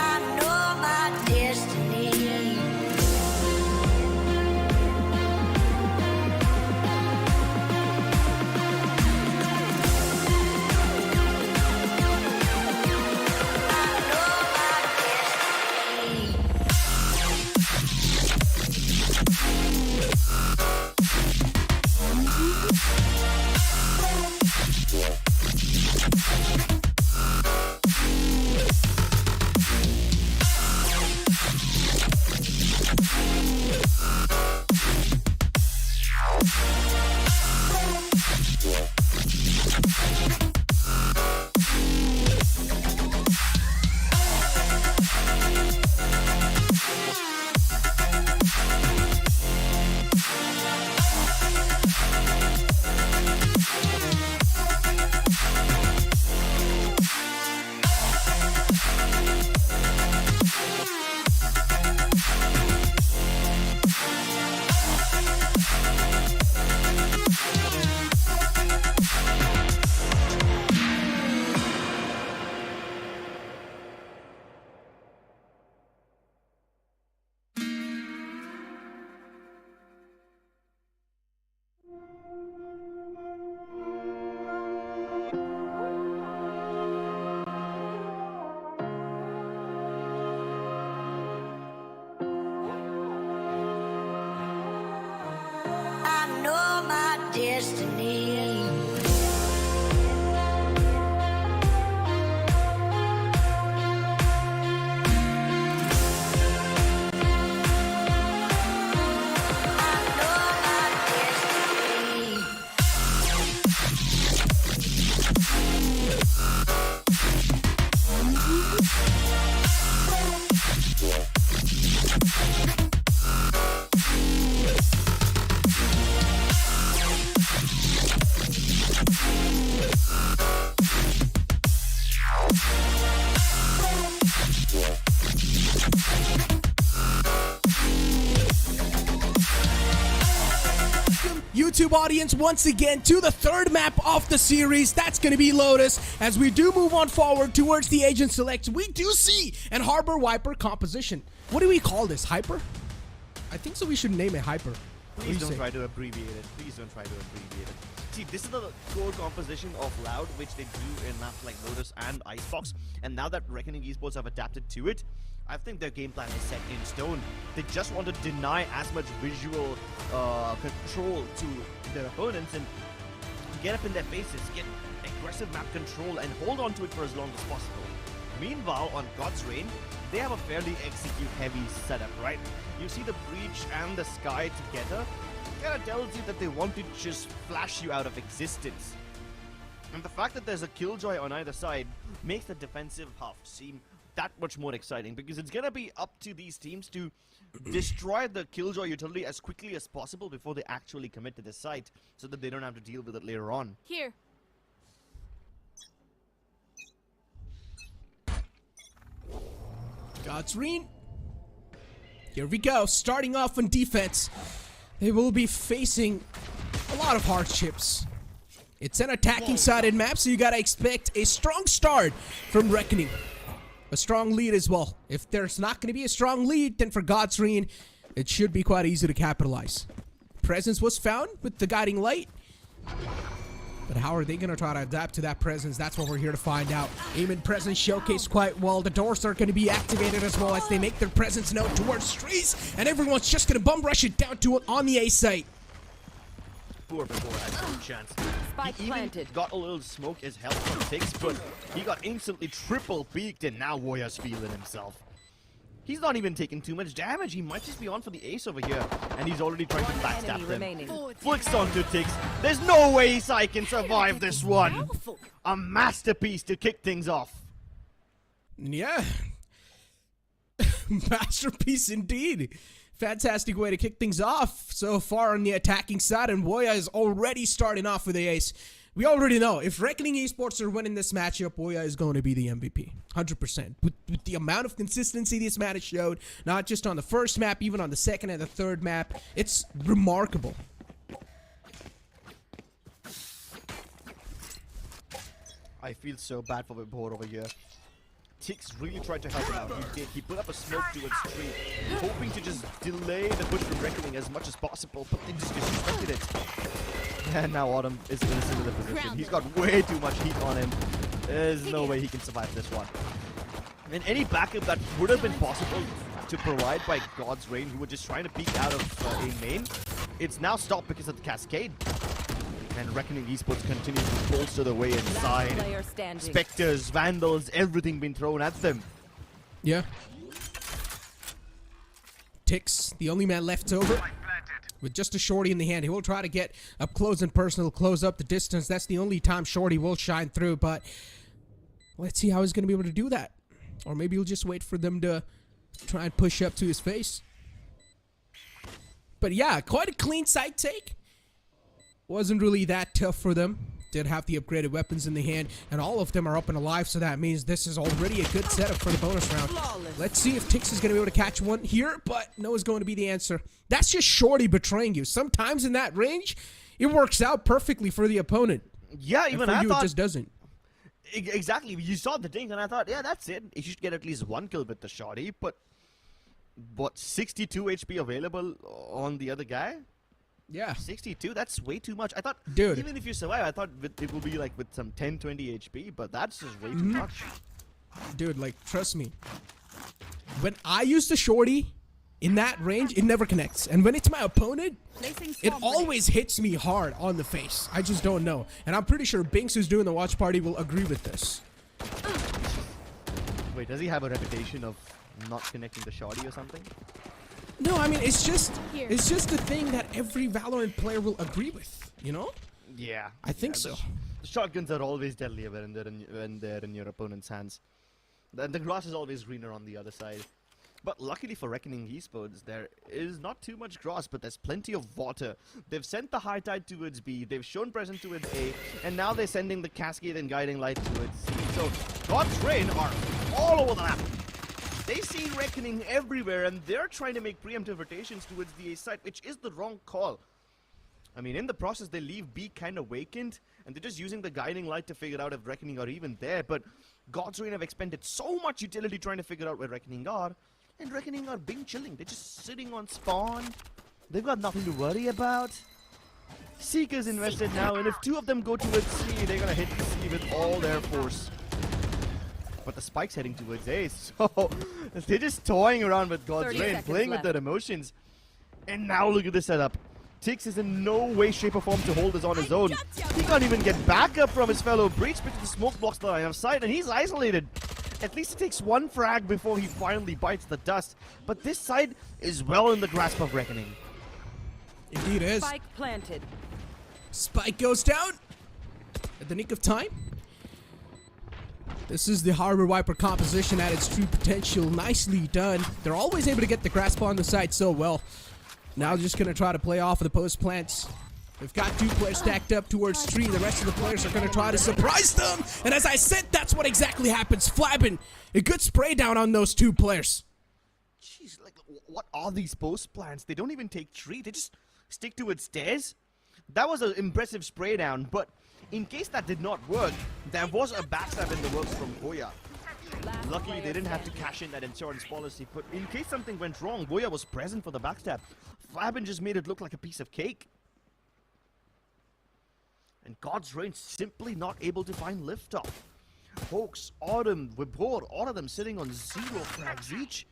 I know my destiny. I know my destiny. I know my destiny. I know my destiny. YouTube audience, once again to the third map of the series. That's going to be Lotus. As we do move on forward towards the agent select, we do see an Harbor Wiper composition. What do we call this? Hyper? I think so. We should name it Hyper. What do Please you don't say? try to abbreviate it. Please don't try to abbreviate it. See, this is the core composition of Loud, which they do in maps like Lotus and Icebox. And now that Reckoning Esports have adapted to it, I think their game plan is set in stone. They just want to deny as much visual control to their opponents and get up in their faces, get aggressive map control, and hold on to it for as long as possible. Meanwhile, on God's Reign, they have a fairly execute-heavy setup, right? You see the Breach and the Sky together, kind of tells you that they want to just flash you out of existence. And the fact that there's a Killjoy on either side makes the defensive half seem that much more exciting, because it's gonna be up to these teams to destroy the Killjoy utility as quickly as possible before they actually commit to the site, so that they don't have to deal with it later on. Here. God's Reign. Here we go. Starting off on defense, they will be facing a lot of hardships. It's an attacking-sided map, so you gotta expect a strong start from Reckoning. A strong lead as well. If there's not gonna be a strong lead, then for God's Reign, it should be quite easy to capitalize. Presence was found with the guiding light. But how are they going to try to adapt to that presence? That's what we're here to find out. Aim and presence showcased quite well. The doors are going to be activated as well as they make their presence known towards trees. And everyone's just going to bum rush it down to it on the A site. Poor before has no chance. Spike He even planted. got a little smoke as help from Tix, but he got instantly triple peaked, and now Warrior's feeling himself. He's not even taking too much damage. He might just be on for the ace over here, and he's already trying to Enemy backstab them. remaining. Flicks onto Tix. There's no way Sai can survive this one. A masterpiece to kick things off. Yeah. Masterpiece indeed. Fantastic way to kick things off so far on the attacking side, and Woya is already starting off with the ace. We already know if Reckoning Esports are winning this matchup, Woya is going to be the MVP. 100%. With the amount of consistency this match showed, not just on the first map, even on the second and the third map, it's remarkable. I feel so bad for Vibhor over here. Tix really tried to help him out. He did. He put up a smoke towards tree, hoping to just delay the push from Reckoning as much as possible, but they just disrespected it. And now Autumn is in a similar position. He's got way too much heat on him. There's no way he can survive this one. And any backup that would have been possible to provide by God's Reign, who were just trying to peek out of a main, it's now stopped because of the cascade. And Reckoning Esports continues to bolster the way inside. Player standing. Spectres, Vandals, everything being thrown at them. Yeah. Tix, the only man left over, with just a shorty in the hand. He will try to get up close and personal, close up the distance. That's the only time shorty will shine through, but let's see how he's going to be able to do that. Or maybe he'll just wait for them to try and push up to his face. But yeah, quite a clean side take. Wasn't really that tough for them. Did have the upgraded weapons in the hand, and all of them are up and alive, so that means this is already a good setup for the bonus round. Let's see if Tix is going to be able to catch one here, but no is going to be the answer. That's just shorty betraying you. Sometimes in that range, it works out perfectly for the opponent. Yeah, And even for I you, thought... it just doesn't. Exactly. You saw the ding, and I thought, yeah, that's it. You should get at least one kill with the shorty, but... What, 62 HP available on the other guy? Yeah. 62? That's way too much. I thought, Dude. even if you survive, I thought it would be like with some 10, 20 HP, but that's just way too much. Dude, like, trust me. When I use the shorty in that range, it never connects. And when it's my opponent, it always hits me hard on the face. I just don't know. And I'm pretty sure Binks, who's doing the watch party, will agree with this. Wait, does he have a reputation of not connecting the shorty or something? No, I mean, it's just the thing that every Valorant player will agree with, you know? Yeah. I think so. The shotguns are always deadlier when they're in your opponent's hands. The grass is always greener on the other side. But luckily for Reckoning Esports, there is not too much grass, but there's plenty of water. They've sent the high tide towards B, they've shown presence towards A, and now they're sending the cascade and guiding light towards C. So God's Reign are all over the map. They see Reckoning everywhere, and they're trying to make preemptive rotations towards the A side, which is the wrong call. I mean, in the process, they leave B kind of vacant, and they're just using the guiding light to figure out if Reckoning are even there. But God's Reign have expended so much utility trying to figure out where Reckoning are, and Reckoning are being chilling. They're just sitting on spawn. They've got nothing to worry about. Seeker's invested now, and if two of them go towards C, they're gonna hit C with all their force. But the spike's heading towards A, so they're just toying around with God's 30 Reign, seconds playing with left. their emotions. And now look at this setup. Tix is in no way, shape, or form to hold this on his own. He can't even get backup from his fellow Breach because the smoke blocks the line of sight, and he's isolated. At least it takes one frag before he finally bites the dust. But this side is well in the grasp of Reckoning. Indeed it is. Spike planted. Spike goes down at the nick of time. This is the Harbor Viper composition at its true potential. Nicely done. They're always able to get the grasp on the side so well. Now just going to try to play off of the post plants. We've got two players stacked up towards tree. The rest of the players are going to try to surprise them. And as I said, that's what exactly happens. Flabbin, a good spray down on those two players. Jeez, like, what are these post plants? They don't even take tree. They just stick to its stairs. That was an impressive spray down, but in case that did not work, there was a backstab in the works from Boya. Luckily, they didn't have to cash in that insurance policy, but in case something went wrong, Boya was present for the backstab. Flabbin just made it look like a piece of cake. And God's Reign simply not able to find liftoff. Hoax, Autumn, Vibhor, all of them sitting on 0 frags each.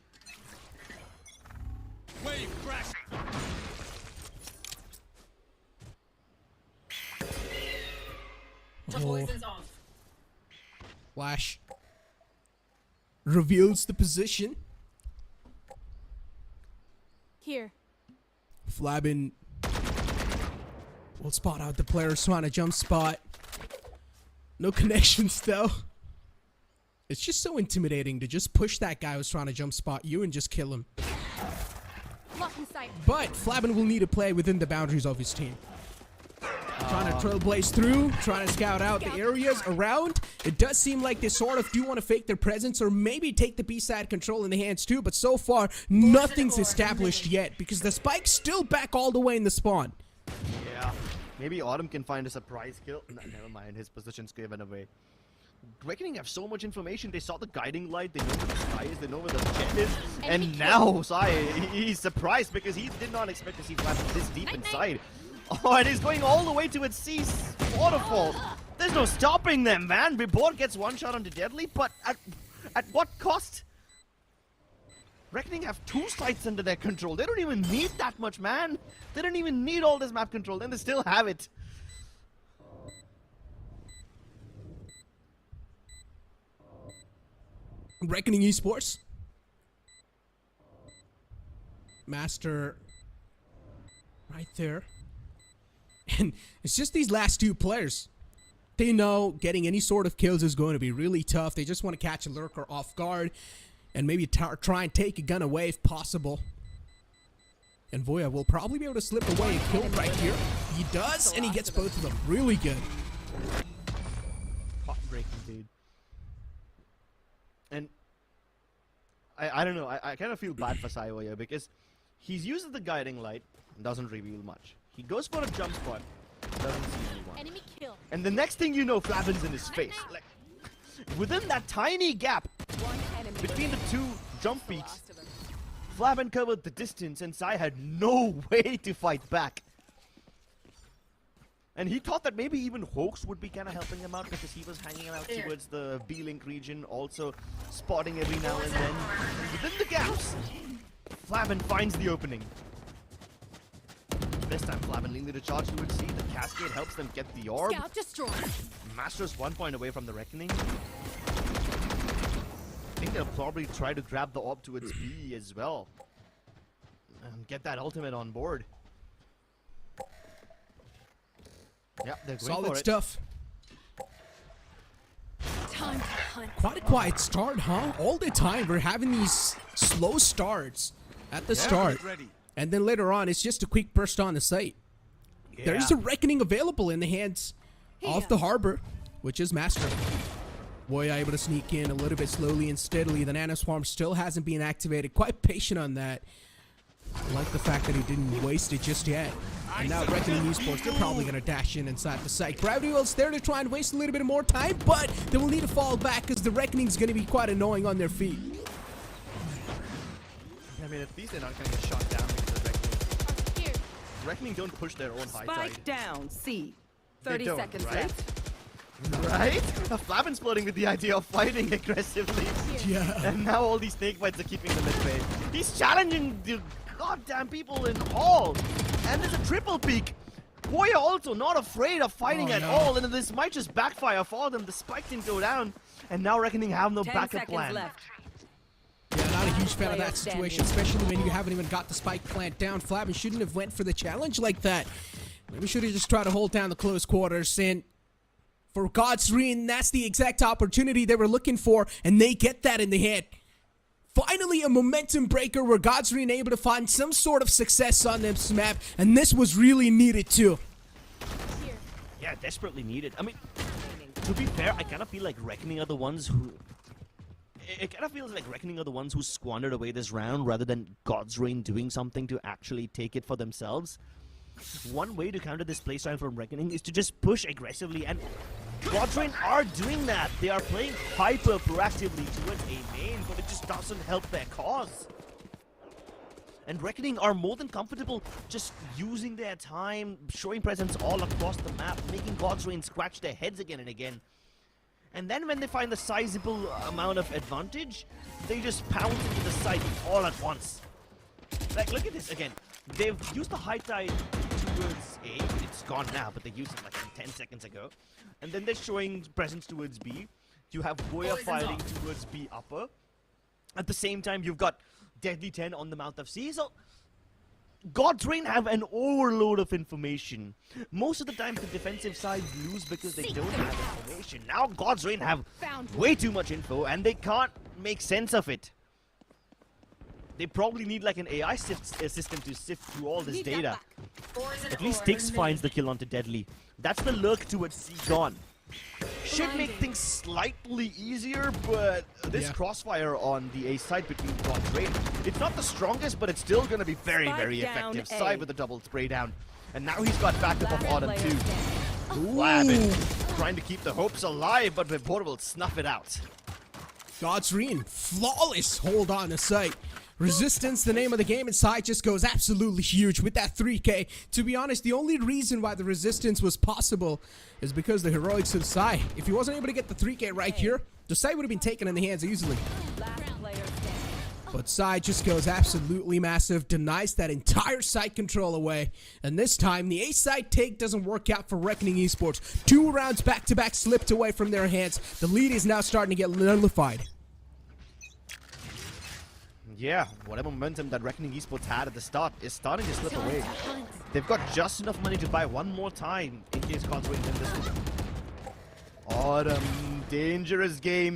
Wave crash. Oh. Flash reveals the position. Here. Flabin will spot out the players trying to jump spot. No connections though. It's just so intimidating to just push that guy who's trying to jump spot you and just kill him. Lock in sight. But Flabin will need to play within the boundaries of his team. Trying to trailblaze through, trying to scout out the areas around. It does seem like they sort of do want to fake their presence or maybe take the B-side control in the hands too, but so far, nothing's established yet because the spike's still back all the way in the spawn. Yeah. Maybe Autumn can find a surprise kill. No, never mind, his position's given away. Reckoning have so much information. They saw the guiding light, they know where the sky is, they know where the jet is. And now, he's surprised because he did not expect to see Flabin this deep inside. Oh, and he's going all the way to its C's waterfall. There's no stopping them, man. Reborn gets one shot onto Deadly, but at what cost? Reckoning have 2 sites under their control. They don't even need that much, man. They don't even need all this map control, and they still have it. Reckoning Esports. Master right there. And it's just these last 2 players. They know getting any sort of kills is going to be really tough. They just want to catch a lurker off guard and maybe try and take a gun away if possible. And Voya will probably be able to slip away a kill right here. He does, and he gets both of them. Really good. Heartbreaking, dude. And I don't know. I kind of feel bad for Saivoya because he's using the guiding light and doesn't reveal much. He goes for a jump spot, doesn't see anyone. Enemy kill. And the next thing you know, Flabin's in his face. Like, within that tiny gap between the 2 jump peaks, Flabin covered the distance and Sai had no way to fight back. And he thought that maybe even Hoax would be kind of helping him out because he was hanging out towards the B-Link region, also spotting every now and then. Within the gaps, Flabin finds the opening. This time, Flabin leaning to charge towards C. The cascade helps them get the orb. Scout destroyed. Master's 1 point away from the Reckoning. I think they'll probably try to grab the orb towards B as well. And get that ultimate on board. Yeah, they're going Solid for it. stuff. Time to hunt. Quite a quiet start, huh? All the time we're having these slow starts at the start. Ready. And then later on, it's just a quick burst on the site. There's a Reckoning available in the hands of the Harbor, which is Master. Voya able to sneak in a little bit slowly and steadily. The Nano Swarm still hasn't been activated. Quite patient on that. I like the fact that he didn't waste it just yet. And now Reckoning Esports, they're probably going to dash in inside the site. Gravity Well's there to try and waste a little bit more time, but they will need to fall back because the Reckoning's going to be quite annoying on their feet. I mean, at least they're not going to get shot down because of Reckoning. Here. Reckoning don't push their own high Spike tide. down, C. They 30 don't, seconds right? left. Right? Flabin's flirting with the idea of fighting aggressively. Yeah. And now all these snake bites are keeping them at bay. He's challenging the goddamn people in all. And there's a triple peak. Voya also not afraid of fighting at all. And this might just backfire for them. The spike didn't go down. And now Reckoning have no 10 backup seconds plan. left. Yeah, not a huge fan of Player that situation, especially when you haven't even got the spike plant down. Flabin shouldn't have went for the challenge like that. Maybe should have just tried to hold down the close quarters. And for God's reign, that's the exact opportunity they were looking for, and they get that in the head. Finally, a momentum breaker where God's reign able to find some sort of success on this map, and this was really needed too. Here. Yeah, desperately needed. I mean, to be fair, I kind of feel like Reckoning are the ones who... It kind of feels like Reckoning are the ones who squandered away this round rather than God's reign doing something to actually take it for themselves. One way to counter this playstyle from Reckoning is to just push aggressively, and God's reign are doing that. They are playing hyper proactively towards a main, but it just doesn't help their cause. And Reckoning are more than comfortable just using their time, showing presence all across the map, making God's reign scratch their heads again and again. And then when they find the sizable amount of advantage, they just pounce into the site all at once. Like, look at this again. They've used the high tide to towards A. It's gone now, but they used it like 10 seconds ago. And then they're showing presence towards B. You have Boya firing towards B upper. At the same time, you've got Deadly 10 on the mouth of C. So God's Reign have an overload of information. Most of the time, the defensive sides lose because they don't have information. Now God's Reign have way too much info, and they can't make sense of it. They probably need like an AI system to sift through all this data. At least Tix finds the kill onto Deadly. That's the lurk towards C gone. Should make things slightly easier, but this crossfire on the A side between God's Reign, it's not the strongest, but it's still going to be very, very effective. Side with a double spray down. And now he's got backup of Autumn too. Flabbin trying to keep the hopes alive, but Vipor will snuff it out. God's Reign, flawless hold on to sight. Resistance, the name of the game, and Sai just goes absolutely huge with that 3K. To be honest, the only reason why the resistance was possible is because the heroics of Sai. If he wasn't able to get the 3K right here, the Sai would have been taken in the hands easily. But Sai just goes absolutely massive, denies that entire side control away. And this time, the A side take doesn't work out for Reckoning Esports. 2 rounds back-to-back slipped away from their hands. The lead is now starting to get nullified. Yeah, whatever momentum that Reckoning Esports had at the start is starting to slip away. They've got just enough money to buy one more time in case God's Reign win this one. Autumn, dangerous game.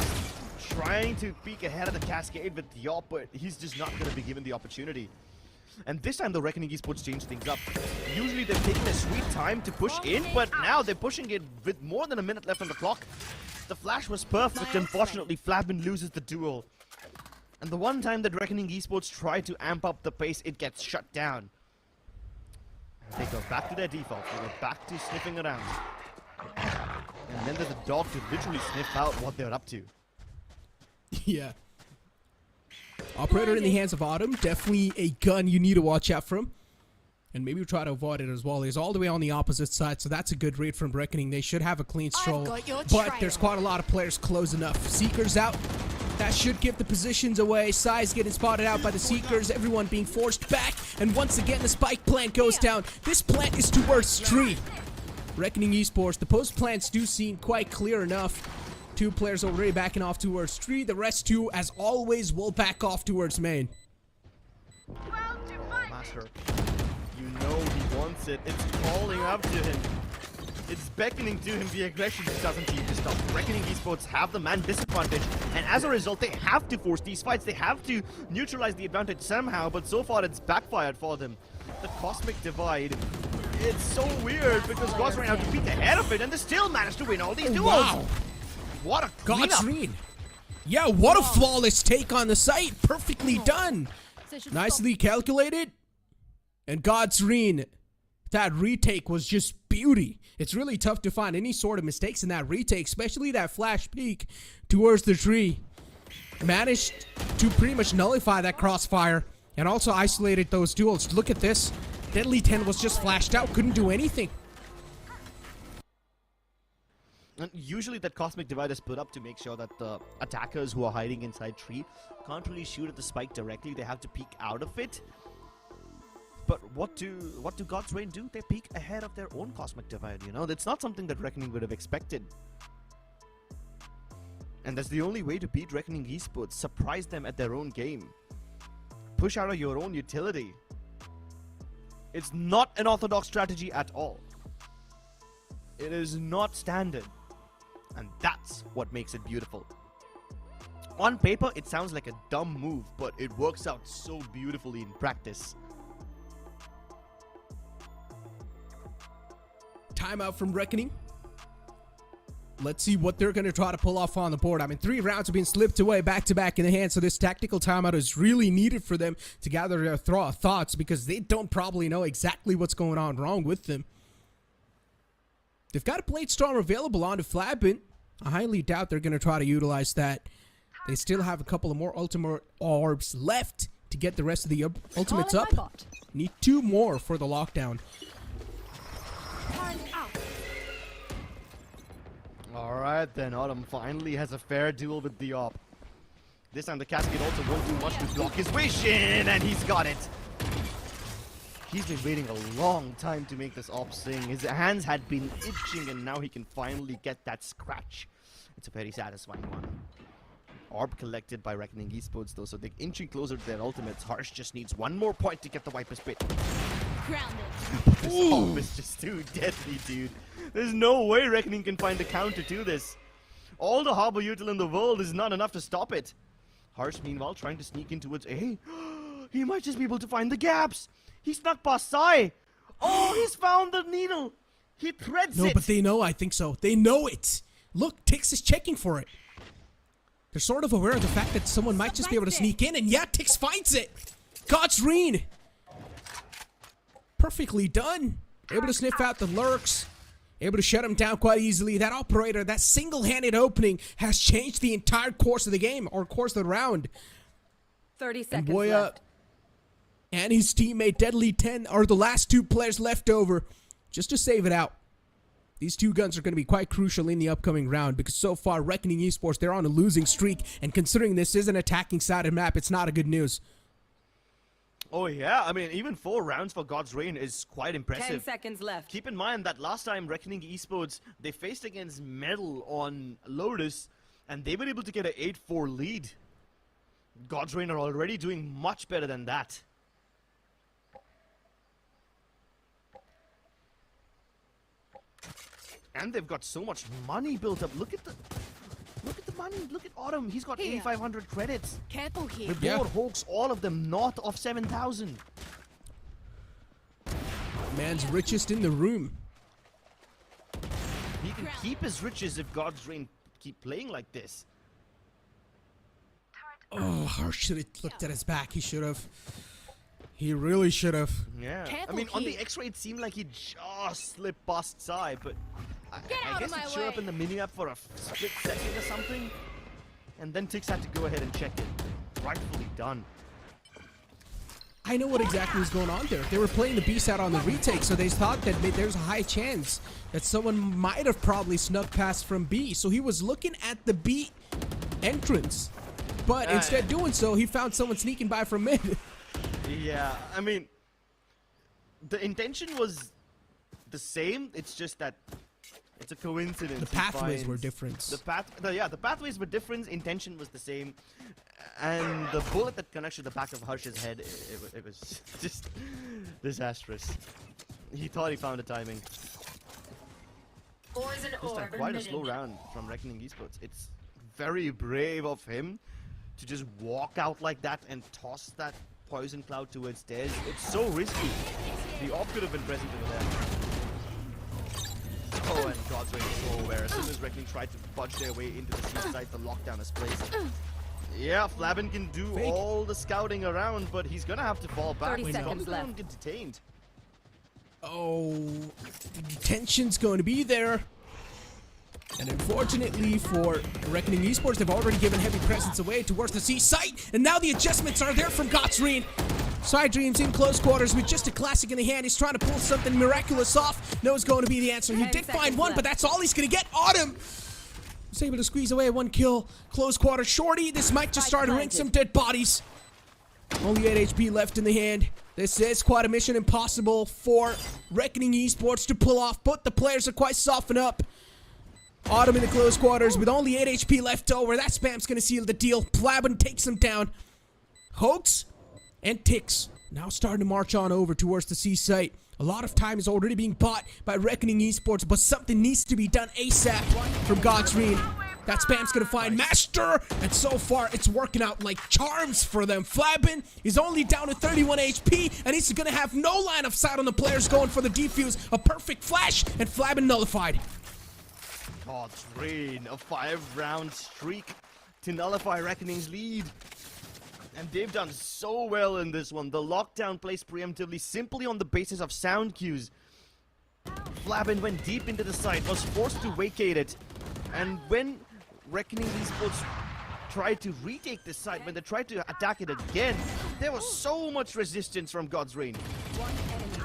Trying to peek ahead of the Cascade with Diop, but he's just not going to be given the opportunity. And this time the Reckoning Esports changed things up. Usually they've taken a sweet time to push in, but now they're pushing it with more than a minute left on the clock. The flash was perfect. Unfortunately, Flabbin loses the duel. And the one time that Reckoning Esports try to amp up the pace, it gets shut down. They go back to their default. They go back to sniffing around. And then there's a dog to literally sniff out what they're up to. Yeah. Operator in the hands of Autumn. Definitely a gun you need to watch out from. And maybe try to avoid it as well. He's all the way on the opposite side, so that's a good read from Reckoning. They should have a clean stroll. But there's quite a lot of players close enough. Seekers out. That should give the positions away. Sai's getting spotted out by the Seekers. Everyone being forced back. And once again, the spike plant goes down. This plant is towards tree. Reckoning Esports, the post plants do seem quite clear enough. 2 players already backing off towards tree. The rest 2, as always, will back off towards main. Master, you know he wants it. It's calling up to him. It's beckoning to him. The aggression just doesn't seem to stop. Reckoning Esports have the man disadvantage, and as a result, they have to force these fights. They have to neutralize the advantage somehow, but so far it's backfired for them. The Cosmic Divide, it's so weird because God's Reign have to peek ahead of it, and they still manage to win all these duels. Wow. What a God's Reign. Yeah, what a flawless take on the site. Perfectly done. Nicely calculated. And God's Reign, that retake was just beauty. It's really tough to find any sort of mistakes in that retake, especially that flash peek towards the tree. Managed to pretty much nullify that crossfire and also isolated those duels. Look at this. Deadly 10 was just flashed out, couldn't do anything. And usually that Cosmic Divide is put up to make sure that the attackers who are hiding inside tree can't really shoot at the spike directly. They have to peek out of it. But what do God's Reign do? They peek ahead of their own Cosmic Divide, you know? That's not something that Reckoning would have expected. And that's the only way to beat Reckoning Esports. Surprise them at their own game. Push out of your own utility. It's not an orthodox strategy at all. It is not standard. And that's what makes it beautiful. On paper, it sounds like a dumb move, but it works out so beautifully in practice. Timeout from Reckoning. Let's see what they're going to try to pull off on the board. I mean, 3 rounds have been slipped away back-to-back in the hand, so this tactical timeout is really needed for them to gather their thoughts because they don't probably know exactly what's going on wrong with them. They've got a Blade Storm available onto Flabbin. I highly doubt they're going to try to utilize that. They still have a couple of more ultimate orbs left to get the rest of the ultimates up. Need 2 more for the lockdown. Alright then, Autumn finally has a fair duel with Diop. This time the Cascade also won't do much to block his wish in, and he's got it. He's been waiting a long time to make this op sing. His hands had been itching and now he can finally get that scratch. It's a very satisfying one. Orb collected by Reckoning Esports though, so they're inching closer to their ultimates. Harsh just needs one more point to get the Viper's Pit. Grounded. This orb is just too deadly, dude. There's no way Reckoning can find a counter to this. All the Harbor Util in the world is not enough to stop it. Harsh, meanwhile, trying to sneak in towards A. He might just be able to find the gaps. He snuck past Sai. Oh, he's found the needle. He threads it. No, but they know, I think so. They know it. Look, Tix is checking for it. They're sort of aware of the fact that someone might just be able to sneak in, and yeah, Tix finds it. Godsreen. Perfectly done. Able to sniff out the lurks. Able to shut him down quite easily. That operator, that single-handed opening has changed the entire course of the game, or course of the round. 30 seconds And Boya left. and his teammate Deadly 10 are the last two players left over just to save it out. These two guns are going to be quite crucial in the upcoming round because so far Reckoning Esports, they're on a losing streak, and considering this is an attacking-sided map, it's not a good news. Oh yeah, I mean, even 4 rounds for God's Reign is quite 10 impressive. seconds left. Keep in mind that last time Reckoning Esports, they faced against Metal on Lotus, and they were able to get an 8-4 lead. God's Reign are already doing much better than that. And they've got so much money built up. Look at the money. Look at Autumn. He's got Here. 8,500 credits. Careful here. The board Hawks, all of them north of 7,000. Man's richest in the room. He can keep his riches if God's Reign keep playing like this. Oh, Harsh should have looked at his back. He should have. He really should have. Yeah. I Careful mean, on the here. X-ray, it seemed like he just slipped past Sai, but Get I out guess of my it showed up way. in the mini-map for a split second or something. And then Tix had to go ahead and check it. Rightfully done. I know what exactly was going on there. They were playing the beast out on the retake, so they thought that there's a high chance that someone might have probably snuck past from B. So he was looking at the B entrance. But instead doing so, he found someone sneaking by from mid. Yeah, I mean, the intention was the same. It's just that it's a coincidence. The he pathways were finds- different. The pathways were different. Intention was the same, and the bullet that connected the back of Harsh's head, it was just disastrous. He thought he found the timing. Just quite a slow round from Reckoning Esports. It's very brave of him to just walk out like that and toss that poison cloud towards stairs. It's so risky. The op could have been present over there. Oh, and God's Reign is so aware. As soon as Reckoning tried to budge their way into the seaside, the lockdown is placed. Yeah, Flabin can do Fake. all the scouting around, but he's gonna have to fall back. 30 He's seconds probably gonna left. get detained. Oh, the tension's going to be there. And unfortunately for Reckoning Esports, they've already given heavy presence away towards the C site, and now the adjustments are there from Gotsreen. Side Dreams in close quarters with just a classic in the hand. He's trying to pull something miraculous off. No, it's going to be the answer. He 10 did find seconds one, left. but that's all he's going to get. Autumn was able to squeeze away 1 kill. Close quarter shorty. This might just start to ring some dead bodies. Only 8 HP left in the hand. This is quite a mission impossible for Reckoning Esports to pull off, but the players are quite softened up. Autumn in the close quarters with only 8 HP left over. That spam's gonna seal the deal. Plabin takes him down. Hoax and Tix now starting to march on over towards the C site. A lot of time is already being bought by Reckoning Esports, but something needs to be done ASAP from Godsreen. That spam's gonna find Master, and so far it's working out like charms for them. Flabin is only down to 31 HP, and he's gonna have no line of sight on the players going for the defuse. A perfect flash, and Flabin nullified. God's Reign, a 5-round streak to nullify Reckoning's lead. And they've done so well in this one. The lockdown placed preemptively simply on the basis of sound cues. Flabin went deep into the site, was forced to vacate it. And when Reckoning Esports tried to retake this site, when they tried to attack it again, there was so much resistance from God's Reign.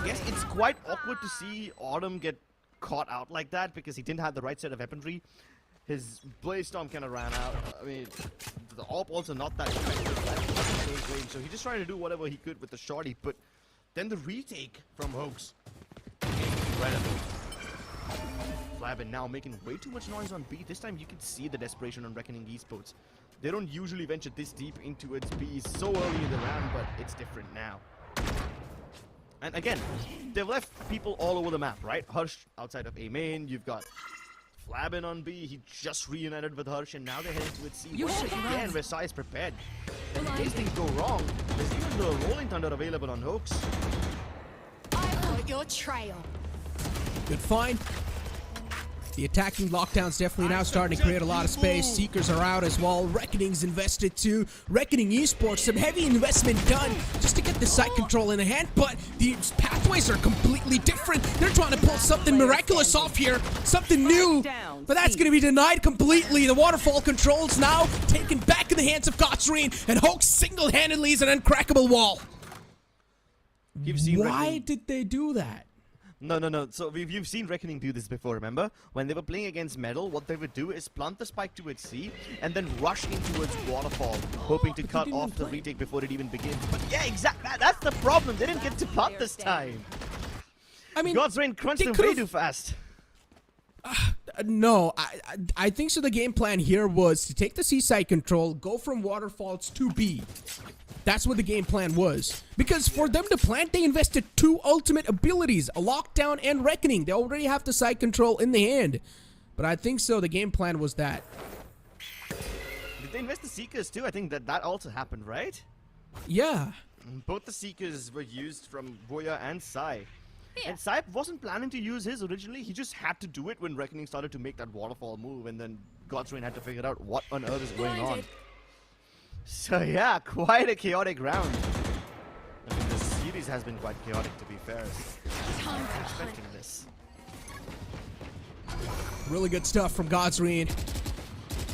Yes, it's quite awkward to see Autumn get caught out like that because he didn't have the right set of weaponry. His Blaze Storm kind of ran out. I mean, the AWP also not that effective at range, so he's just trying to do whatever he could with the shorty, but Then the retake from Hoax. Incredible. Flabin now making way too much noise on B. This time you can see the desperation on Reckoning Esports. They don't usually venture this deep into its B so early in the round, but it's different now. And again, they've left people all over the map, right? Harsh outside of A main, you've got Flabin on B, he just reunited with Harsh, and now they're heading to its C. Once again, where Sai is prepared. In case things go wrong, there's even the Rolling Thunder available on Hoax. I've got your trail. Good find. The attacking lockdown's definitely now starting to create a lot of space. Seekers are out as well. Reckoning's invested too. Reckoning Esports, some heavy investment done just to get the site control in the hand, but the pathways are completely different. They're trying to pull something miraculous off here, something new, but that's going to be denied completely. The waterfall control's now taken back in the hands of Godsreen, and Hoax single-handedly is an uncrackable wall. Why did they do that? No. So you've seen Reckoning do this before, remember? When they were playing against Metal, what they would do is plant the spike to its C and then rush into its waterfall, hoping to cut off the retake before it even begins. But yeah, exactly. That's the problem. They didn't get to plant this time. I mean, God's Rain crunched them way too fast. No, I think so. The game plan here was to take the C side control, go from waterfalls to B. That's what the game plan was. Because for them to plant, they invested 2 ultimate abilities, a lockdown and reckoning. They already have the side control in the hand. But I think so, the game plan was that. Did they invest the Seekers too? I think that also happened, right? Yeah. Both the Seekers were used from Voya and Sai. And Sai wasn't planning to use his originally. He just had to do it when Reckoning started to make that waterfall move. And then God's Rain had to figure out what on earth is going on. So yeah, quite a chaotic round. I mean, the series has been quite chaotic, to be fair. I wasn't expecting this. Really good stuff from Godsreen.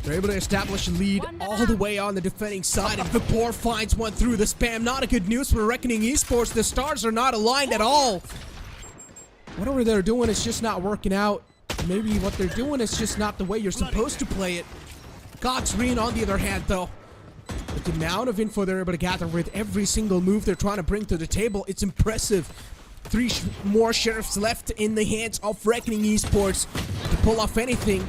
They're able to establish a lead all the way on the defending side, and Vapor finds one through the spam. Not a good news for Reckoning Esports. The stars are not aligned at all. Whatever they're doing is just not working out. Maybe what they're doing is just not the way you're supposed to play it. Godsreen, on the other hand, though, the amount of info they're able to gather with every single move they're trying to bring to the table, it's impressive. 3 more sheriffs left in the hands of Reckoning Esports to pull off anything.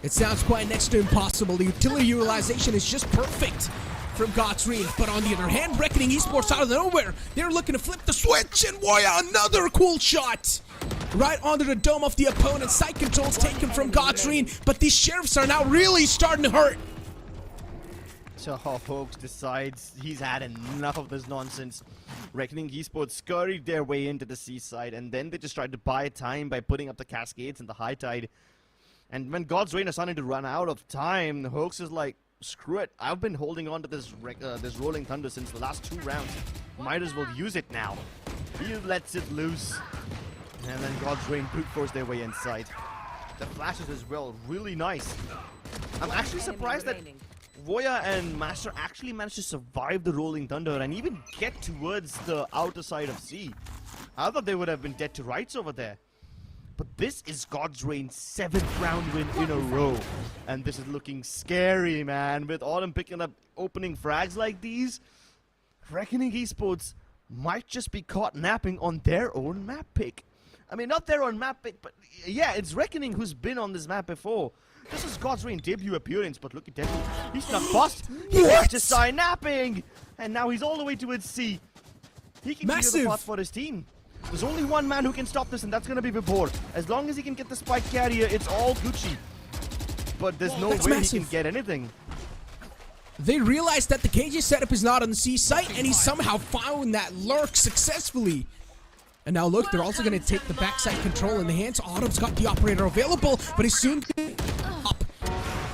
It sounds quite next to impossible. The utility utilization is just perfect from Godsreen. But on the other hand, Reckoning Esports out of nowhere, they're looking to flip the switch, and Woya, another cool shot! Right onto the dome of the opponent. Side controls taken from Godsreen, but these sheriffs are now really starting to hurt. So Hoax decides he's had enough of this nonsense. Reckoning Esports scurried their way into the seaside, and then they just tried to buy time by putting up the cascades and the high tide. And when God's Rain is starting to run out of time, Hoax is like, screw it, I've been holding on to this Rolling Thunder since the last 2 rounds. Might as well use it now. He lets it loose. And then God's Rain brute force their way inside. The flashes as well, really nice. I'm actually surprised that Voya and Master actually managed to survive the Rolling Thunder and even get towards the outer side of C. I thought they would have been dead to rights over there. But this is God's Rain's 7th round win in a row. And this is looking scary, man. With Autumn picking up opening frags like these, Reckoning Esports might just be caught napping on their own map pick. I mean, not their own map pick, but yeah, it's Reckoning who's been on this map before. This is God's Rain debut appearance, but look at that. He's not bust. He watched his side napping. And now he's all the way to its C. He can clear the path for his team. There's only one man who can stop this, and that's going to be Vapor. As long as he can get the spike carrier, it's all Gucci. But there's no way he can get anything. They realized that the KJ setup is not on the C site, and he somehow found that lurk successfully. And now look, they're also going to take the backside control in the hands. Autumn's got the operator available, but he's soon up.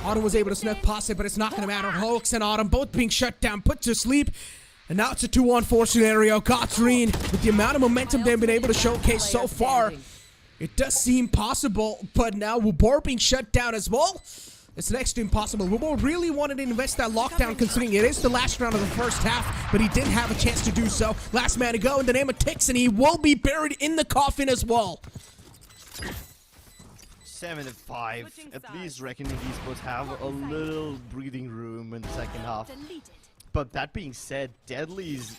Autumn was able to snuff past it, but it's not going to matter. Hoax and Autumn both being shut down, put to sleep. And now it's a 2-on-4 scenario. Godsreen, with the amount of momentum they've been able to showcase so far, it does seem possible. But now Wubor being shut down as well. It's next to impossible. Wubor really wanted to invest that lockdown, considering it is the last round of the first half, but he didn't have a chance to do so. Last man to go in the name of Tix, and he will be buried in the coffin as well. 7-5. At least Reckoning Esports have a little breathing room in the second half. But that being said, Deadly's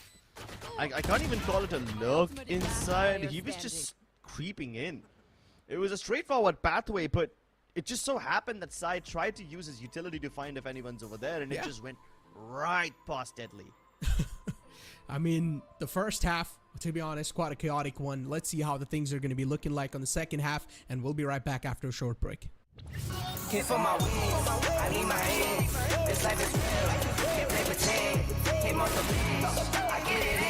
I can't even call it a lurk inside. He was just creeping in. It was a straightforward pathway, but it just so happened that Sai tried to use his utility to find if anyone's over there, and it just went right past Deadly. I mean, the first half, to be honest, quite a chaotic one. Let's see how the things are going to be looking like on the second half, and we'll be right back after a short break. Came for my wings, I need my hands. This life is real, can't play pretend. Came off the beach, I get it in.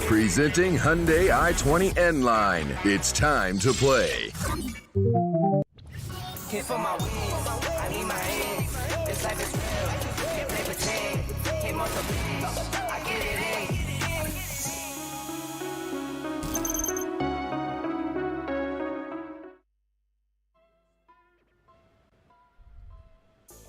Presenting Hyundai i20 N-Line. It's time to play. Came for my wings, I need my hands. This life is real, can't play pretend. Came off the beach, I get it in.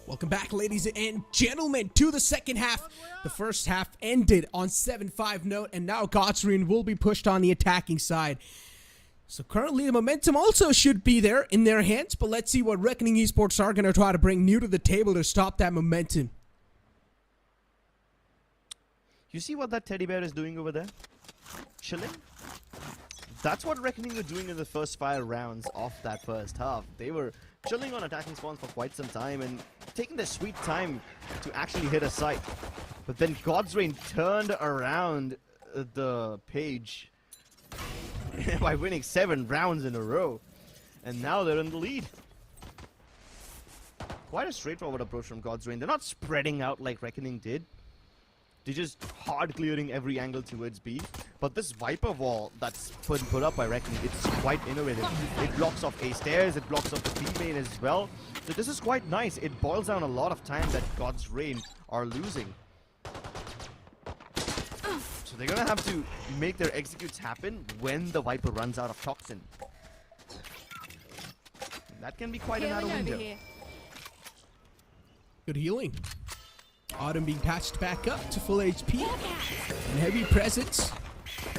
Welcome back, ladies and gentlemen, to the second half. The first half ended on 7-5 note, and now Godsreen will be pushed on the attacking side. So currently the momentum also should be there in their hands, but let's see what Reckoning Esports are going to try to bring new to the table to stop that momentum. You see what that teddy bear is doing over there? Chilling? That's what Reckoning were doing in the first 5 rounds of that first half. They were chilling on attacking spawns for quite some time and taking their sweet time to actually hit a site. But then Godsrain turned around the page by winning 7 rounds in a row. And now they're in the lead. Quite a straightforward approach from Godsrain. They're not spreading out like Reckoning did. They're just hard clearing every angle towards B. But this Viper wall that's put up by Reckoning, it's quite innovative. It blocks off A stairs, it blocks off the B main as well. So this is quite nice. It boils down a lot of time that God's Reign are losing. So they're gonna have to make their executes happen when the Viper runs out of Toxin. That can be quite a narrow window. Good healing. Autumn being patched back up to full HP. And heavy presence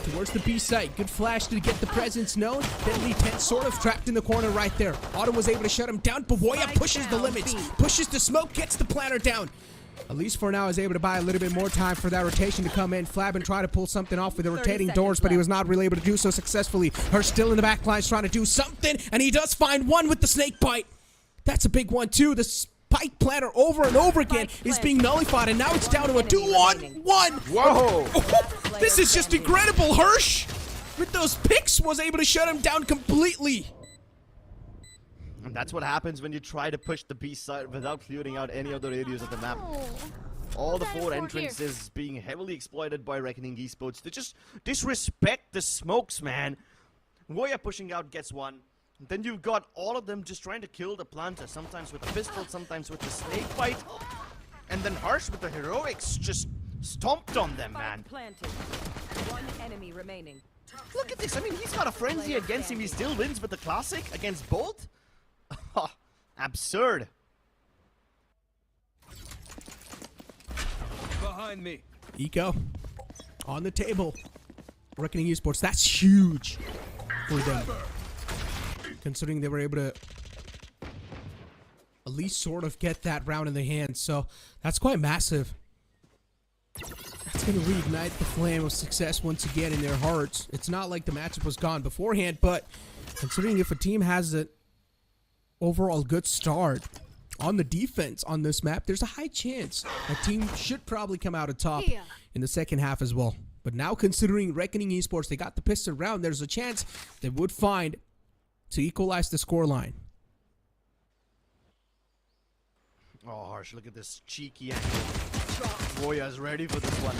towards the B site. Good flash to get the presence known. Deadly 10 sort of trapped in the corner right there. Autumn was able to shut him down. Bavoya pushes the limits. Pushes the smoke, gets the planter down. At least for now is able to buy a little bit more time for that rotation to come in. Flab and try to pull something off with the rotating doors, but he was not really able to do so successfully. Her still in the back lines trying to do something, and he does find one with the snake bite. That's a big one too. The spike planter over and over again is being nullified, and now it's down to a 2-on-1. Whoa! This is just incredible. Hirsch, with those picks, was able to shut him down completely. And that's what happens when you try to push the B side without clearing out any other areas of the map. All the 4 entrances being heavily exploited by Reckoning Esports. They just disrespect the smokes, man. Goya pushing out gets one. Then you've got all of them just trying to kill the planter, sometimes with a pistol, sometimes with the snake bite. And then Harsh with the heroics just stomped on them, man. Planted. 1 enemy remaining. Look at this. I mean, he's got a frenzy against him. He still wins with the classic against Bolt. Absurd. Behind me. Eco on the table. Reckoning Esports, that's huge for them, considering they were able to at least sort of get that round in their hands. So that's quite massive. That's going to reignite the flame of success once again in their hearts. It's not like the matchup was gone beforehand, but considering if a team has an overall good start on the defense on this map, there's a high chance a team should probably come out on top in the second half as well. But now considering Reckoning Esports, they got the pistol round, there's a chance they would find to equalize the scoreline. Oh, Harsh, look at this cheeky angle. Goya's ready for this one.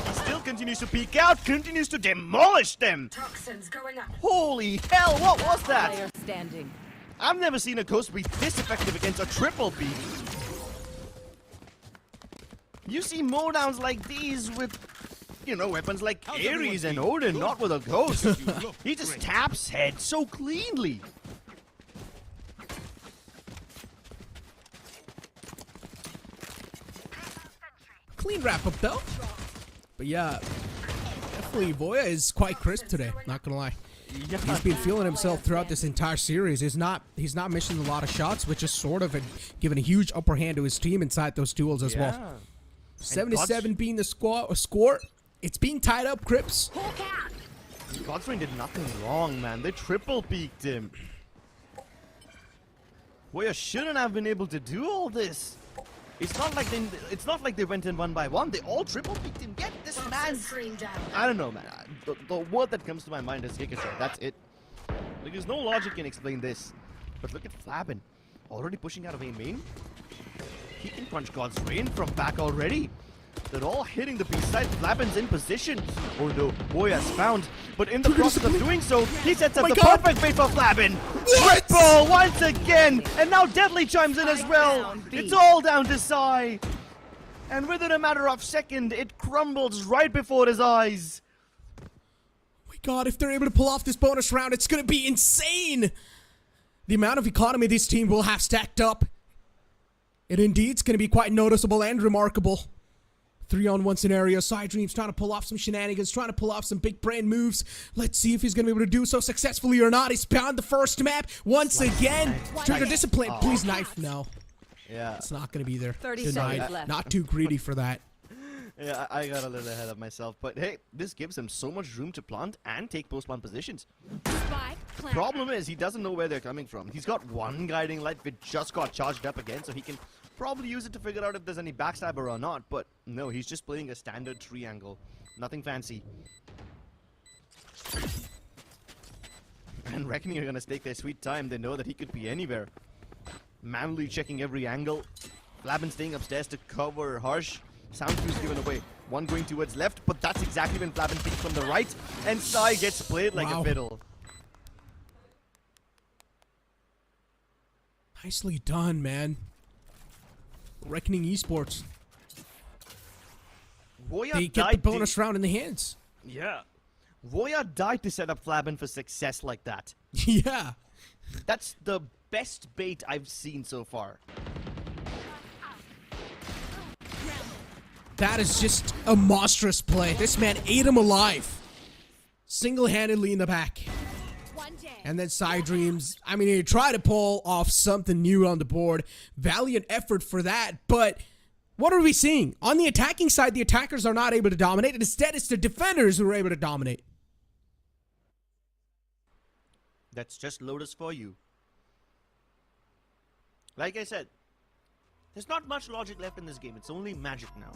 He still continues to peek out, continues to demolish them. Toxins going up. Holy hell, what was that? Player standing. I've never seen a Ghost be this effective against a triple B. You see mowdowns like these with, you know, weapons like Ares and Odin, not with a Ghost. He just taps head so cleanly. clean wrap up though. But yeah, definitely Voya is quite crisp today. Not gonna lie. Yeah. He's been feeling himself throughout this entire series. He's not missing a lot of shots, which is sort of giving a huge upper hand to his team inside those duels as well. 7-7 being the score. It's being tied up, Crips. Godfrey did nothing wrong, man. They triple peaked him. Voya shouldn't have been able to do all this. It's not like they went in one by one. They all triple peaked him. Get this man. I don't know, man. The word that comes to my mind is Gigashow. That's it. Like, there's no logic in explain this. But look at Flabin. Already pushing out of A main. He can punch God's Rain from back already. They're all hitting the B side. Flabin's in position. Oh no, Voya's found. But in the process of doing so, he sets up the perfect bait for Flabin. Triple once again. And now Deadly chimes in as well. It's all down to Sai. And within a matter of second, it crumbles right before his eyes. Oh my god, if they're able to pull off this bonus round, it's gonna be insane. The amount of economy this team will have stacked up. It indeed is gonna be quite noticeable and remarkable. 3-on-1 scenario. Psydream's trying to pull off some shenanigans, trying to pull off some big brain moves. Let's see if he's going to be able to do so successfully or not. He's found the first map once again. Trigger discipline. Please knife. No. Yeah. It's not going to be there. 30 Denied. seconds left. Not too greedy for that. Yeah, I got a little ahead of myself. But hey, this gives him so much room to plant and take post-plant positions. Problem is, he doesn't know where they're coming from. He's got one guiding light which just got charged up again, so he can probably use it to figure out if there's any backstabber or not. But no, he's just playing a standard triangle. Nothing fancy. And Reckoning are gonna take their sweet time. They know that he could be anywhere. Manually checking every angle. Flabin staying upstairs to cover Harsh. Sound cues given away. One going towards left, but that's exactly when Flabin peeks from the right. And Sai gets played like a fiddle. Nicely done, man. Reckoning Esports. Voya They get the bonus round in the hands. Yeah. Voya died to set up Flabin for success like that. Yeah. That's the best bait I've seen so far. That is just a monstrous play. This man ate him alive. Single-handedly in the back. And then Psydreams, I mean, he tried to pull off something new on the board. Valiant effort for that, but what are we seeing? On the attacking side, the attackers are not able to dominate, and instead it's the defenders who are able to dominate. That's just Lotus for you. Like I said, there's not much logic left in this game. It's only magic now.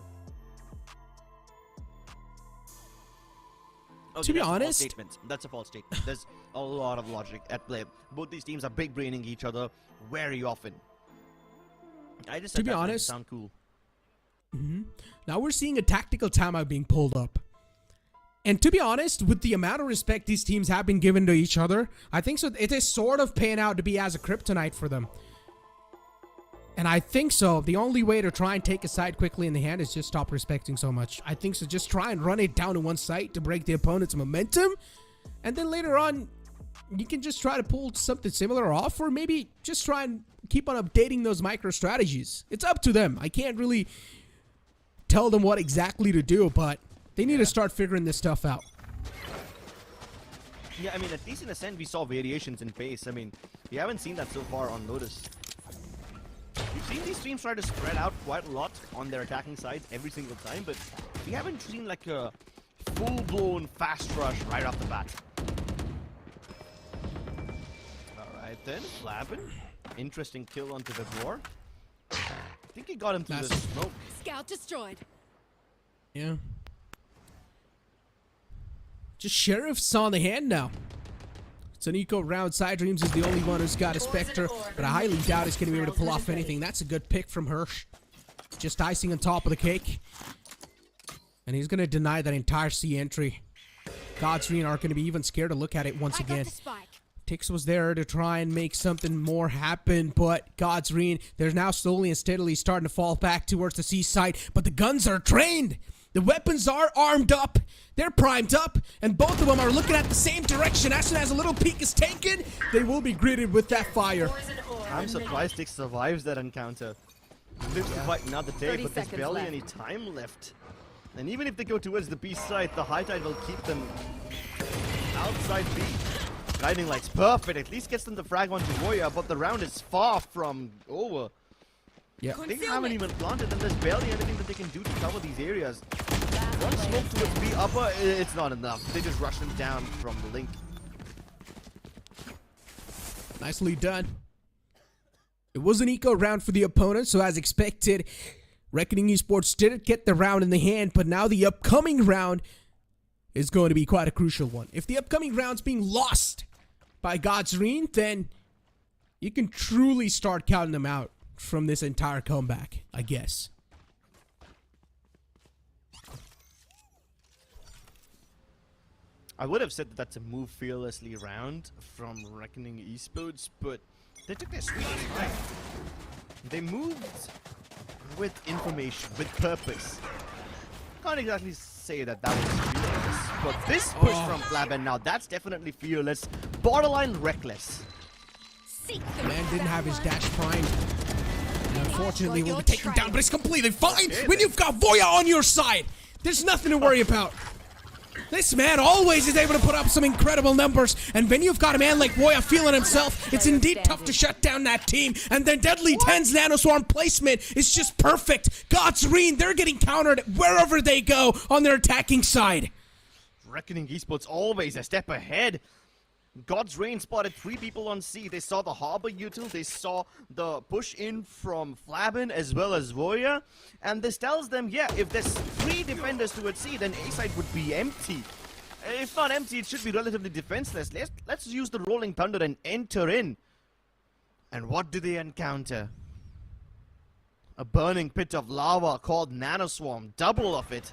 Okay, to be that's honest, a false statement. That's a false statement. There's a lot of logic at play. Both these teams are big braining each other very often. I just said to be that honest, to sound cool. Now we're seeing a tactical timeout being pulled up. And to be honest, with the amount of respect these teams have been given to each other, I think so. It is sort of paying out to be as a kryptonite for them. And I think so. The only way to try and take a side quickly in the hand is just stop respecting so much. I think so. Just try and run it down to one side to break the opponent's momentum. And then later on, you can just try to pull something similar off, or maybe just try and keep on updating those micro strategies. It's up to them. I can't really tell them what exactly to do, but they need to start figuring this stuff out. Yeah, I mean, at least in Ascent, we saw variations in pace. I mean, we haven't seen that so far on Lotus. We've seen these teams try to spread out quite a lot on their attacking sides every single time, but we haven't seen like a full-blown fast rush right off the bat. Alright then, Flabin. Interesting kill onto the door. I think he got him through the smoke. Scout destroyed. Yeah. Just Sheriff's on the hand now. It's an eco round. Psydreams is the only one who's got a Spectre, but I highly doubt he's going to be able to pull off anything. That's a good pick from Hirsch. Just icing on top of the cake. And he's going to deny that entire C entry. Godsreen aren't going to be even scared to look at it once again. Tix was there to try and make something more happen, but Godsreen, they're now slowly and steadily starting to fall back towards the C side, but the guns are trained. The weapons are armed up. They're primed up, and both of them are looking at the same direction. As soon as a little peek is taken, they will be greeted with that fire. I'm surprised Tix survives that encounter. live to fight another day, 30 but there's seconds barely left. any time left. And even if they go towards the B side, the high tide will keep them outside B. Guiding lights, perfect. At least gets them the frag onto Warrior, but the round is far from over. Yeah. They haven't even planted, and there's barely anything that they can do to cover these areas. One smoke towards B upper, it's not enough. They just rush them down from the link. Nicely done. It was an eco round for the opponent, so as expected, Reckoning Esports didn't get the round in the hand, but now the upcoming round is going to be quite a crucial one. If the upcoming round's being lost by Godsreen, then you can truly start counting them out from this entire comeback, I guess. I would have said that that's a move fearlessly round from Reckoning Esports, but they took their sweet time. They moved with information, with purpose. Can't exactly say that that was fearless, but this push from Flaben now, that's definitely fearless. Borderline reckless. Man didn't have his dash prime. And unfortunately, will be taken down, but it's completely fine when you've got Voya on your side. There's nothing to worry about. This man always is able to put up some incredible numbers, and when you've got a man like Voya feeling himself, it's indeed tough to shut down that team. And then Deadly 10's Nanoswarm placement is just perfect. Godsreen, they're getting countered wherever they go on their attacking side. Reckoning Esports always a step ahead. God's Reign spotted 3 people on C. They saw the Harbor Util, they saw the push in from Flaben as well as Warrior. And this tells them, yeah, if there's 3 defenders towards C, then A side would be empty. If not empty, it should be relatively defenseless. Let's use the Rolling Thunder and enter in. And what do they encounter? A burning pit of lava called Nanoswarm. Double of it.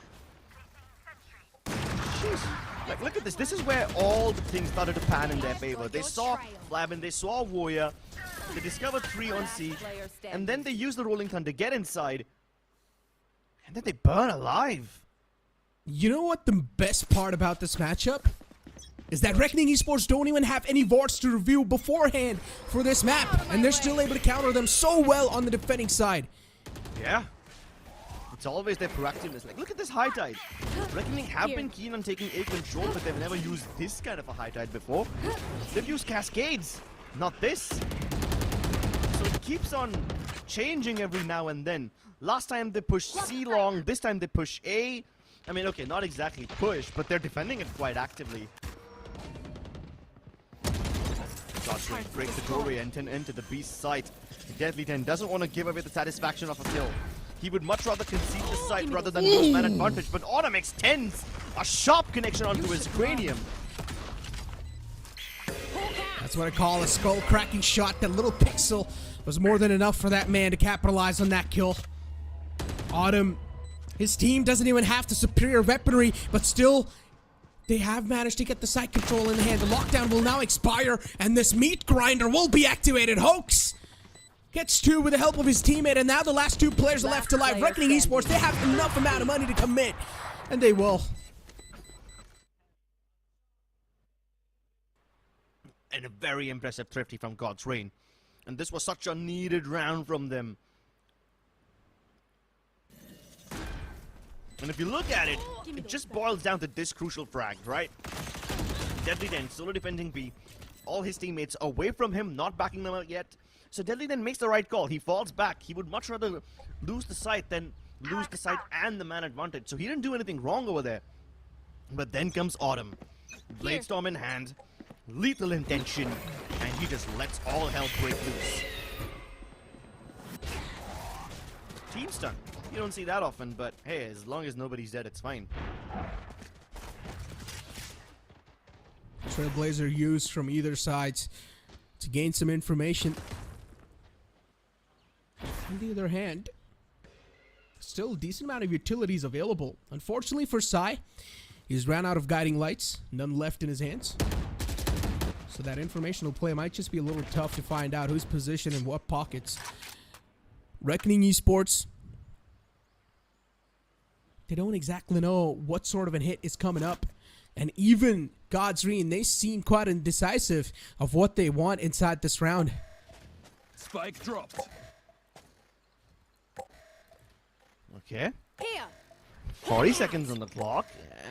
Jeez. Like, look at this. This is where all the things started to pan in their favor. They saw Flaben, they saw Warrior, they discovered 3 on C, and then they use the Rolling Thunder, get inside, and then they burn alive. You know what the best part about this matchup? Is that Reckoning Esports don't even have any wards to review beforehand for this map, and they're still able to counter them so well on the defending side. Yeah. It's always their proactiveness. Like, look at this high tide. Reckoning have been keen on taking A control, but they've never used this kind of a high tide before. They've used cascades, not this. So it keeps on changing every now and then. Last time they pushed C long, this time they push A. I mean, okay, not exactly push, but they're defending it quite actively. God's breaks the doorway and enter the beast site. Deadly 10 doesn't want to give away the satisfaction of a kill. He would much rather concede the site rather than lose man advantage, but Automix tends a sharp connection onto his cranium. That's what I call a skull-cracking shot. That little pixel was more than enough for that man to capitalize on that kill. Autumn, his team doesn't even have the superior weaponry, but still, they have managed to get the site control in the hand. The lockdown will now expire, and this meat grinder will be activated. Hoax gets 2 with the help of his teammate, and now the last 2 players are left alive. Reckoning Esports, they have enough amount of money to commit, and they will. And a very impressive thrifty from God's Reign. And this was such a needed round from them. And if you look at it, it just boils down to this crucial frag, right? Deadly 10 solo defending B. All his teammates away from him, not backing them out yet. So Deadly then makes the right call. He falls back. He would much rather lose the site than lose the site and the man advantage. So he didn't do anything wrong over there. But then comes Autumn. Bladestorm in hand. Lethal intention. And he just lets all hell break loose. Team stun. You don't see that often, but hey, as long as nobody's dead, it's fine. Trailblazer used from either side to gain some information. On the other hand, still a decent amount of utilities available. Unfortunately for Sai, he's ran out of guiding lights, none left in his hands. So that informational play might just be a little tough to find out who's positioned in what pockets. Reckoning Esports, they don't exactly know what sort of a hit is coming up. And even Godsreen, they seem quite indecisive of what they want inside this round. Spike dropped. Okay. Here. 40 seconds on the clock,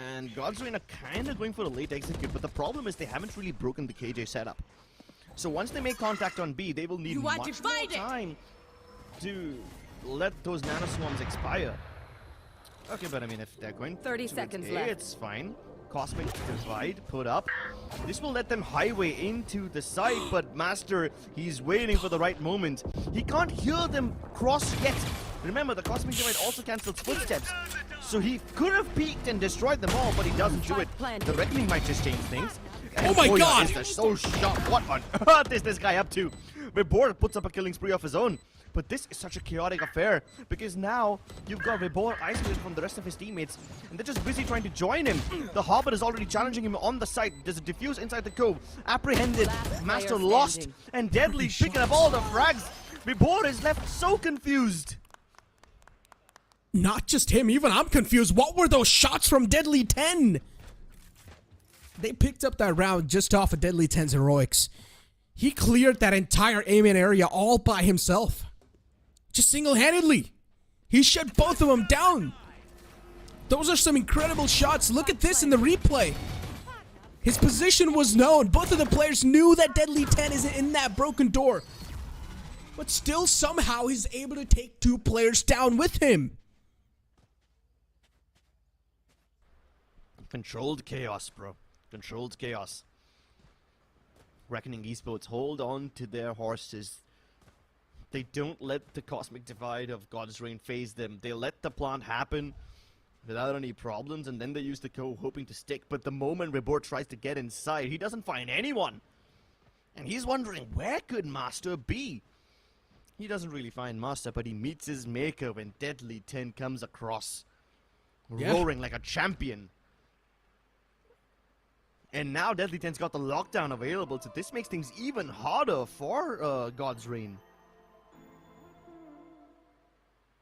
and Godsrain are kind of going for a late execute, but the problem is they haven't really broken the KJ setup. So once they make contact on B, they will need much more time to let those nano swarms expire. Okay, but I mean, if they're going 30 towards seconds A, left. it's fine. Cosmic Divide put up. This will let them highway into the site, but Master, he's waiting for the right moment. He can't hear them cross yet. Remember, the Cosmic Divide also cancels footsteps. So he could have peeked and destroyed them all, but he doesn't do it. The Reckoning might just change things. And Oh my Boya God! is so sharp. What on earth is this guy up to? Vibor puts up a killing spree of his own. But this is such a chaotic affair, because now you've got Vibor isolated from the rest of his teammates, and they're just busy trying to join him. The Hobbit is already challenging him on the site. There's a defuse inside the cove. Apprehended, Master player lost, standing. and Deadly picking up all the frags. Vibor is left so confused. Not just him, even I'm confused. What were those shots from Deadly 10? They picked up that round just off of Deadly 10's heroics. He cleared that entire A-man area all by himself. Just single-handedly. He shut both of them down. Those are some incredible shots. Look at this in the replay. His position was known. Both of the players knew that Deadly 10 is in that broken door. But still, somehow, he's able to take 2 players down with him. Controlled chaos, bro. Controlled chaos. Reckoning Esports hold on to their horses. They don't let the Cosmic Divide of God's Reign phase them. They let the plant happen without any problems, and then they use the co hoping to stick. But the moment Rebor tries to get inside, he doesn't find anyone. And he's wondering, where could Master be? He doesn't really find Master, but he meets his maker when Deadly 10 comes across. Roaring like a champion. And now Deadly 10's got the lockdown available, so this makes things even harder for God's Reign.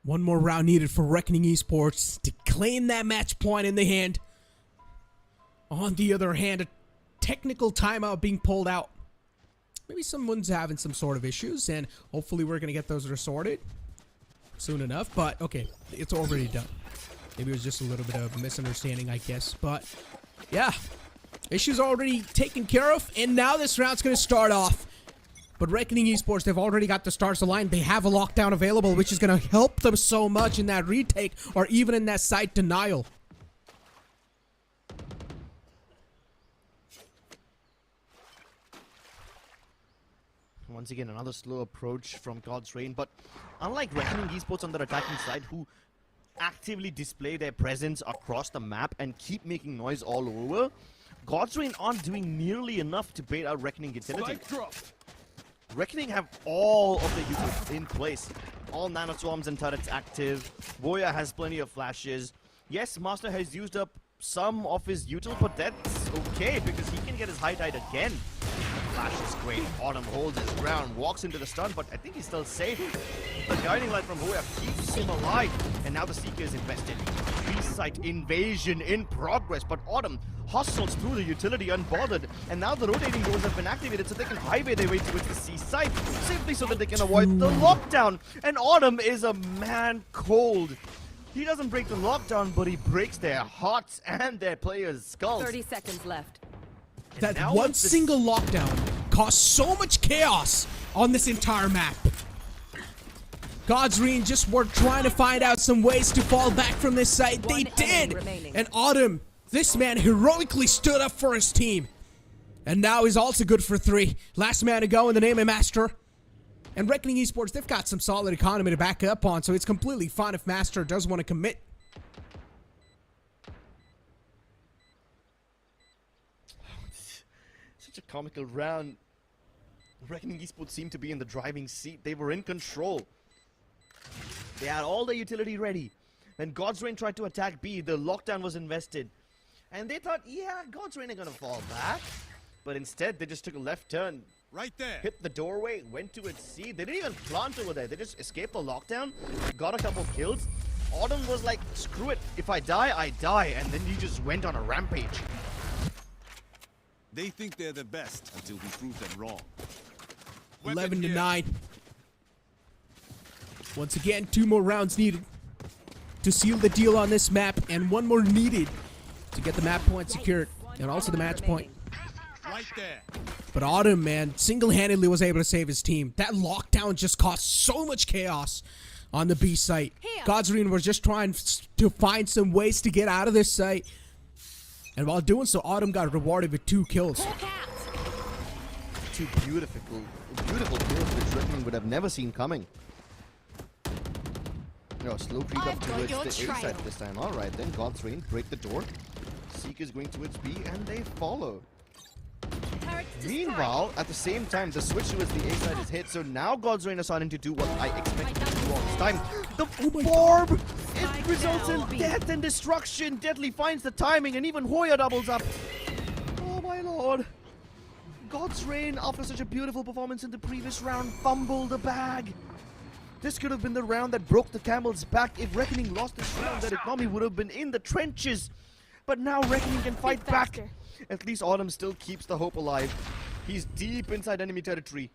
One more round needed for Reckoning Esports to claim that match point in the hand. On the other hand, a technical timeout being pulled out. Maybe someone's having some sort of issues, and hopefully we're going to get those resorted soon enough. But, okay, it's already done. Maybe it was just a little bit of a misunderstanding, I guess. But, yeah, issues already taken care of, and now this round's going to start off. But Reckoning Esports, they've already got the stars aligned. They have a lockdown available, which is going to help them so much in that retake or even in that site denial. Once again, another slow approach from God's Reign, but unlike Reckoning Esports on their attacking side, who actively display their presence across the map and keep making noise all over, God's Reign aren't doing nearly enough to bait out Reckoning utility. Reckoning have all of the utility in place. All nano swarms and turrets active. Boya has plenty of flashes. Yes, Master has used up some of his util, but that's okay because he can get his high tide again. Flash is great. Autumn holds his ground, walks into the stun, but I think he's still safe. The guiding light from Boya keeps him alive, and now the Seeker is invested. B-site invasion in progress, but Autumn hustles through the utility unbothered, and now the rotating doors have been activated so they can highway their way towards the C site, simply so that they can avoid the lockdown. And Autumn is a man cold. He doesn't break the lockdown, but he breaks their hearts and their players' skulls. 30 seconds left. That one single lockdown caused so much chaos on this entire map. God's Reign just were trying to find out some ways to fall back from this site. They did! And Autumn, this man heroically stood up for his team. And now he's also good for 3. Last man to go in the name of Master. And Reckoning Esports, they've got some solid economy to back up on, so it's completely fine if Master does want to commit. Such a comical round. Reckoning Esports seemed to be in the driving seat. They were in control. They had all the utility ready. When God's Reign tried to attack B, the lockdown was invested. And they thought, yeah, God's Reign are gonna fall back. But instead, they just took a left turn. Right there. Hit the doorway, went to its C. They didn't even plant over there. They just escaped the lockdown, got a couple kills. Autumn was like, screw it. If I die, I die. And then he just went on a rampage. They think they're the best until we prove them wrong. 11 to 9. Once again, 2 more rounds needed. to seal the deal on this map, and one more needed to get the map point secured, and also the match point. Right there. But Autumn, man, single-handedly was able to save his team. That lockdown just caused so much chaos on the B site. Godsreen was just trying to find some ways to get out of this site. And while doing so, Autumn got rewarded with 2 kills. Two beautiful kills which Reckoning would have never seen coming. No, slow creep up towards the A side this time. Alright then, God's Reign, break the door. Seeker's going towards B and they follow. Meanwhile, at the same time, the switch towards the A side is hit, so now God's Reign is starting to do what I expected him to do all this time. The orb! It results in death and destruction! Deadly finds the timing and even Hoya doubles up. Oh my lord. God's Reign, after such a beautiful performance in the previous round, fumbled the bag. This could have been the round that broke the camel's back. If Reckoning lost this round, their economy would have been in the trenches. But now Reckoning can fight back. At least Autumn still keeps the hope alive. He's deep inside enemy territory.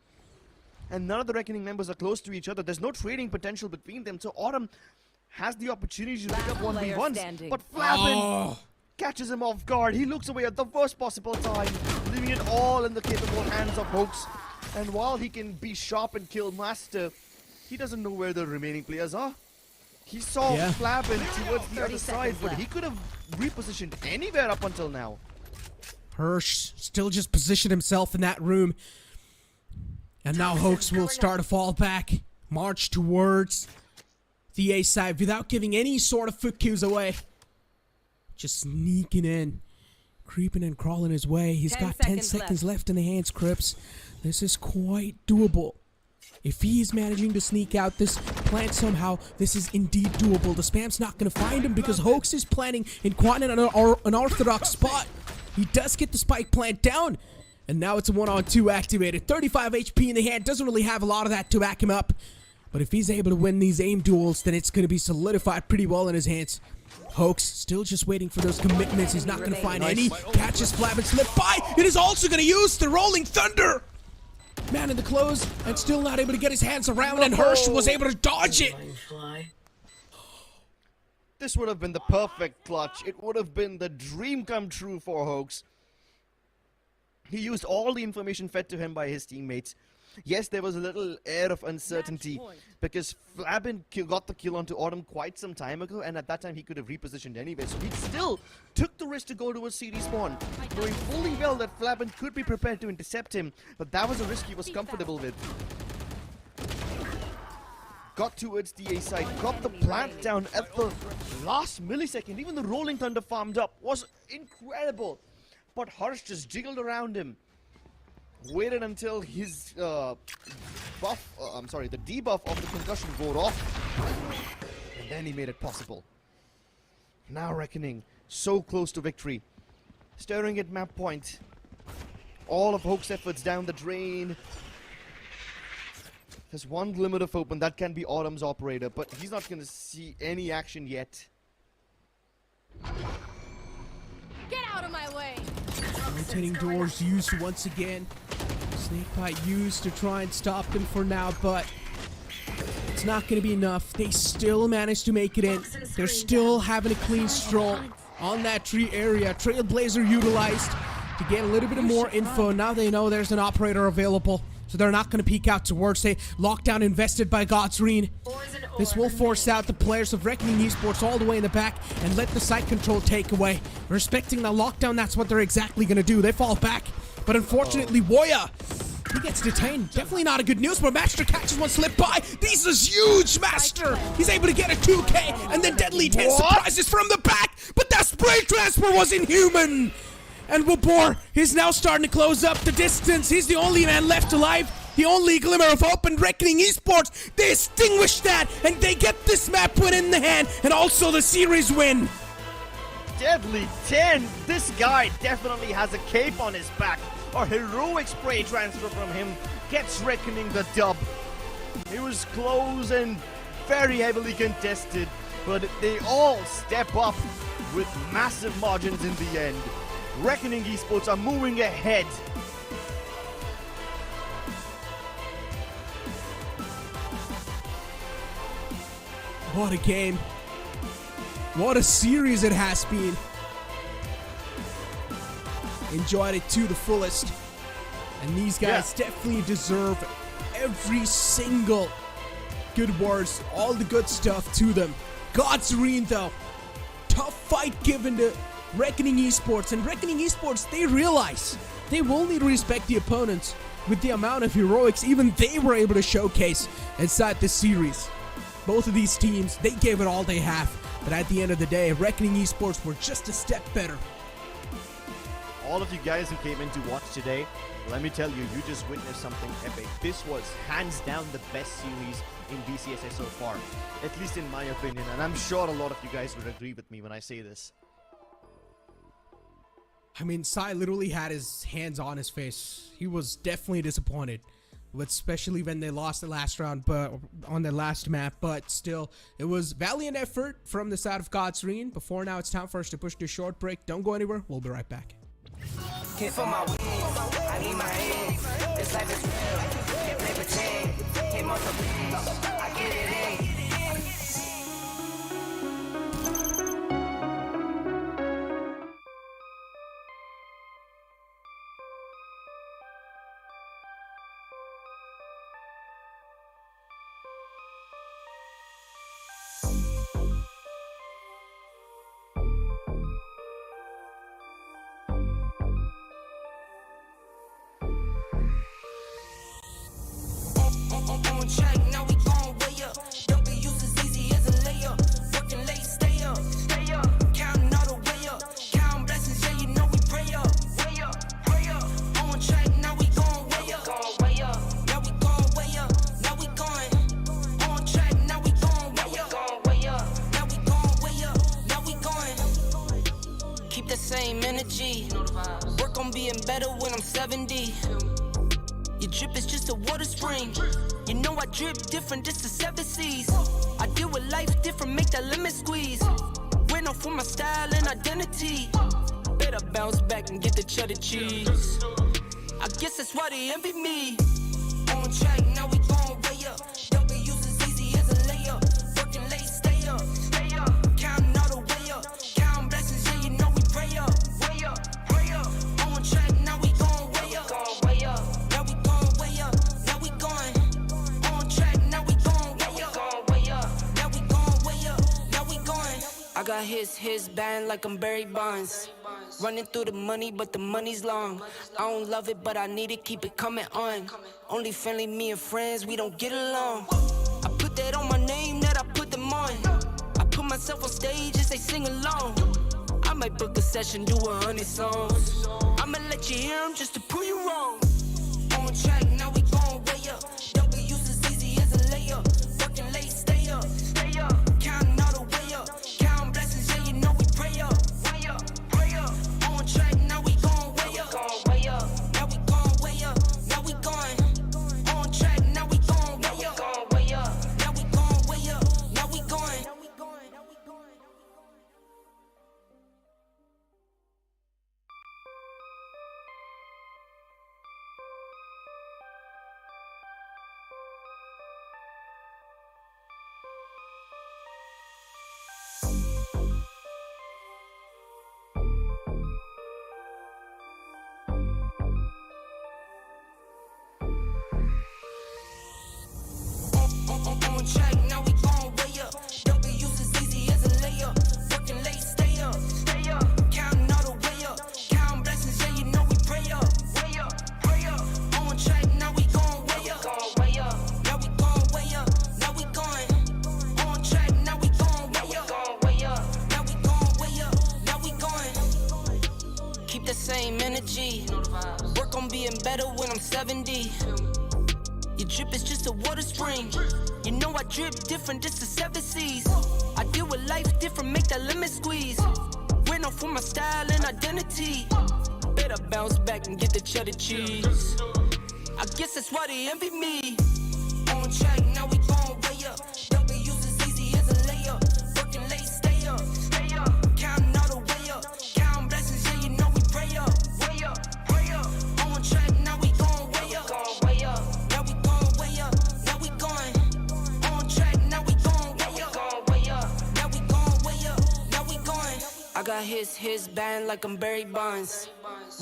And none of the Reckoning members are close to each other. There's no trading potential between them. So Autumn has the opportunity to pick up 1v1s. But Flappin catches him off guard. He looks away at the worst possible time, leaving it all in the capable hands of Hoax. And while he can be sharp and kill Master, he doesn't know where the remaining players are. He saw Flappin towards the other side, but he could have repositioned anywhere up until now. Hirsch still just positioned himself in that room. And now Hoax will start to fall back, march towards the A side without giving any sort of foot cues away. Just sneaking in, creeping and crawling his way. He's got 10 seconds left in the hands, Crips. This is quite doable. If he's managing to sneak out this plant somehow, this is indeed doable. The spam's not going to find him because Hoax is planning in quite an unorthodox spot. He does get the spike plant down, and now it's a 1-on-2 activated. 35 HP in the hand, doesn't really have a lot of that to back him up. But if he's able to win these aim duels, then it's going to be solidified pretty well in his hands. Hoax still just waiting for those commitments. He's not going to find any. Catches Flab and slip by. It is also going to use the Rolling Thunder. Man in the close and still not able to get his hands around, and Hirsch was able to dodge it. This would have been the perfect clutch. It would have been the dream come true for Hoax. He used all the information fed to him by his teammates. Yes, there was a little air of uncertainty because Flabbin got the kill onto Autumn quite some time ago, and at that time he could have repositioned anyway. So he still took the risk to go to a CD spawn, knowing fully well that Flabbin could be prepared to intercept him, but that was a risk he was comfortable with. Got towards the A side, got the plant down at the last millisecond. Even the Rolling Thunder farmed up was incredible. But Harsh just jiggled around him. Waited until his the debuff of the concussion wore off. And then he made it possible. Now Reckoning, so close to victory. Staring at map point. All of Hoax's efforts down the drain. There's one glimmer of hope, and that can be Autumn's operator, but he's not going to see any action yet. Get out of my way! Rotating doors used once again. Snakebite used to try and stop them for now, but it's not going to be enough. They still managed to make it in. They're still having a clean stroll on that tree area. Trailblazer utilized to get a little bit more info. Now they know there's an operator available, so they're not going to peek out towards a lockdown invested by Godsreen. This will force out the players of Reckoning Esports all the way in the back and let the site control take away. Respecting the lockdown, that's what they're exactly going to do. They fall back, but unfortunately, Woya, he gets detained. Definitely not a good news, but Master catches one slip by. This is huge, Master. He's able to get a 2K, and then Deadly 10 surprises from the back, but that spray transfer was inhuman. And Wabor is now starting to close up the distance. He's the only man left alive. The only glimmer of hope in Reckoning Esports. They extinguish that, and they get this map win in the hand, and also the series win. Deadly 10. This guy definitely has a cape on his back. A heroic spray transfer from him gets Reckoning the dub. It was close and very heavily contested, but they all step up with massive margins in the end. Reckoning Esports are moving ahead. What a game. What a series it has been. Enjoyed it to the fullest. And these guys definitely deserve every single good words, all the good stuff to them. God's Serene though. Tough fight given to Reckoning Esports. And Reckoning Esports, they realize they will need to respect the opponents with the amount of heroics even they were able to showcase inside this series. Both of these teams, they gave it all they have. But at the end of the day, Reckoning Esports were just a step better. All of you guys who came in to watch today, let me tell you, you just witnessed something epic. This was hands down the best series in BCSA so far, at least in my opinion, and I'm sure a lot of you guys would agree with me when I say this. I mean, Sai literally had his hands on his face. He was definitely disappointed, especially when they lost the last round, but on the last map. But still, it was valiant effort from the side of God's Serene. Before now, it's time for us to push to a short break. Don't go anywhere. We'll be right back. Came for my wins, I need my hands. This life is real, can't play pretend. Came off the beat, I get it in. On track, now we gon' way up. W's as easy as a layup. Working late, stay up, stay up. Counting all the way up. Counting blessings, yeah, you know we pray up. Way up, pray up. On track, now we gon' way up. Way up. Now we gon' way up. Now we going. On track, now we gon' way up. Way up. Now we gon' way up. Now we going. Keep the same energy. Work on being better when I'm 70. Your drip is just a water spring. You know I drip different, this the 7 seas. I deal with life different, make that lemon squeeze. Went off for my style and identity. Better bounce back and get the cheddar cheese. I guess that's why they envy me. On track, now we gon' way up. W's as easy as a layup. Working late, stay up, stay up. Counting all the way up. Counting blessings, yeah, you know we pray up. Way up, pray up. On track, now we gon' way up. Way up. I got his band like I'm Barry Bonds. Running through the money, but the money's long. I don't love it, but I need it, keep it coming on. Only friendly, me and friends, we don't get along. I put that on my name, that I put them on. I put myself on stage as they sing along. I might book a session, do 100 songs. I'ma let you hear them just to prove you wrong. On track, now we gon' way up. W's as easy as a layup. Working late, stay up, stay up. Counting all the way up. Blessings, yeah, you know we pray up. Way up, pray up. On track, now we gon' way up. Way up. Now we gon' way up. Now we going. On track, now we gon' way up. Way up. Now we gon' way up. Now we going. On track, now we gon' way up. W's as easy as a layup. Working late, stay up, stay up. Counting all the way up. Counting blessings, yeah, you know we pray up. Way up, pray up. On track, now we gon' way up. Way up. Now we gon' way up. Now we going. On track, now we gon' way up. Way up. Now we gon' way up. Now we going. Keep the same energy. Work on being better when I'm 70. Your drip is just a water spring. You know I drip different, this the 7 seas. I deal with life different, make that lemon squeeze. Went off for my style and identity. Better bounce back and get the cheddar cheese. I guess that's why they envy me. On track, now we gon' way up. W's as easy as a layup. Working late, stay up, stay up. Counting all the way up. Counting blessings, yeah, you know we pray up. Way up, pray up. On track, now we gon' way up. Way up. Now we gon' way up. Now we going. On track, now we gon' way up. Way up. Now we gon' way up. got his band like I'm Barry Bonds.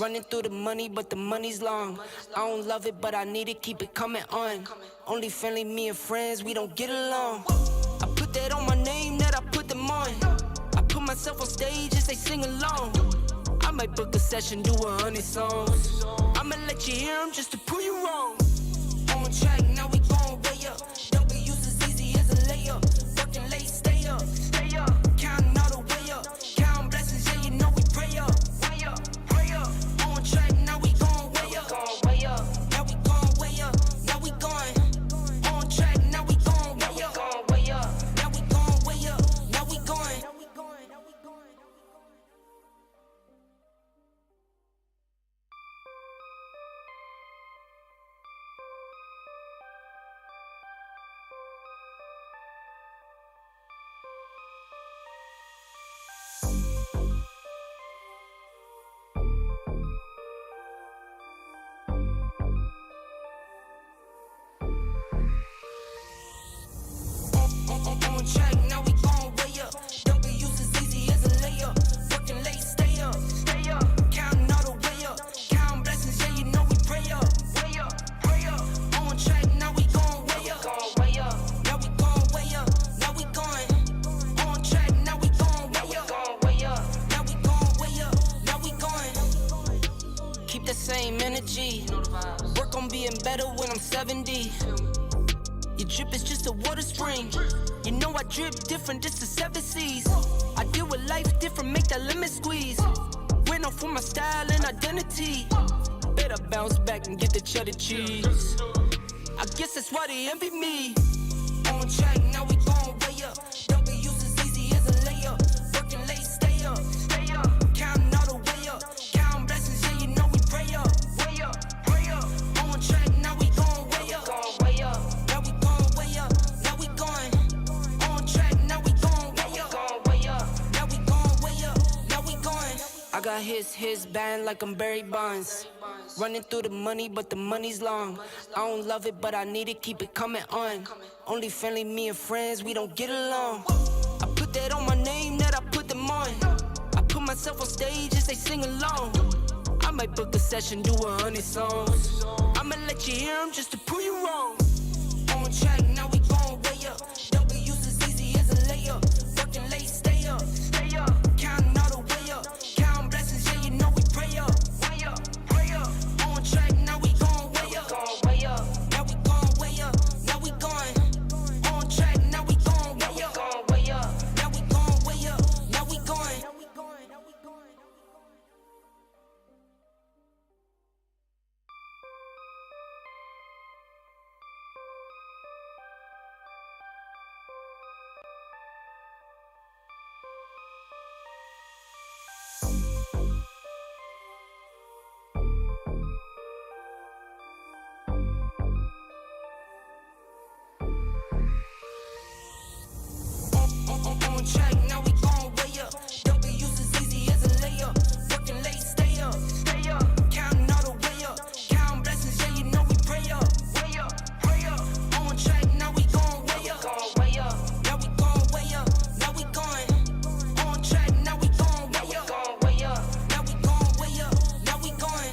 Running through the money, but the money's long. I don't love it, but I need it, keep it coming on. Only friendly, me and friends, we don't get along. I put that on my name, that I put them on. I put myself on stage as they sing along. I might book a session, do 100 songs. I'ma let you hear them just to prove you wrong. On track, now we going way up. W's as easy as a layup. Working late, stay up. Counting all the way up. Counting blessings, yeah, you know we pray up. Pray up. On track, now we going way up. Now we going way up. Now we going. On track, now we going way up. Now we going way up. Now we going. On track, now we going way up. W's as easy as a layup. Working late, stay up. Counting all the way up. Counting blessings, yeah, you know we pray up. Pray up. On track, now we going way up. Now we going way up. Now we going. On track, now we going way up. Now we going way up. Now we going. Keep the same energy. Work on being better when I'm 70. Your drip is just a water spring. You know I drip different, just the 7 C's. I deal with life different, make that lemon squeeze. Went off for my style and identity. Better bounce back and get the cheddar cheese. I guess that's why they envy me. On track, now we going way up. W's as easy as a layup. Working late, stay up. Counting all the way up. Counting blessings, yeah, you know we pray up. Pray up. On track, now we going way up. Now we going way up. Now we going. On track, now we going way up. Now we going way up. Now we going. I got his band like I'm Barry Bonds. Running through the money, but the money's long. I don't love it, but I need it, keep it coming on. Only friendly, me and friends, we don't get along. I put that on my name, that I put them on. I put myself on stage as they sing along. I might book a session, do 100 songs. I'ma let you hear them just to prove you wrong. On track, now we going way up. W's as easy as a layup. Working late, stay up. Counting all the way up. Counting blessings, yeah, you know we pray up. Pray up. On track, now we going way up. Now we going way up. Now we going. On track, now we going way up. Now we going way up. Now we going. On track, now we going way up. W's as easy as a layup. Working late, stay up. Counting all the way up. Counting blessings, yeah, you know we pray up. Pray up. On track, now we going way up. Now we going way up. Now we going. On track, now we going way up. Now we going way up. Now we going.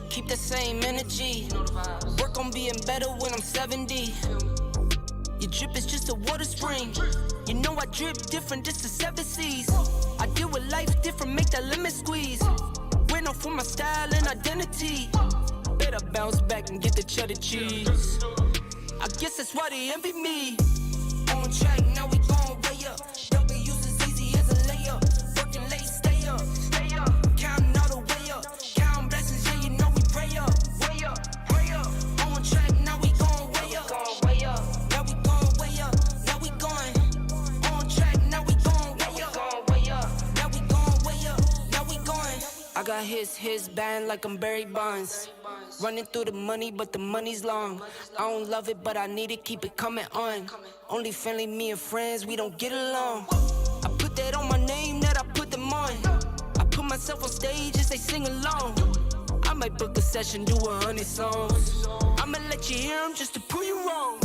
Keep the same energy. Work on being better when I'm 70. Your drip is just a water spring. You know I drip different, just the 7 C's. I deal with life different, make that lemon squeeze. Went off for my style and identity. Better bounce back and get the cheddar cheese. I guess that's why they envy me. On track, now we going way up. W's as easy as a layup. Working late, stay up. Counting all the way up. Counting blessings, yeah, you know we pray up. Pray up. On track, now we going way up. Now we going way up. Now we going. On track, now we going way up. Now we going way up. Now we going. I got his band like I'm Barry Bonds. Running through the money, but the money's long. I don't love it, but I need it, keep it coming on. Only friendly, me and friends, we don't get along. I put that on my name, that I put them on. I put myself on stage as they sing along. I might book a session, do 100 songs. I'ma let you hear them just to prove you wrong.